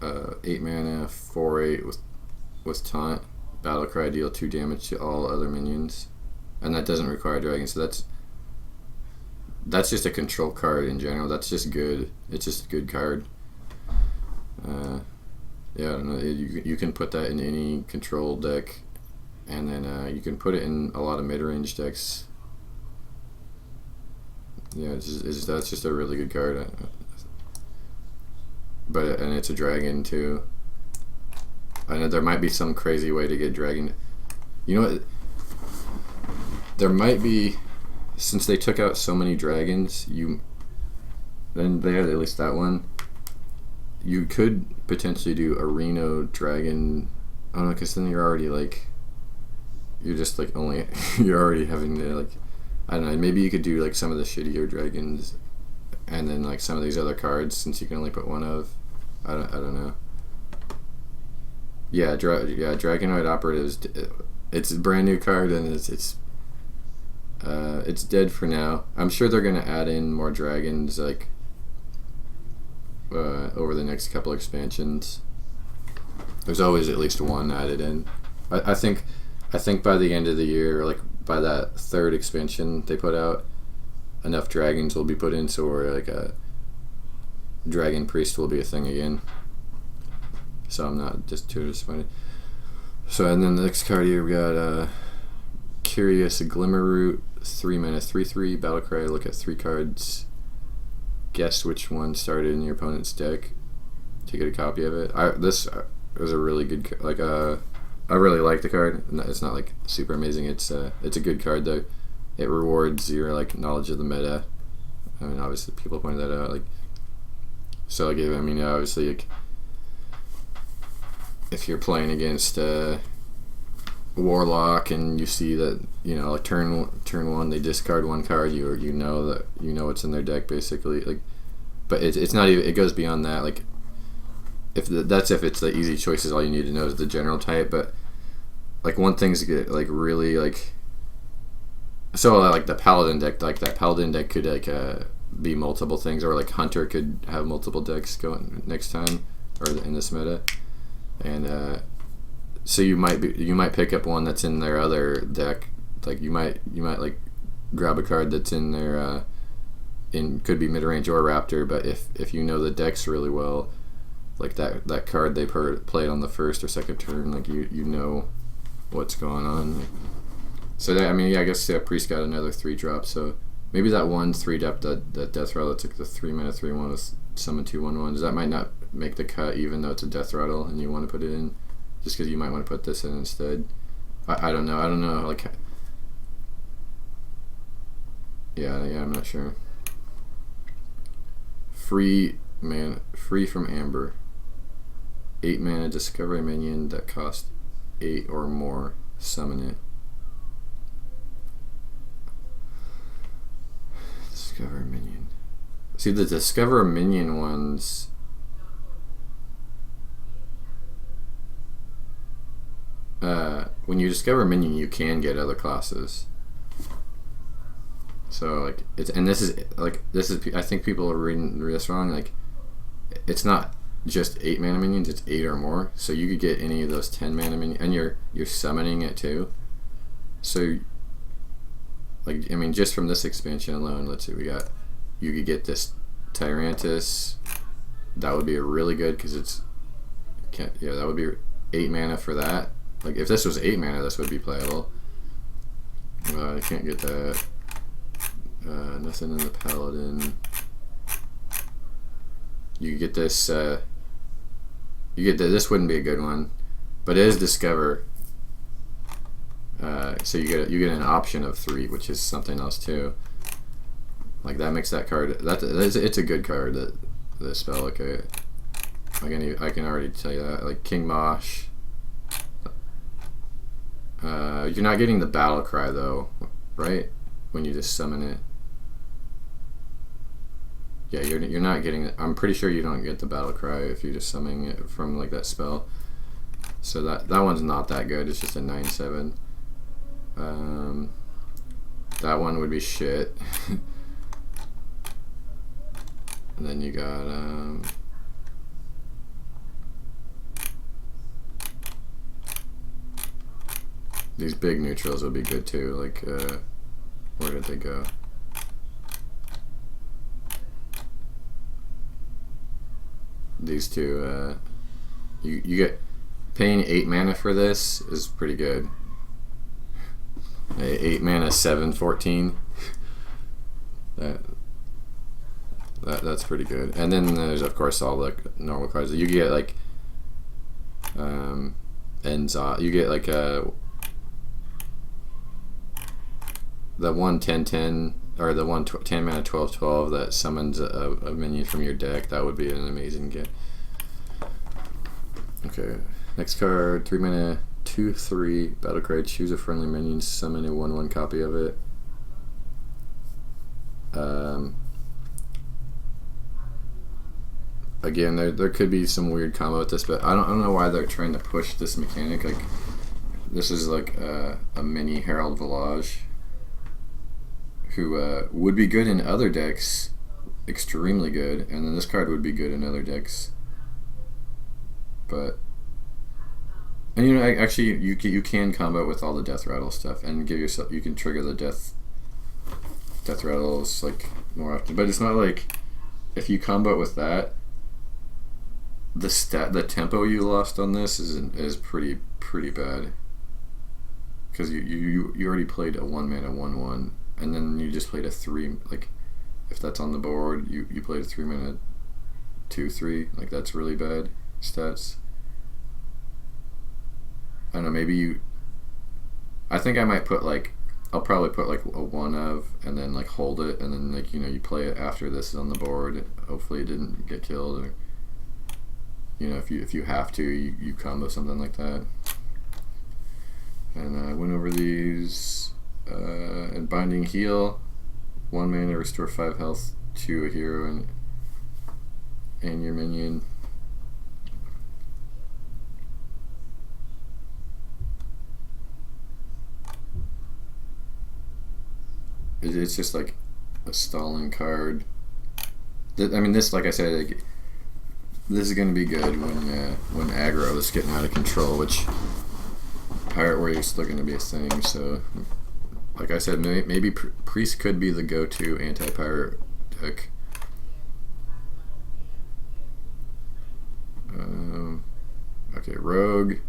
8 mana, 4/8 with taunt. Battlecry, deal 2 damage to all other minions, and that doesn't require dragon. So that's just a control card in general. That's just good. It's just a good card. Yeah, I don't know. You can put that in any control deck, and then you can put it in a lot of mid-range decks. Yeah, that's just a really good card. And it's a dragon too. I know there might be some crazy way to get dragon. You know what? There might be, since they took out so many dragons. Then they had at least that one. You could potentially do a Reno dragon. I don't know, because then you're already like, you're just like only you're already having to like, I don't know. Maybe you could do like some of the shittier dragons. And then like some of these other cards, since you can only put one of, I don't know. Yeah, Dragonoid Operatives. It's a brand new card, and it's dead for now. I'm sure they're gonna add in more dragons like over the next couple expansions. There's always at least one added in. I think by the end of the year, like by that 3rd expansion they put out, enough dragons will be put in, so we're like a dragon priest will be a thing again. So I'm not just too disappointed. So and then the next card here we got Curious Glimmerroot, 3 mana, 3/3 Battlecry. Look at 3 cards. Guess which one started in your opponent's deck to get a copy of it. This was a really good like I really like the card. It's not like super amazing. It's a good card though. It rewards your like knowledge of the meta. I mean, obviously people pointed that out. Like, so like, I mean, obviously, like, if you're playing against Warlock and you see that like turn 1 they discard 1 card, you know what's in their deck basically. Like, but it's not even. It goes beyond that. Like, if it's the easy choices, all you need to know is the general type. But like one thing's get like really like. So like the Paladin deck, like that Paladin deck could like be multiple things, or like Hunter could have multiple decks going next time, or in this meta, and so you might pick up one that's in their other deck. Like you might like grab a card that's in their could be mid range or Raptor, but if you know the decks really well, like that card they played on the first or second turn, like you know what's going on. So that, I mean, yeah, I guess Priest got another 3-drop. So maybe that 3 that Death Rattle, that's like the 3 mana 3/1 with summon 2/1/1s. That might not make the cut, even though it's a Death Rattle and you want to put it in, just because you might want to put this in instead. I don't know. Like, yeah, I'm not sure. Free from Amber. 8 mana, discover a minion that costs 8 or more. Summon it. Discover a minion. See, the discover a minion ones. When you discover a minion, you can get other classes. So like it's and this is I think people are reading this wrong. Like it's not just 8 mana minions; it's 8 or more. So you could get any of those 10 mana minions, and you're summoning it too. So like I mean, just from this expansion alone, let's see, you could get this Tyrantus. That would be a really good because that would be 8 mana for that. Like if this was 8 mana, this would be playable. I can't get that. Nothing in the Paladin. You get this. This wouldn't be a good one, but it is Discover. So you get an option of 3, which is something else too. Like that makes that card. It's a good card. The spell. Okay, I can already tell you that. Like King Mosh. You're not getting the battle cry though, right? When you just summon it. Yeah, you're not getting it. I'm pretty sure you don't get the battle cry if you're just summoning it from like that spell. So that one's not that good. It's just a 9/7. That one would be shit. And then you got these big neutrals would be good too. Like where did they go? These two, you get paying 8 mana for this is pretty good. 8 mana, 7/14. That's pretty good. And then there's of course all the normal cards. You get like Enza. You get like the 1/10/10 or the 10 mana 12/12 that summons a minion from your deck. That would be an amazing get. Okay, next card, 3 mana 2/3 battle cry. Choose a friendly minion, summon a 1/1 copy of it. Again, there could be some weird combo with this, but I don't know why they're trying to push this mechanic. Like this is like a mini Herald Village, who would be good in other decks, extremely good, and then this card would be good in other decks. But and actually you can combo with all the death rattle stuff and give yourself, you can trigger the death rattles like more often. But it's not like if you combo with that, the tempo you lost on this is pretty bad, because you already played a 1 mana 1/1, and then you just played a 3. Like if that's on the board, you played a 3 mana 2/3. Like that's really bad stats. I don't know, maybe I think I might put like, I'll probably put like a 1 of, and then like hold it, and then like you play it after this is on the board. Hopefully it didn't get killed, or if you have to, you combo something like that. And I went over these. And Binding Heal, 1 mana, restore 5 health to a hero and your minion. It's just like a stalling card. I mean, this, like I said, like, this is going to be good when aggro is getting out of control, which Pirate Warrior is still going to be a thing. So, like I said, maybe Priest could be the go-to anti-pirate deck. Okay, Rogue.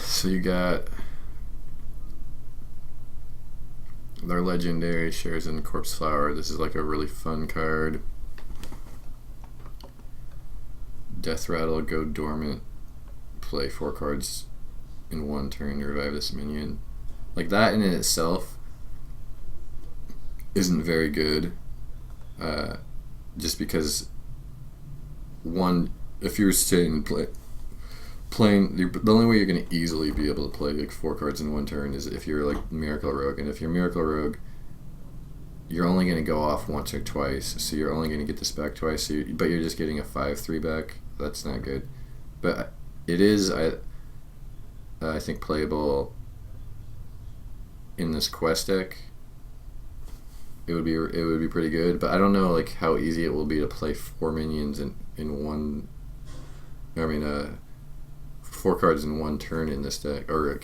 So you got their legendary shares in Corpse Flower. This is like a really fun card. Death Rattle, go dormant, play 4 cards in 1 turn to revive this minion. Like that in itself isn't very good, just because if you're sitting playing, the only way you're going to easily be able to play like 4 cards in 1 turn is if you're like Miracle Rogue, and if you're Miracle Rogue, you're only going to go off once or twice, so you're only going to get this back twice. But you're just getting a 5/3 back. That's not good. But it is I think playable in this quest deck. It would be pretty good, but I don't know like how easy it will be to play 4 minions in one. I mean, 4 cards in one turn in this deck, or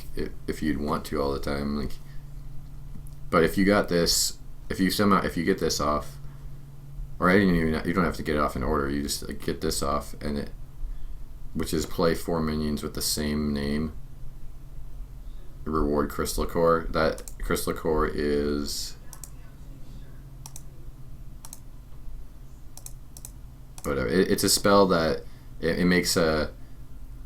if you'd want to all the time, like. But if you got this, if you get this off, or you don't have to get it off in order. You just like, get this off, which is play 4 minions with the same name. Reward Crystal Core. That Crystal Core is whatever. It's a spell that it makes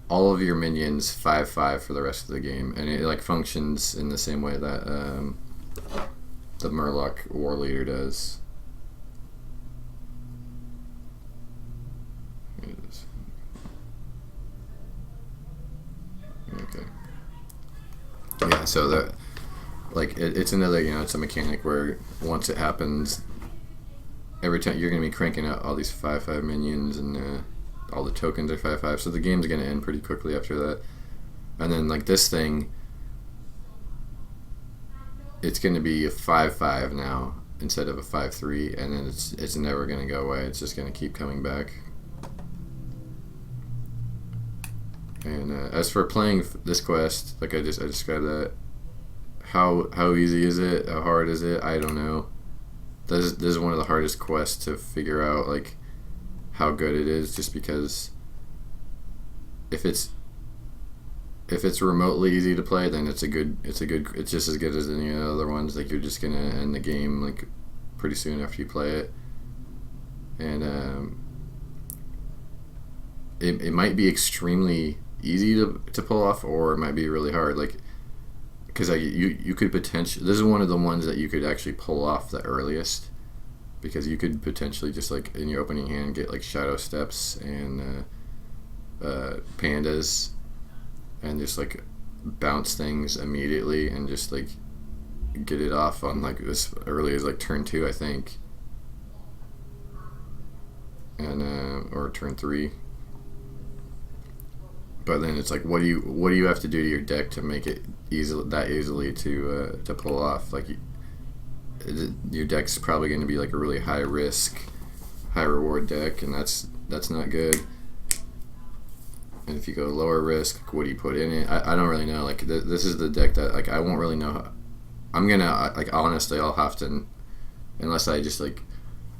all of your minions 5/5 for the rest of the game, and it like functions in the same way that the Murloc War Leader does. Okay. Yeah, so it's another, it's a mechanic where once it happens, every time you're gonna be cranking out all these 5/5 minions, and all the tokens are 5/5, so the game's gonna end pretty quickly after that. And then like this thing, it's gonna be a 5/5 now instead of a 5/3, and then it's never gonna go away. It's just gonna keep coming back. And as for playing this quest, like I described that, how easy is it? How hard is it? I don't know. This is one of the hardest quests to figure out, like how good it is, just because if it's remotely easy to play, then it's just as good as any of the other ones. Like you're just gonna end the game like pretty soon after you play it, and it might be extremely easy to pull off, or it might be really hard. Like, because you could potentially, this is one of the ones that you could actually pull off the earliest, because you could potentially just like in your opening hand get like Shadow Steps and Pandas, and just like bounce things immediately and just like get it off on like as early as like turn 2, I think, and or turn 3. But then it's like, what do you have to do to your deck to make it easily to pull off? Like your deck's probably going to be like a really high risk, high reward deck, and that's not good. And if you go lower risk, what do you put in it? I don't really know. Like this is the deck that like I won't really know. I'm gonna like honestly, I'll have to, unless I just like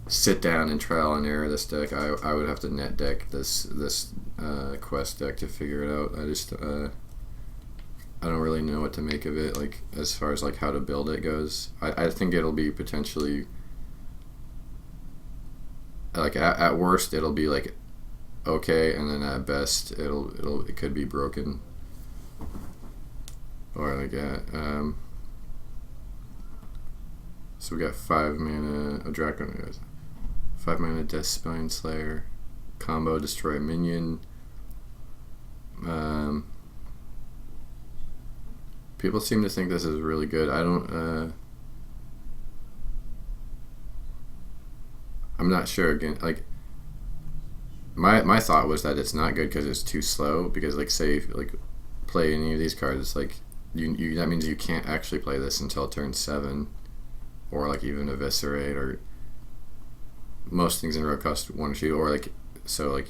sit down and trial and error this deck. I would have to net deck this quest deck to figure it out. I don't really know what to make of it, like as far as like how to build it goes. I think it'll be potentially like at worst it'll be like okay, and then at best it could be broken, or like so we got 5 mana a Dragon, 5 mana Death Spine Slayer, combo destroy a minion. People seem to think this is really good. I don't. I'm not sure. Again, like my thought was that it's not good because it's too slow. Because like say if, like play any of these cards, it's like you that means you can't actually play this until turn 7, or like even Eviscerate, or most things in row cost 1 or 2, or like so like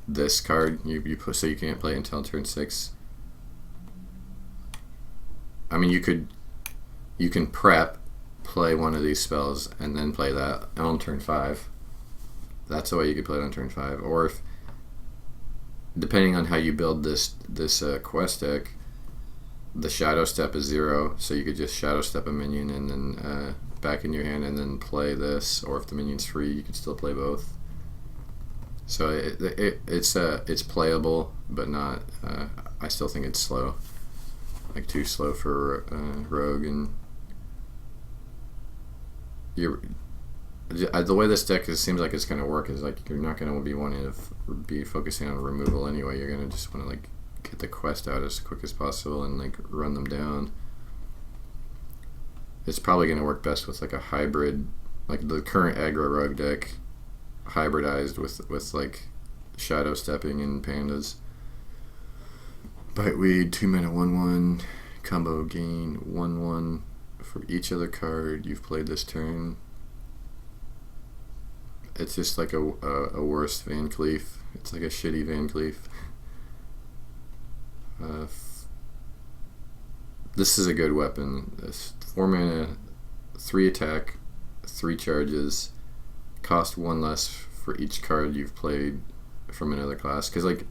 this card you put, so you can't play until turn 6. I mean, you can prep, play one of these spells, and then play that on turn 5. That's the way you could play it on turn 5. Or if, depending on how you build this quest deck, the Shadow Step is 0, so you could just Shadow Step a minion and then back in your hand and then play this. Or if the minion's free, you could still play both. So it's playable, but not. I still think it's slow. Like too slow for Rogue, and the way this deck seems like it's going to work is like you're not going to be wanting to be focusing on removal anyway. You're going to just want to like get the quest out as quick as possible and like run them down. It's probably going to work best with like a hybrid, like the current aggro Rogue deck, hybridized with like Shadow Stepping and Pandas. Biteweed, 2 mana, 1/1. Combo gain 1/1 for each other card you've played this turn. It's just like a worse Van Cleef. It's like a shitty Van Cleef. This is a good weapon. This 4 mana, 3 attack, 3 charges, cost 1 less for each card you've played from another class. Because like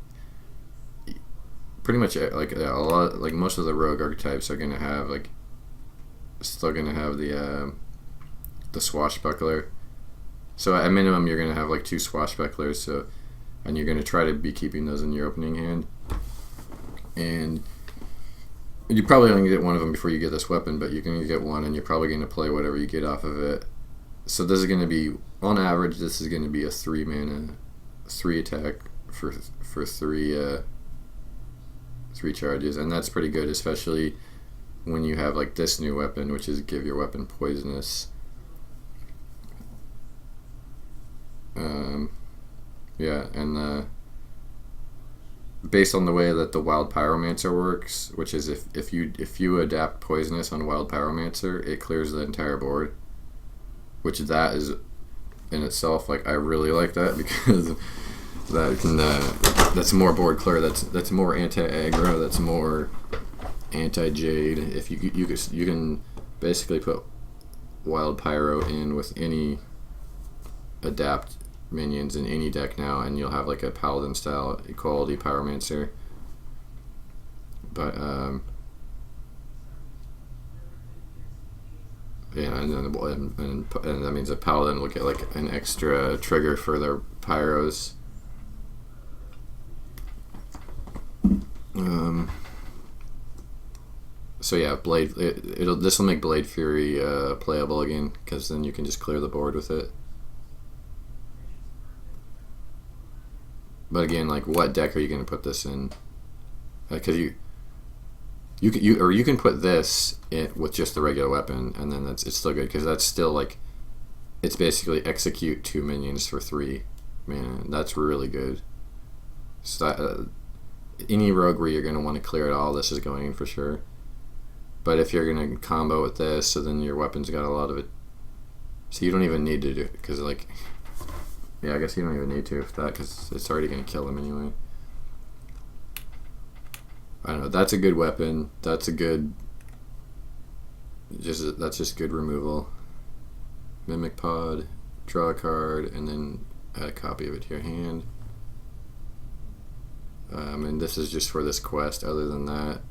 pretty much like a lot, like most of the rogue archetypes are gonna have like still gonna have the swashbuckler. So at minimum you're gonna have like 2 swashbucklers. So and you're gonna try to be keeping those in your opening hand. And you probably only get one of them before you get this weapon, but you're going to get one, and you're probably going to play whatever you get off of it. So this is going to be, on average, this is going to be a 3 mana, 3 attack for 3 charges, and that's pretty good, especially when you have like this new weapon, which is give your weapon poisonous. Yeah, and based on the way that the Wild Pyromancer works, which is if you adapt poisonous on Wild Pyromancer, it clears the entire board. Which that is in itself, like I really like that, because that can that's more board clear. That's more anti-aggro. That's more anti-jade. If you can basically put Wild Pyro in with any adapt minions in any deck now, and you'll have like a paladin style equality pyromancer. But yeah, and that means a paladin will get like an extra trigger for their pyros. So yeah, this will make Blade Fury playable again, because then you can just clear the board with it. But again, like, what deck are you going to put this in? Because you can put this in with just the regular weapon, and then it's still good, because that's still like, it's basically execute 2 minions for 3 mana. That's really good. So any rogue where you're going to want to clear it all, this is going in for sure. But if you're going to combo with this, so then your weapon's got a lot of it. So you don't even need to do it, because like, yeah, I guess you don't even need to, because it's already going to kill him anyway. I don't know. That's a good weapon. That's just good removal. Mimic Pod, draw a card, and then add a copy of it to your hand. And this is just for this quest. Other than that,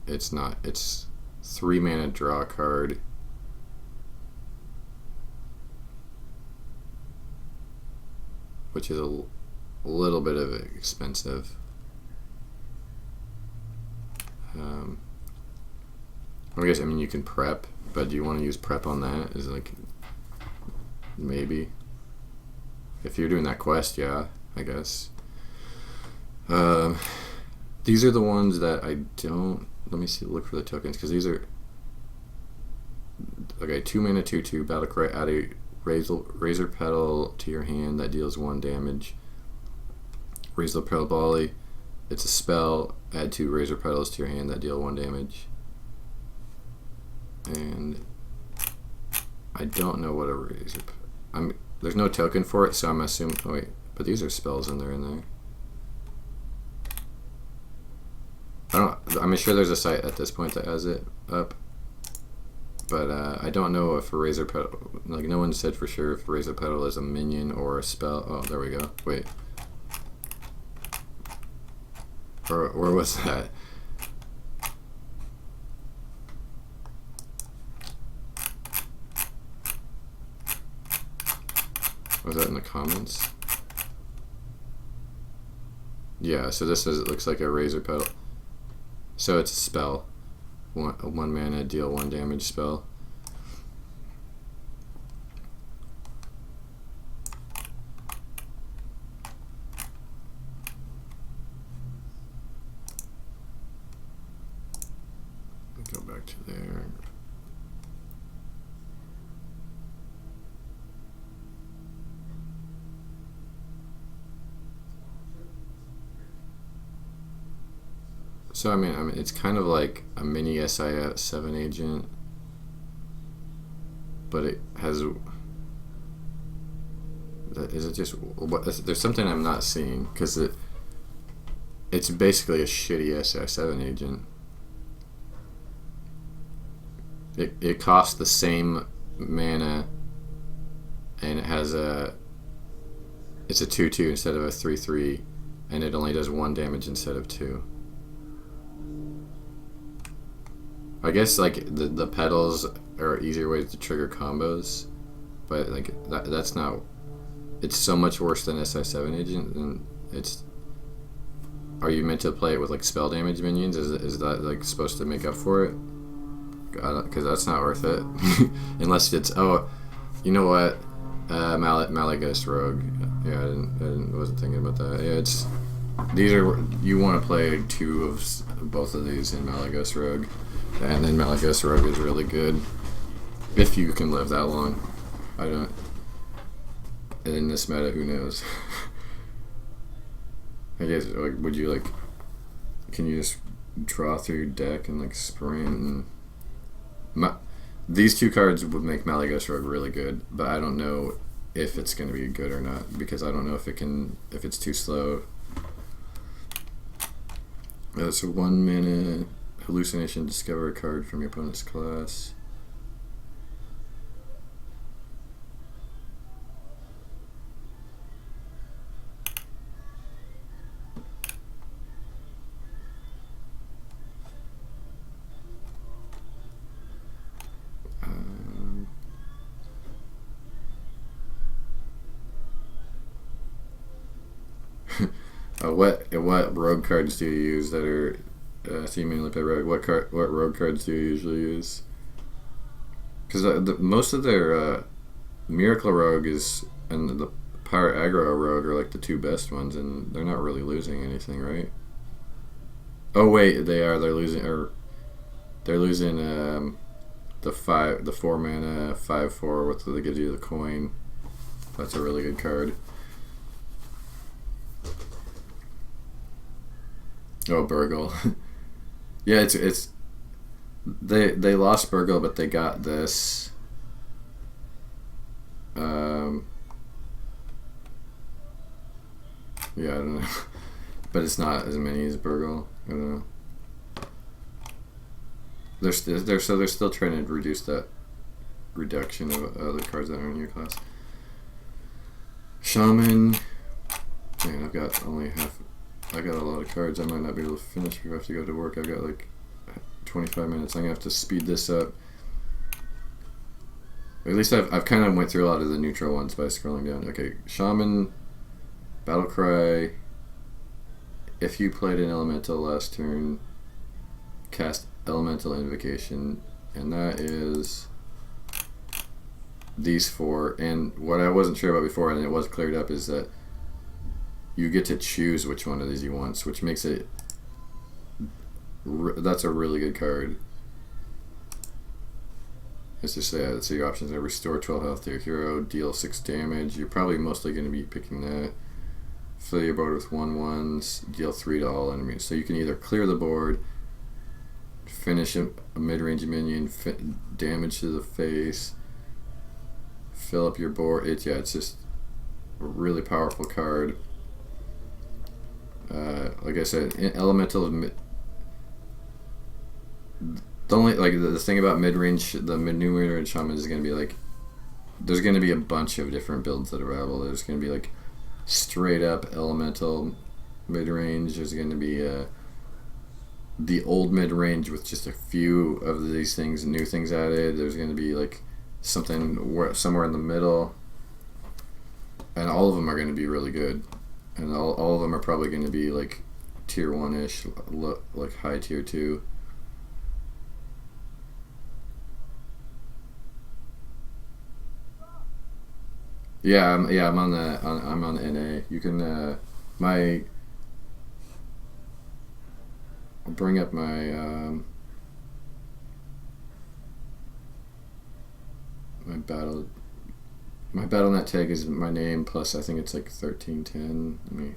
it's not. It's 3 mana, draw a card. Which is a little bit of expensive. I guess, I mean, you can prep, but do you want to use prep on that? Is it like, maybe. If you're doing that quest, yeah, I guess. These are the ones that I don't, let me see, look for the tokens, because these are, okay, 2 mana, 2/2, battle cry, add a Razor Petal to your hand that deals 1 damage. Razor Petal Volley, it's a spell, add 2 Razor Petals to your hand that deal 1 damage. And I don't know what a Razor, there's no token for it, so I'm assuming, oh wait, but these are spells in there. I'm sure there's a site at this point that has it up. But I don't know if a Razor Petal, like no one said for sure if Razor Petal is a minion or a spell. Oh, there we go. Wait. Or where was that? Was that in the comments? Yeah, so this is, it looks like a Razor Petal. So it's a spell. 1 mana, deal 1 damage spell. Go back to there. So I mean, it's kind of like a mini SI7 agent, but it has. Is it just what? There's something I'm not seeing because it's basically a shitty SI7 agent. It costs the same mana, and it's a 2/2 instead of a 3/3, and it only does 1 damage instead of 2. I guess like the pedals are easier ways to trigger combos, but like that's not. It's so much worse than SI7 agent, and it's. Are you meant to play it with like spell damage minions? Is that like supposed to make up for it? Because that's not worth it, unless it's you know what, Malagos Rogue. Yeah, I wasn't thinking about that. Yeah, these are you want to play 2 of both of these in Malagos Rogue, and then Malagos Rogue is really good if you can live that long. I don't. In this meta, who knows? I guess like would you like? Can you just draw through your deck and like sprint and? These 2 cards would make Malagos Rogue really good, but I don't know if it's going to be good or not because I don't know if it's too slow. So 1 mana hallucination, discover a card from your opponent's class. What rogue cards do you use that are seemingly play rogue? What rogue cards do you usually use? Because most of their Miracle Rogue and the Power Aggro Rogue are like the 2 best ones, and they're not really losing anything, right? Oh wait, they are. They're losing the 4 mana 5/4 with that gives you the coin. That's a really good card. Oh, Burgle. Yeah, it's they lost Burgle, but they got this. Yeah, I don't know, but it's not as many as Burgle. I don't know. They're still trying to reduce that reduction of other cards that are in your class. Shaman. Man, I've got only half. I got a lot of cards. I might not be able to finish before I have to go to work. I've got like 25 minutes. I'm gonna have to speed this up. Or at least I've kind of went through a lot of the neutral ones by scrolling down. Okay, Shaman, Battlecry. If you played an elemental last turn, cast Elemental Invocation, and that is these 4. And what I wasn't sure about before, and it was cleared up, is that you get to choose which one of these you want, which makes it. That's a really good card. Let's just say so your options are restore 12 health to your hero, deal 6 damage. You're probably mostly going to be picking that. Fill your board with 1/1s, deal 3 to all enemies. So you can either clear the board, finish a mid-range minion, damage to the face, fill up your board. It's just a really powerful card. Like I said, elemental. The only the thing about mid-range, the new mid-range shaman is going to be like, there's going to be a bunch of different builds that are available. There's going to be like straight up elemental mid-range. There's going to be the old mid-range with just a few of these things, new things added. There's going to be like something somewhere in the middle, and all of them are going to be really good. And all of them are probably going to be like tier 1-ish, like high tier 2. Yeah, I'm on the I'm on NA. You can I'll bring up my my BattleNet tag is my name plus I think it's like 1310. Let me.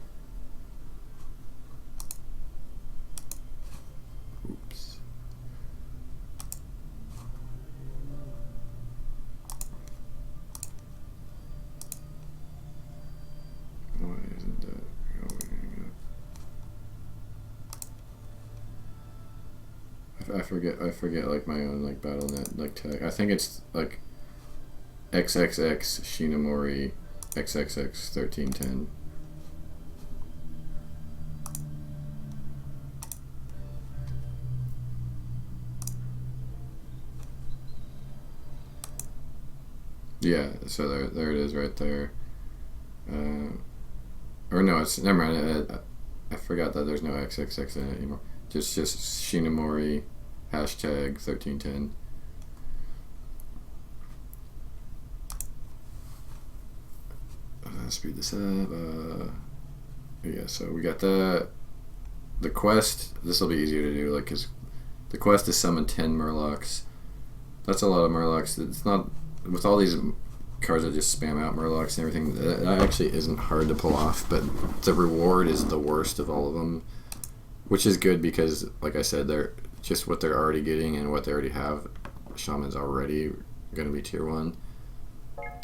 I forget like my own like BattleNet like tag. I think it's like XXX Shinamori XXX 1310. Yeah, so there it is right there. Or no, it's never mind. I forgot that there's no XXX in it anymore. Just Shinamori hashtag 1310. Speed this up. Yeah, so we got the quest. This will be easier to do, like, cause the quest is summon 10 Murlocs. That's a lot of Murlocs. It's not with all these cards that just spam out Murlocs and everything. That actually isn't hard to pull off, but the reward is the worst of all of them, which is good because, like I said, they're just what they're already getting and what they already have. Shaman's already going to be tier 1.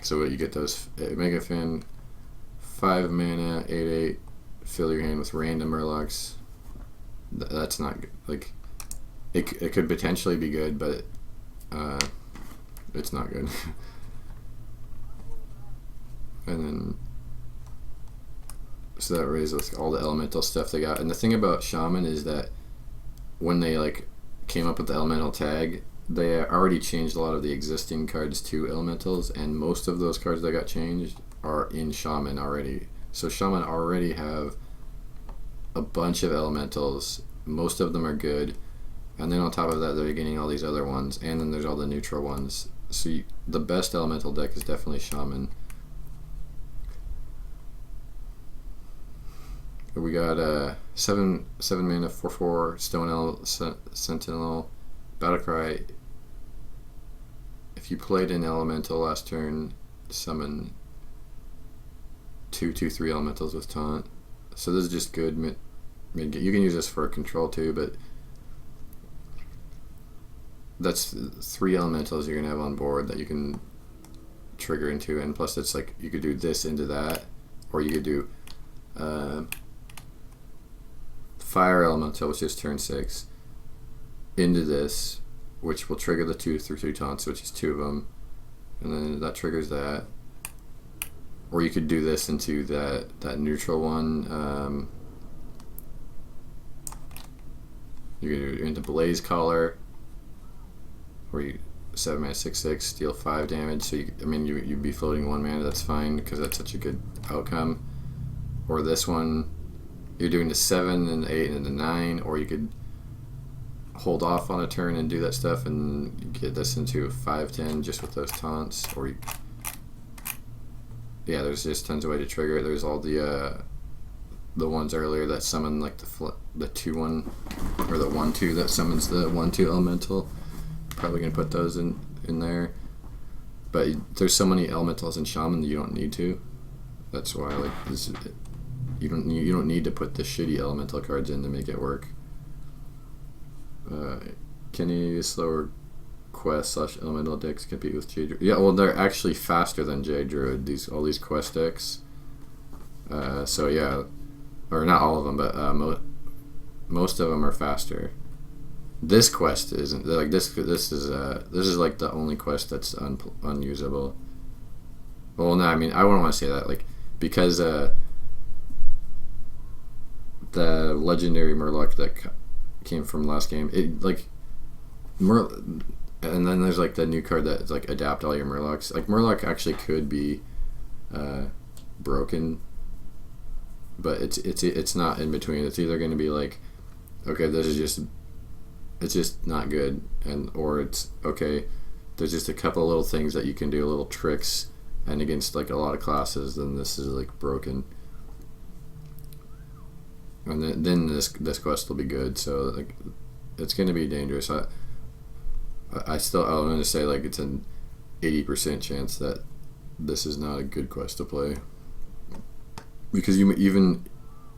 So you get those Mega Fin, 5 mana, 8/8, fill your hand with random Murlocs. That's not good. Like, it could potentially be good, but it's not good. And then, so that raises all the elemental stuff they got. And the thing about Shaman is that when they like came up with the elemental tag, they already changed a lot of the existing cards to elementals, and most of those cards that got changed are in Shaman already. So Shaman already have a bunch of elementals. Most of them are good, and then on top of that, they're getting all these other ones, and then there's all the neutral ones. So the best elemental deck is definitely Shaman. We got 7 mana 4/4 Stone Sentinel Battlecry. If you played an elemental last turn, summon 2/2/3 elementals with taunt. So this is just good mid you can use this for control too, but that's 3 elementals you're gonna have on board that you can trigger into, and plus it's like you could do this into that, or you could do Fire Elemental, which is turn 6, into this, which will trigger the 2/3 taunts, which is 2 of them, and then that triggers that. Or you could do this into that neutral one. You could do it into Blaze Collar, where you 7 mana 6/6 deal 5 damage. So you'd be floating 1 mana. That's fine because that's such a good outcome. Or this one, you're doing the 7 and the 8 and the 9, or you could hold off on a turn and do that stuff and get this into 5/10 just with those taunts. Or yeah, there's just tons of way to trigger it. There's all the ones earlier that summon like the 2/1 or the 1/2 that summons the 1/2 elemental. Probably gonna put those in there. But there's so many elementals in Shaman that you don't need to. That's why like this. You don't need to put the shitty elemental cards in to make it work. Can you slower quest / elemental decks compete with Jade Druid? Yeah, well they're actually faster than Jade Druid. All these quest decks. So yeah, or not all of them, but most of them are faster. This quest isn't like this. This is like the only quest that's unusable. Well, no, I mean I wouldn't want to say that like because. The legendary Murloc that came from last game, it like and then there's like the new card that's like adapt all your Murlocs. Like Murloc actually could be broken, but it's not in between. It's either going to be like, okay, it's just not good, or it's okay. There's just a couple of little things that you can do, little tricks, and against like a lot of classes, then this is like broken. And then this quest will be good. So like, it's going to be dangerous. I'm going to say like it's an 80% chance that this is not a good quest to play, because you even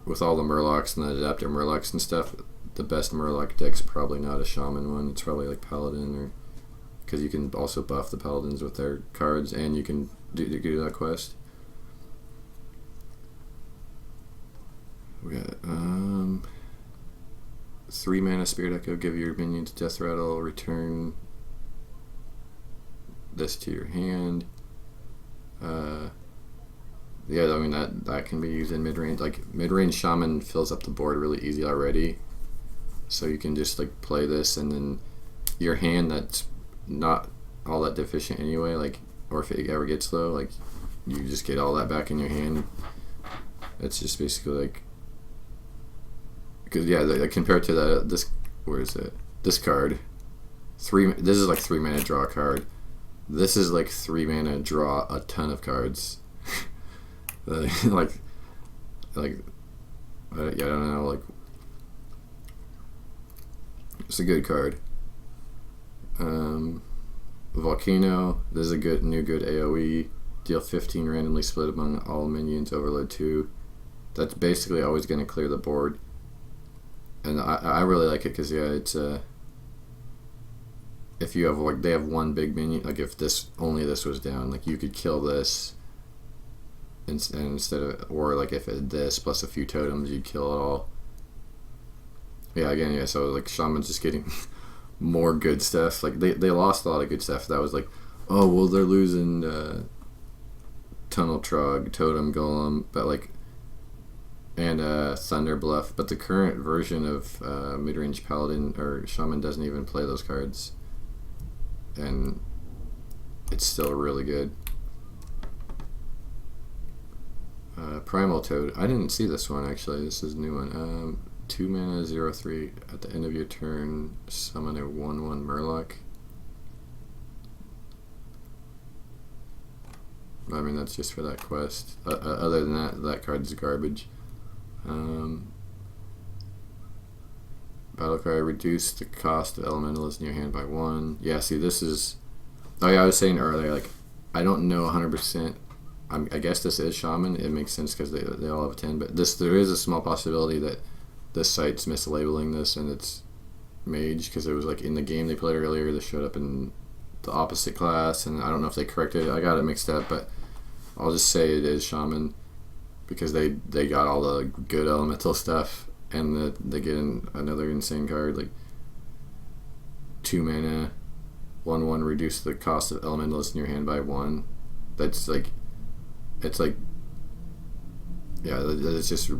with all the Murlocs and the adapter Murlocs and stuff, the best Murloc deck's probably not a Shaman one. It's probably like Paladin, or because you can also buff the Paladins with their cards, and you can do that quest. We got 3 3 mana Spirit Echo, give your minions Death Rattle, return this to your hand. Yeah, I mean that can be used in mid-range. Like mid-range Shaman fills up the board really easy already, so you can just like play this, and then your hand that's not all that deficient anyway, like, or if it ever gets low, like you just get all that back in your hand. It's just basically like, because yeah, like, compared to that, this, where is it? This card, this is like 3 mana draw a card. This is like 3 mana draw a ton of cards. like yeah, I don't know, like it's a good card. Volcano, this is a good AoE. Deal 15 randomly split among all minions, overload 2. That's basically always going to clear the board, and I really like it because yeah, it's if you have like, they have one big minion, like if this was down, like you could kill this, and instead of, or like if it this plus a few totems, you'd kill it all. Yeah, again, yeah, so like Shaman's just getting more good stuff. Like they lost a lot of good stuff. That was like, oh well, they're losing Tunnel Trog, Totem Golem, but like, and Thunder Bluff. But the current version of mid-range Paladin or Shaman doesn't even play those cards, and it's still really good. Primal Toad. I didn't see this one actually. This is a new one. 2 mana, 0/3. At the end of your turn, summon a 1/1 Murloc. I mean, that's just for that quest. Other than that, that card is garbage. Battlecry, reduce the cost of elementals in your hand by 1. Yeah, see, this is... Oh yeah, I was saying earlier, like, I don't know 100%. I guess this is Shaman. It makes sense because they all have a 10, but there is a small possibility that this site's mislabeling this and it's Mage, because it was like in the game they played earlier, this showed up in the opposite class, and I don't know if they corrected it. I got it mixed up, but I'll just say it is Shaman because they got all the good elemental stuff, and they get another insane card like 2 mana, 1/1, reduce the cost of elementals in your hand by 1. That's like, it's like, yeah, it's just,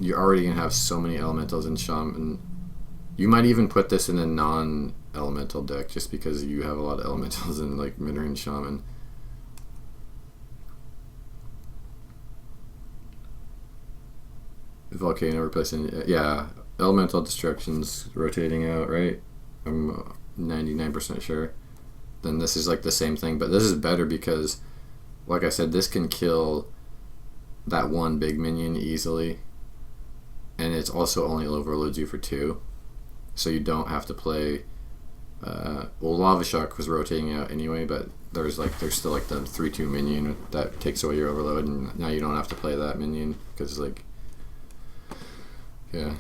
you're already gonna have so many elementals in Shaman. You might even put this in a non-elemental deck just because you have a lot of elementals in like mid-range Shaman. Volcano replacing, yeah, elemental destruction's rotating out, right? I'm 99% sure. Then this is like the same thing, but this is better because, like I said, this can kill that one big minion easily, and it's also only overloads you for 2, so you don't have to play. Well, Lava Shock was rotating out anyway, but there's still like the 3/2 minion that takes away your overload, and now you don't have to play that minion because like, yeah.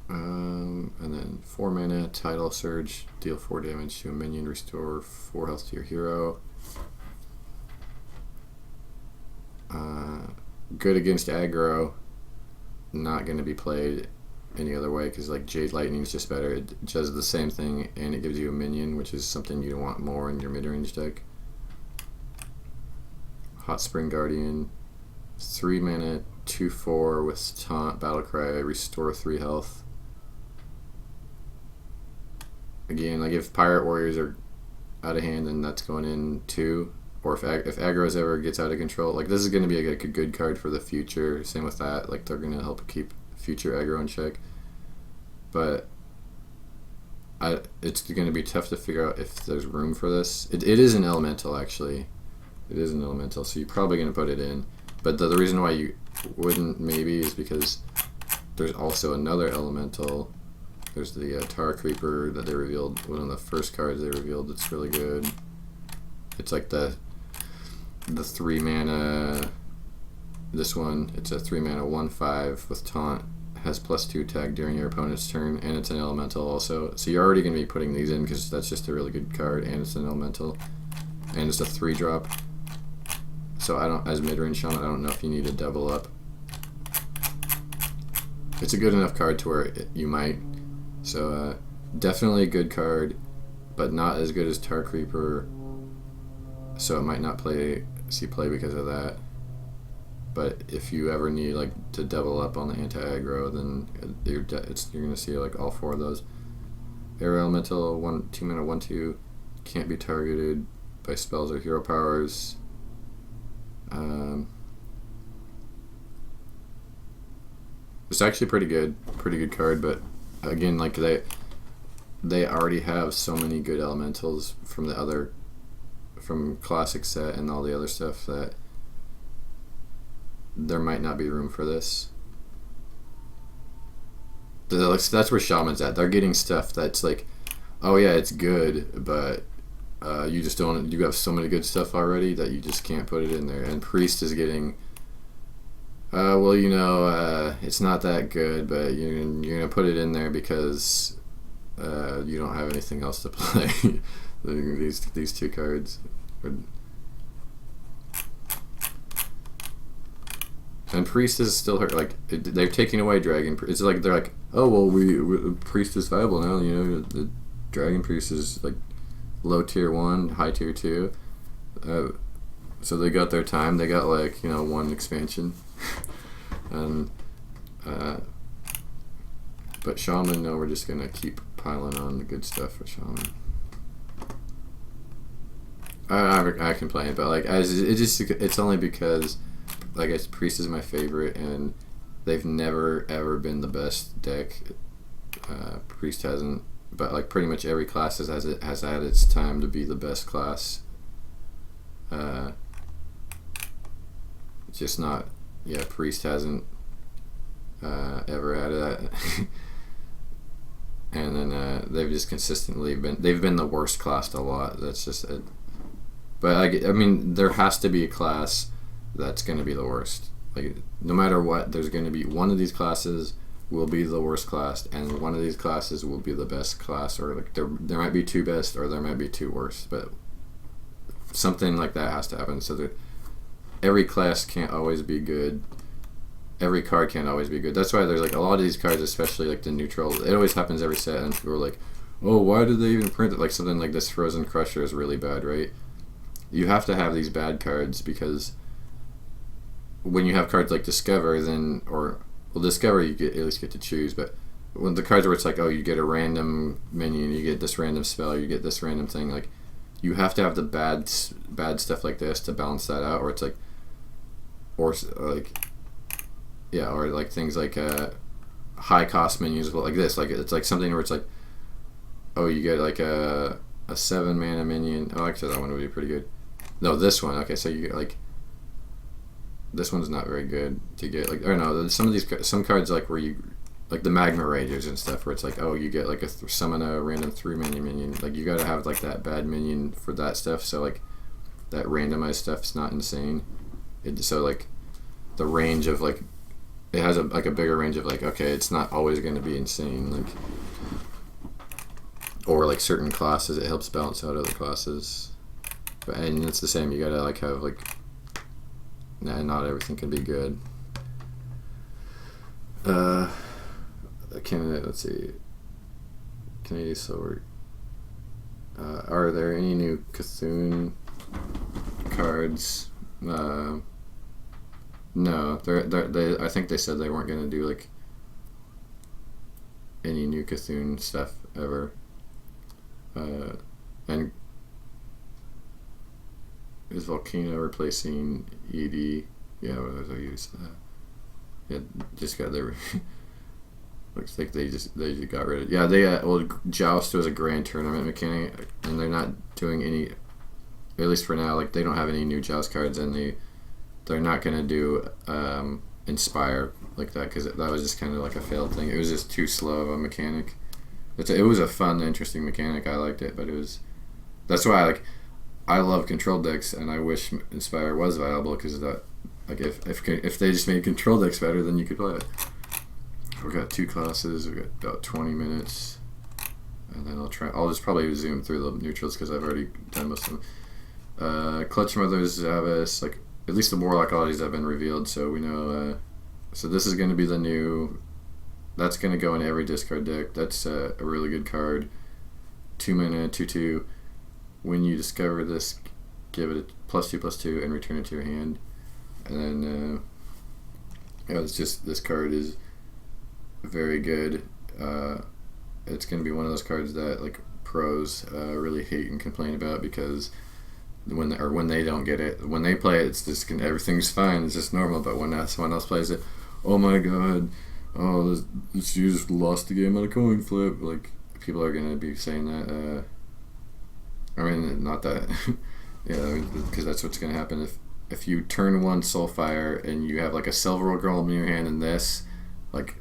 And then 4 mana, Tidal Surge, deal 4 damage to a minion, restore 4 health to your hero. Good against aggro, not going to be played any other way because like Jade Lightning is just better. It does the same thing and it gives you a minion, which is something you want more in your mid-range deck. Hot Spring Guardian, 3 mana, 2/4 with Taunt, Battlecry, restore 3 health. Again, like if Pirate Warriors are out of hand, then that's going in 2. Or if aggro's ever gets out of control, like this is going to be a good card for the future. Same with that, like they're going to help keep future aggro in check. But it's going to be tough to figure out if there's room for this. It is an elemental, actually. It is an elemental, so you're probably going to put it in. But the reason why you wouldn't maybe is because there's also another elemental. There's the Tar Creeper that they revealed, one of the first cards they revealed that's really good. It's like the 3 mana, this one, it's a 3 mana 1/5 with Taunt, has +2 tag during your opponent's turn, and it's an elemental also. So you're already going to be putting these in because that's just a really good card, and it's an elemental, and it's a 3-drop. So as mid-range Shaman, I don't know if you need to double up it's a good enough card to where you might. So definitely a good card, but not as good as Tar Creeper. So it might not see play because of that. But if you ever need like to double up on the anti-aggro, then you're gonna see like all 4 of those. Air Elemental, 2-mana 1/2, can't be targeted by spells or hero powers. It's actually pretty good card, but again, like they already have so many good elementals from classic set and all the other stuff that there might not be room for this. That's where Shaman's at. They're getting stuff that's like, oh yeah, it's good, but you just don't. You have so many good stuff already that you just can't put it in there. And Priest is getting, it's not that good, but you're gonna put it in there because you don't have anything else to play. these 2 cards. And Priest is still hurt. Like they're taking away Dragon. It's like they're like, oh well, we Priest is viable now. The Dragon Priest is like low tier 1, high tier 2. So they got their time. They got like 1 expansion, and but Shaman, no, we're just gonna keep piling on the good stuff for Shaman. I can play it, but like it's only because. Like Priest is my favorite, and they've never ever been the best deck. Priest hasn't, but like pretty much every class has had its time to be the best class. Just not, Priest hasn't ever had that, and then they've just consistently been the worst class a lot. That's just it. But I mean, there has to be a class that's going to be the worst. Like no matter what, there's going to be one of these classes will be the worst class, and one of these classes will be the best class, or like there might be 2 best, or there might be 2 worst, but something like that has to happen. So that every class can't always be good. Every card can't always be good. That's why there's like a lot of these cards, especially like the neutral. It always happens every set, and people are like, "Oh, why did they even print it?" Like something like this Frozen Crusher is really bad, right? You have to have these bad cards because when you have cards like Discover, Discover you at least get to choose, but when the cards where it's like, oh, you get a random minion, you get this random spell, you get this random thing, like you have to have the bad stuff like this to balance that out, or it's like, or like things like high cost minions like this, like it's like something where it's like, oh, you get like a 7-mana minion. Oh, actually that one would be pretty good. No, this one. Okay, so you get like. This one's not very good to get. Like, or no, some cards like where you, like the Magma Ragers and stuff, where it's like, oh, you get like summon a random 3-mana minion. Like you gotta have like that bad minion for that stuff. So like, that randomized stuff's not insane. So like, the range of like, it has a bigger range of like, okay, it's not always going to be insane. Like, or like certain classes, it helps balance out other classes. And it's the same. You gotta like have like. Nah, not everything can be good. Let's see. Canadian Silver. Are there any new Cthulhu cards? No. They I think they said they weren't gonna do like any new Cthulhu stuff ever. And is Volcano replacing ED? Yeah, what was I used? Yeah, just got their. Looks like they just got rid of. Yeah, they Joust was a grand tournament mechanic, and they're not doing any. At least for now, like they don't have any new Joust cards, and they're not gonna do Inspire like that because that was just kind of like a failed thing. It was just too slow of a mechanic. It was a fun, interesting mechanic. I liked it, but it was. That's why I love control decks, and I wish Inspire was viable because that, like, if they just made control decks better, then you could play it. We've got 2 classes. We've got about 20 minutes, and then I'll just probably zoom through the neutrals because I've already done most of them. Clutch Mothers, Zavis, like at least the Warlock oddities have been revealed, so we know. So this is going to be the new That's going to go in every discard deck. That's a really good card. 2 mana, 2/2. When you discover this, give it a +2/+2 and return it to your hand. And then it's just, this card is very good. It's going to be one of those cards that like pros really hate and complain about, because when they don't get it, when they play it, it's just everything's fine, it's just normal. But when someone else plays it, oh my god, oh, this you just lost the game on a coin flip. Like, people are going to be saying that. I mean, not that. Yeah, because that's what's going to happen if you turn one Soulfire and you have like a Silver Golem in your hand and this, like,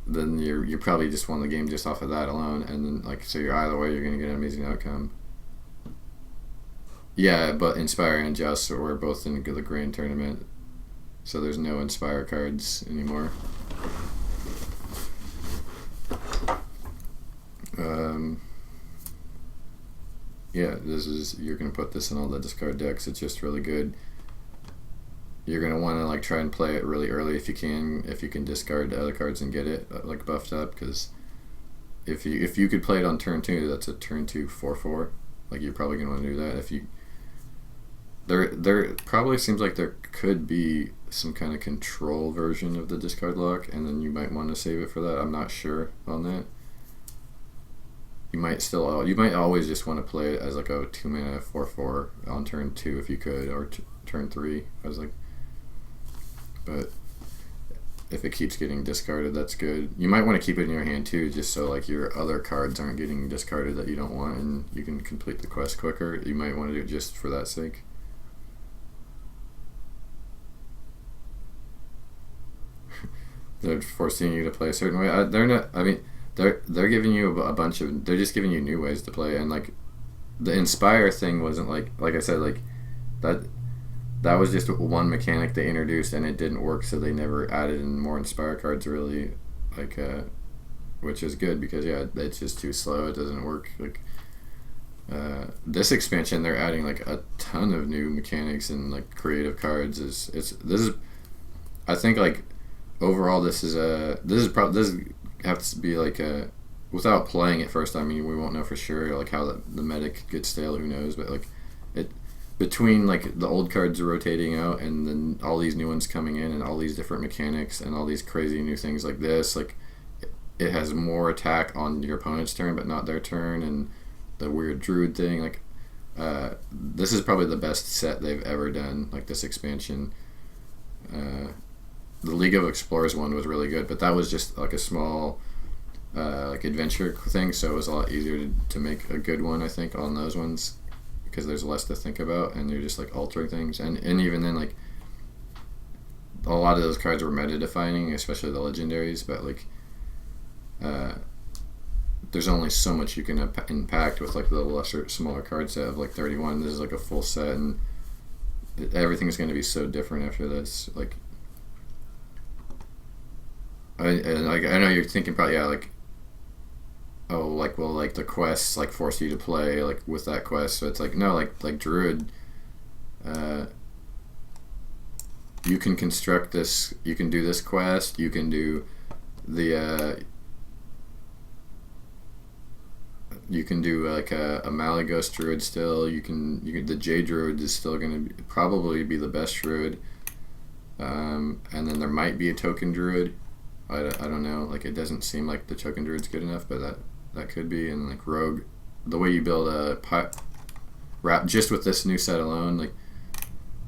then you probably just won the game just off of that alone. And then, like, so you're either way, you're going to get an amazing outcome. Yeah, but Inspire and Just were both in the Grand Tournament, so there's no Inspire cards anymore. Yeah, you're gonna put this in all the discard decks. It's just really good. You're gonna want to like try and play it really early if you can discard the other cards and get it like buffed up, because if you could play it on turn 2, that's a turn 2 4/4. Like, you're probably gonna want to do that. If you there probably seems like there could be some kind of control version of the discard lock, and then you might want to save it for that. I'm not sure on that. You might always just want to play it as like a 2 mana 4/4 on turn 2 if you could, or turn 3. I was like, but if it keeps getting discarded, that's good. You might want to keep it in your hand too, just so like your other cards aren't getting discarded that you don't want, and you can complete the quest quicker. You might want to do it just for that sake. They're forcing you to play a certain way. They're not. I mean, they're giving you a bunch of. They're just giving you new ways to play, and like the Inspire thing wasn't like I said, like that. That was just one mechanic they introduced, and it didn't work, so they never added in more Inspire cards, really, like, which is good, because yeah, it's just too slow. It doesn't work. Like, this expansion, they're adding like a ton of new mechanics and like creative cards. This is, I think, like, overall, this has to be like a, without playing it first. I mean, we won't know for sure like how the meta gets stale. Who knows? But like it. Between like the old cards rotating out and then all these new ones coming in and all these different mechanics and all these crazy new things like this, like it has more attack on your opponent's turn but not their turn, and the weird druid thing, like this is probably the best set they've ever done, like this expansion. The League of Explorers one was really good, but that was just like a small like adventure thing, so it was a lot easier to make a good one, I think, on those ones, because there's less to think about and you're just like altering things, and even then, like, a lot of those cards were meta defining, especially the legendaries, but like there's only so much you can impact with like the smaller card set of like 31. This is like a full set, and everything's going to be so different after this. Like, I know you're thinking probably, yeah, like, oh, like, well, like the quests like force you to play like with that quest, so it's like, no, like druid, you can construct this, you can do this quest, you can do the you can do like a Malagos druid still, you can the J druid is still going to probably be the best druid, and then there might be a token druid. I don't know, like, it doesn't seem like the token druid's good enough, but that could be. And like rogue, the way you build a just with this new set alone, like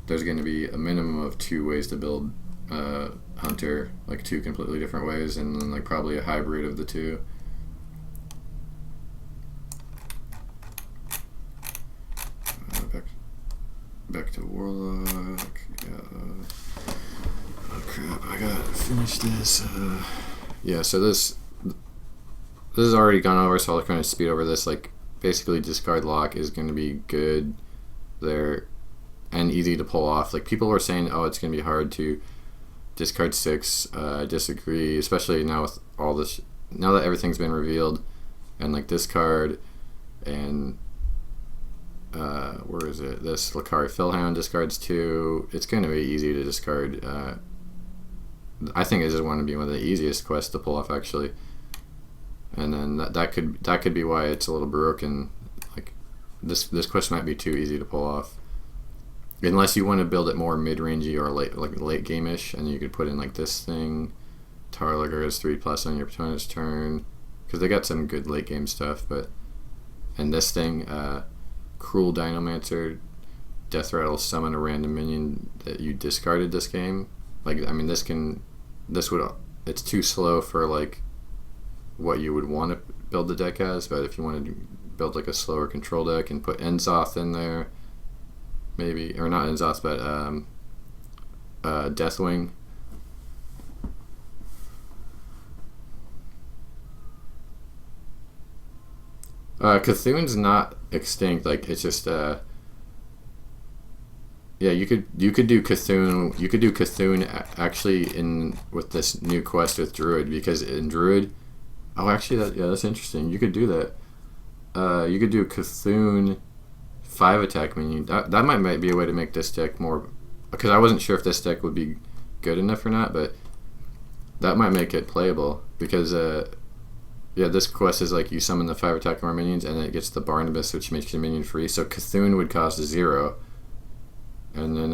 there's going to be a minimum of 2 ways to build hunter, like 2 completely different ways, and then like probably a hybrid of the 2. Back to warlock. Oh crap, I gotta finish this. Yeah, so this has already gone over, so I'll kind of speed over this. Like, basically, discard lock is going to be good there and easy to pull off. Like, people were saying, oh, it's going to be hard to discard 6. I disagree, especially now with all this, now that everything's been revealed, and like this card, and where is it? This Lakari Fillhound discards 2. It's going to be easy to discard I think this is going to be one of the easiest quests to pull off actually. And then that could be why it's a little broken. Like this quest might be too easy to pull off. Unless you want to build it more mid-rangey or late game-ish, and you could put in like this thing. Tarlager is 3+ on your opponent's turn, because they got some good late game stuff. But and this thing, Cruel Dinomancer, Death Rattle, summon a random minion that you discarded this game. Like I mean, it's too slow for like what you would want to build the deck as. But if you wanted to build like a slower control deck and put Enzoth in there, maybe, or not Enzoth, but Deathwing. Cthulhu's not extinct. Like it's just yeah. You could do Cthulhu. You could do Cthulhu actually in with this new quest with Druid, because in Druid, oh actually that's interesting. You could do that. You could do Cthulhu 5 attack minion. That might be a way to make this deck more, because I wasn't sure if this deck would be good enough or not, but that might make it playable, because yeah, this quest is like you summon the 5 attack more minions and then it gets the Barnabas, which makes your minion free. So Cthulhu would cost 0, and then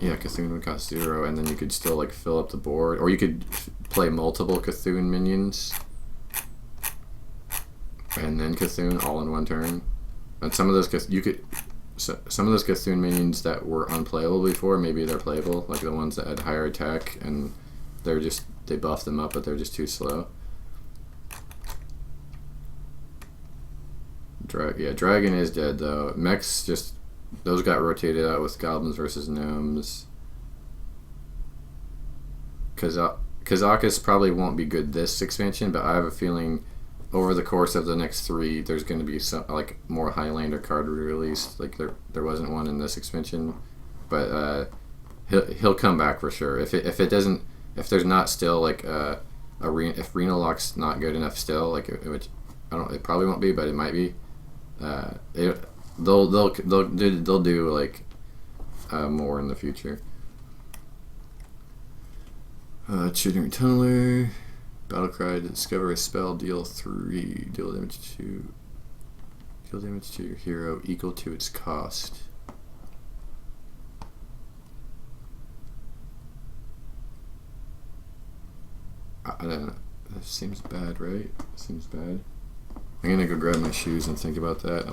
yeah, Cthulhu would cost 0, and then you could still like fill up the board, or you could play multiple Cthulhu minions and then Cthulhu all in one turn. And some of those some of those Cthulhu minions that were unplayable before, maybe they're playable, like the ones that had higher attack and they buffed them up, but they're just too slow. Dragon is dead though. Mechs those got rotated out with goblins versus gnomes. Kazakus probably won't be good this expansion, but I have a feeling over the course of the next 3, there's going to be some like more Highlander card released. Like there wasn't one in this expansion, but he'll come back for sure. If there's not still like if Reno Lock's not good enough still, like it probably won't be, but it might be. They'll do like more in the future. Tutoring Tunneler, Battlecry, to discover a spell, deal damage to your hero equal to its cost. I don't know. That seems bad, right? Seems bad. I'm gonna go grab my shoes and think about that.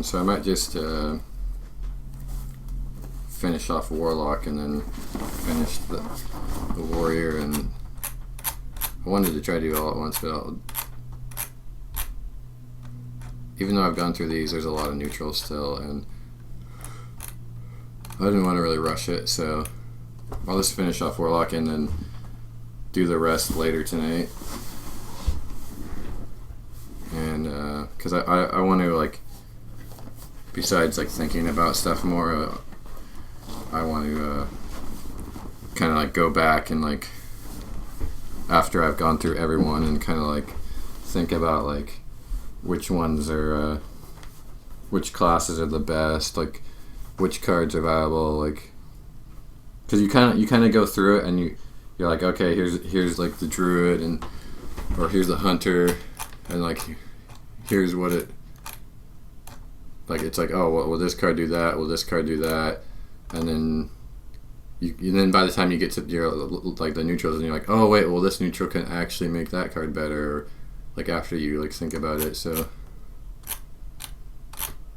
So I might just finish off Warlock and then finish the Warrior and I wanted to try to do it all at once, but even though I've gone through these, there's a lot of neutrals still, and I didn't want to really rush it, so I'll just finish off Warlock and then do the rest later tonight. And because I want to, like, besides like thinking about stuff more, I want to kind of like go back and like after I've gone through everyone and kind of like think about like which ones are which classes are the best, like which cards are viable, like because you kind of go through it and you're like, okay, here's like the druid and or here's the hunter and like here's what it like. It's like, oh, well, will this card do that? Will this card do that? And then then by the time you get to your like the neutrals, and you're like, oh wait, well this neutral can actually make that card better. Or, like after you like think about it, so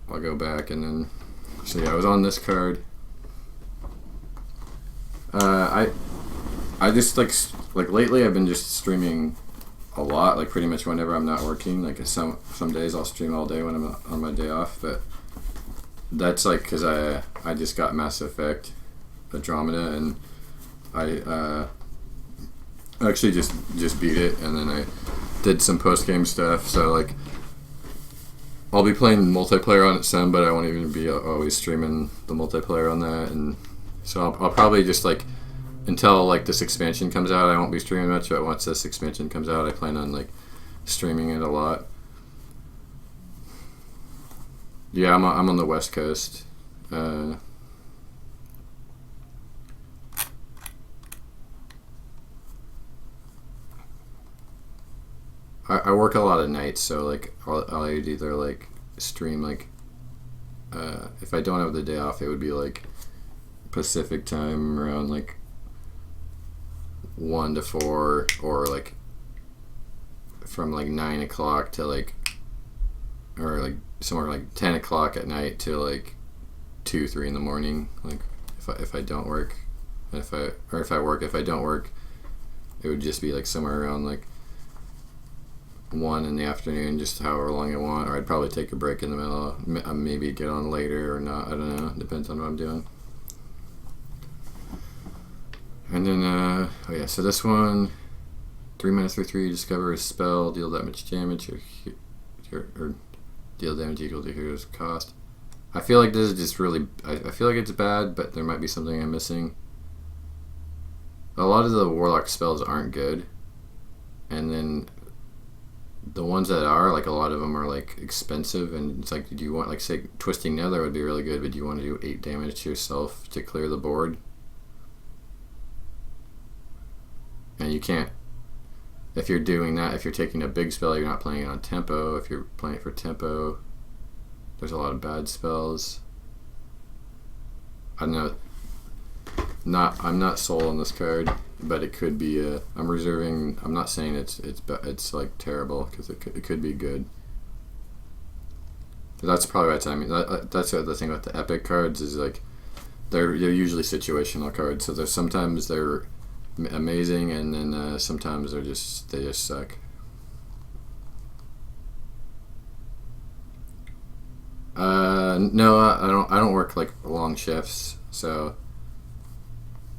I'll go back and then so yeah, I was on this card. I just like lately I've been just streaming a lot, like pretty much whenever I'm not working. Like some days I'll stream all day when I'm on my day off, but that's like because I just got Mass Effect Andromeda and I actually just beat it, and then I did some post game stuff. So like I'll be playing multiplayer on it some, but I won't even be always streaming the multiplayer on that. And so I'll probably just like until like this expansion comes out, I won't be streaming much. But once this expansion comes out, I plan on like streaming it a lot. Yeah, I'm on the West Coast. I work a lot of nights, so like I'll either like stream like if I don't have the day off, it would be like Pacific time around like 1 to 4, or like from like 9 o'clock to like, or like somewhere like 10 o'clock at night to like 2-3 in the morning. Like if I don't work, and if I work, if I don't work, it would just be like somewhere around like 1 in the afternoon, just however long I want. Or I'd probably take a break in the middle, maybe get on later or not, I don't know, depends on what I'm doing. And then oh yeah, so this one, 3 minutes for 3, discover a spell, deal that much damage, or deal damage equal to hero's cost. I feel like this is just really, I feel like it's bad, but there might be something I'm missing. A lot of the Warlock spells aren't good, and then the ones that are, like a lot of them are like expensive, and it's like, do you want, like say Twisting Nether would be really good, but do you want to do 8 damage to yourself to clear the board? And you can't, if you're doing that, if you're taking a big spell, you're not playing it on tempo. If you're playing it for tempo, there's a lot of bad spells. I don't know, I'm not sold on this card, but it could be I'm reserving. I'm not saying it's like terrible, because it could be good. That's probably right. I mean, that's the thing about the epic cards is like they're usually situational cards. So there's sometimes they're amazing, and then sometimes they just suck. No, I don't work like long shifts, so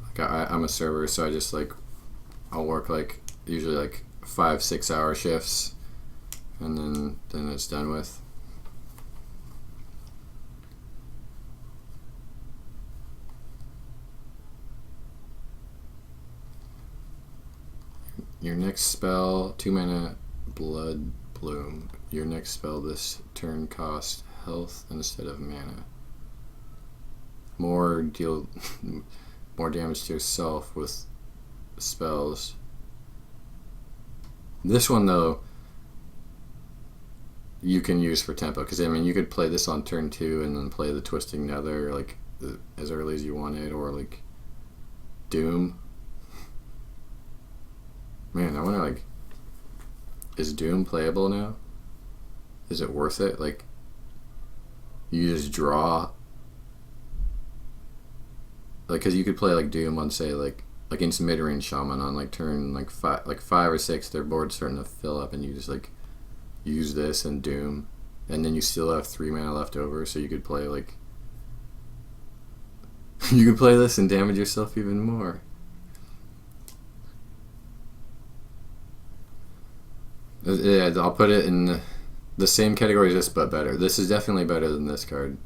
like I'm a server, so I just like I'll work like usually like 5-6 hour shifts, and then it's done with. Your next spell, 2 mana, Blood Bloom. Your next spell this turn costs health instead of mana. More damage to yourself with spells. This one though, you can use for tempo, because I mean you could play this on turn 2 and then play the Twisting Nether like as early as you wanted, or like Doom. Man, I wonder, like, is Doom playable now? Is it worth it? Like, you just draw, like, because you could play like Doom on, say, like against mid-range shaman on like turn like 5 or 6, their board's starting to fill up, and you just like use this and doom, and then you still have 3 mana left over, so you could play like you could play this and damage yourself even more. Yeah, I'll put it in the same category as this, but better. This is definitely better than this card.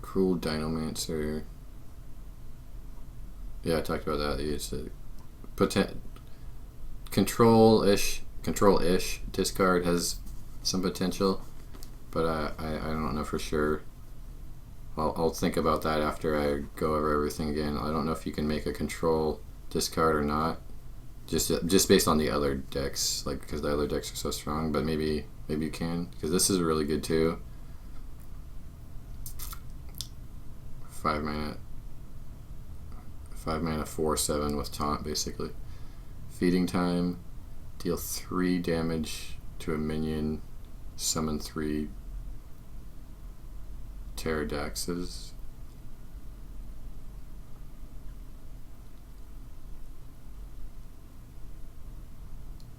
Cruel Dinomancer. Yeah, I talked about that. It's a control-ish discard has some potential, but I don't know for sure. I'll think about that after I go over everything again. I don't know if you can make a control discard or not, just based on the other decks, like because the other decks are so strong. But maybe you can, because this is really good too. 5 mana, 4/7 with taunt basically. Feeding Time, deal 3 damage to a minion, summon 3 Pterodaxes.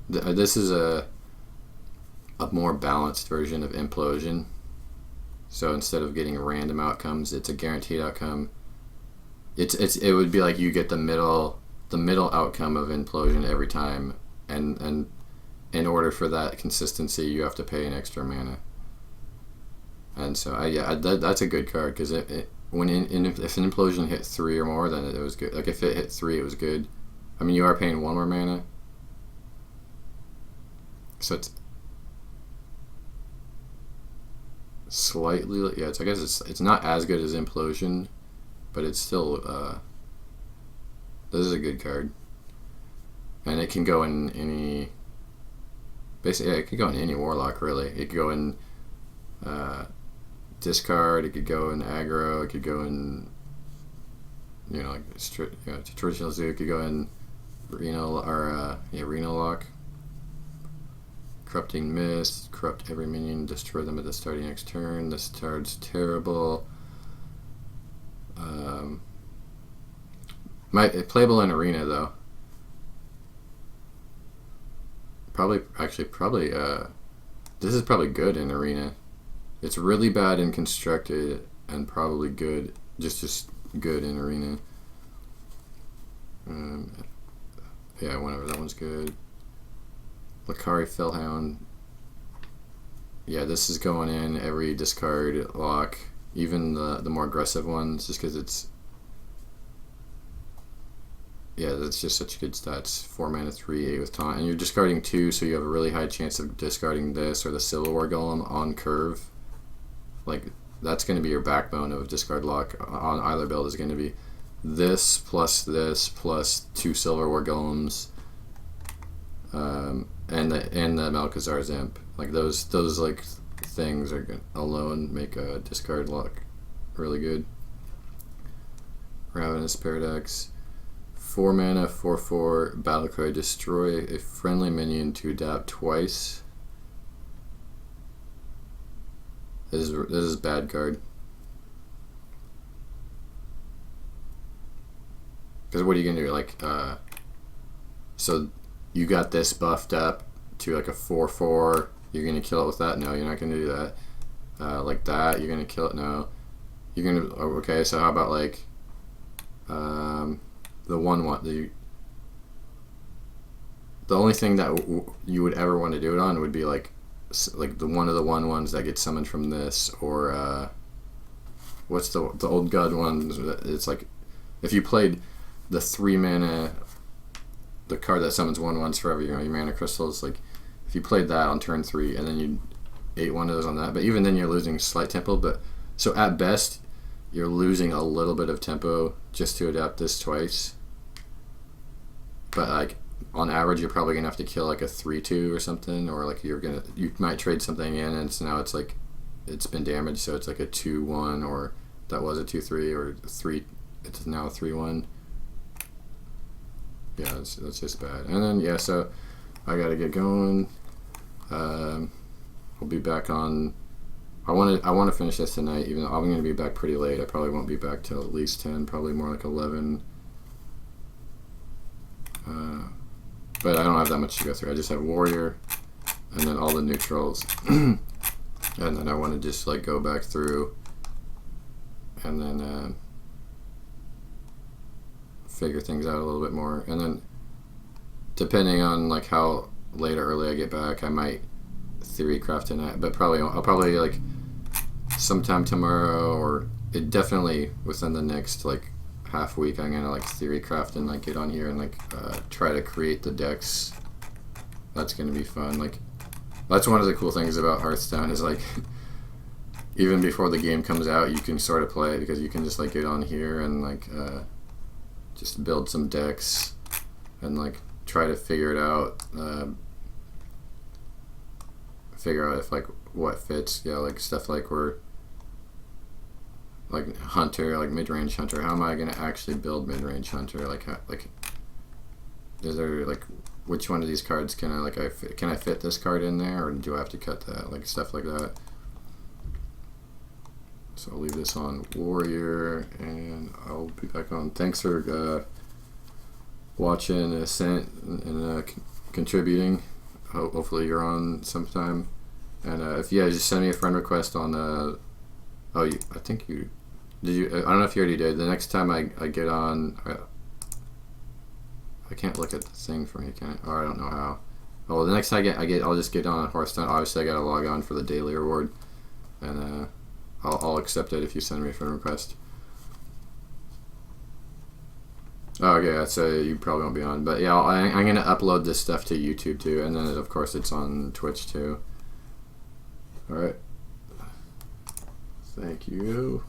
This is a more balanced version of Implosion. So instead of getting random outcomes, it's a guaranteed outcome. It would be like you get the middle outcome of Implosion every time, and in order for that consistency, you have to pay an extra mana. And so that's a good card, because if an Implosion hit 3 or more, then it was good. Like if it hit 3, it was good. I mean, you are paying 1 more mana, so it's slightly, yeah. I guess it's not as good as Implosion, but it's still this is a good card, and it can go in any. Basically, yeah, it could go in any Warlock really. It could go in discard. It could go in aggro. It could go in traditional zoo. It could go in Reno Lock. Corrupting Mist, corrupt every minion, destroy them at the starting next turn. This card's terrible. Playable in Arena though. Probably this is probably good in Arena. It's really bad in Constructed, and probably good, just good in Arena. Yeah, whenever that one's good. Lakari Fellhound. Yeah, this is going in every discard lock, even the more aggressive ones, just because it's. Yeah, that's just such good stats. 4 mana, 3/8 with taunt, and you're discarding 2, so you have a really high chance of discarding this or the Civil War Golem on curve. Like that's going to be your backbone of discard lock on either build. Is going to be this plus 2 Silver War Golems. And the Malkazar's Imp, like those like things are alone make a discard lock really good. Ravenous Paradox, 4 mana, 4/4 battlecry, destroy a friendly minion to adapt twice. This is a bad card. Because what are you gonna do? Like, so you got this buffed up to like a 4/4. You're gonna kill it with that? No, you're not gonna do that. Like that, you're gonna kill it? No. You're gonna. Okay, so how about like the 1/1? The only thing that you would ever want to do it on would be like the one of the 1/1s that gets summoned from this, or what's the old god ones? It's like if you played the 3 mana, the card that summons 1/1s forever, your mana crystals. Like if you played that on turn 3, and then you ate one of those on that, but even then you're losing slight tempo. But so at best, you're losing a little bit of tempo just to adapt this twice. But like on average, you're probably gonna have to kill like a 3/2 or something, or like you might trade something in, and so now it's like it's been damaged, so it's like a 2/1, or that was a 2/3, or 3. It's now a 3/1. Yeah, that's just bad. And then yeah, so I gotta get going. I'll be back on. I want to finish this tonight, even though I'm going to be back pretty late. I probably won't be back till at least 10, probably more like 11. But I don't have that much to go through. I just have warrior, and then all the neutrals, and then I want to just like go back through, and then figure things out a little bit more, and then depending on like how late or early I get back, I might theory craft tonight, but I'll probably like sometime tomorrow, or it definitely within the next like half week, I'm gonna like theory craft and like get on here and like try to create the decks. That's gonna be fun. Like that's one of the cool things about Hearthstone is like even before the game comes out, you can sort of play because you can just like get on here and like just build some decks and like try to figure it out. Figure out if like what fits. Yeah, like stuff like we're like hunter, like mid-range hunter. How am I gonna actually build mid-range hunter? Like is there like which one of these cards can I like can I fit this card in there, or do I have to cut that? Like stuff like that. So I'll leave this on warrior, and I'll be back on. Thanks for watching, Ascent, and contributing. Hopefully you're on sometime. And if just send me a friend request on. I think you did. I don't know if you already did. The next time I get on, I can't look at the thing for me, can I? Or I don't know how. Oh, the next time I'll just get on Hearthstone. Obviously, I gotta log on for the daily reward, and I'll accept it if you send me a friend request. Oh, okay, so you probably won't be on, but yeah, I'm gonna upload this stuff to YouTube too, and then of course it's on Twitch too. All right. Thank you.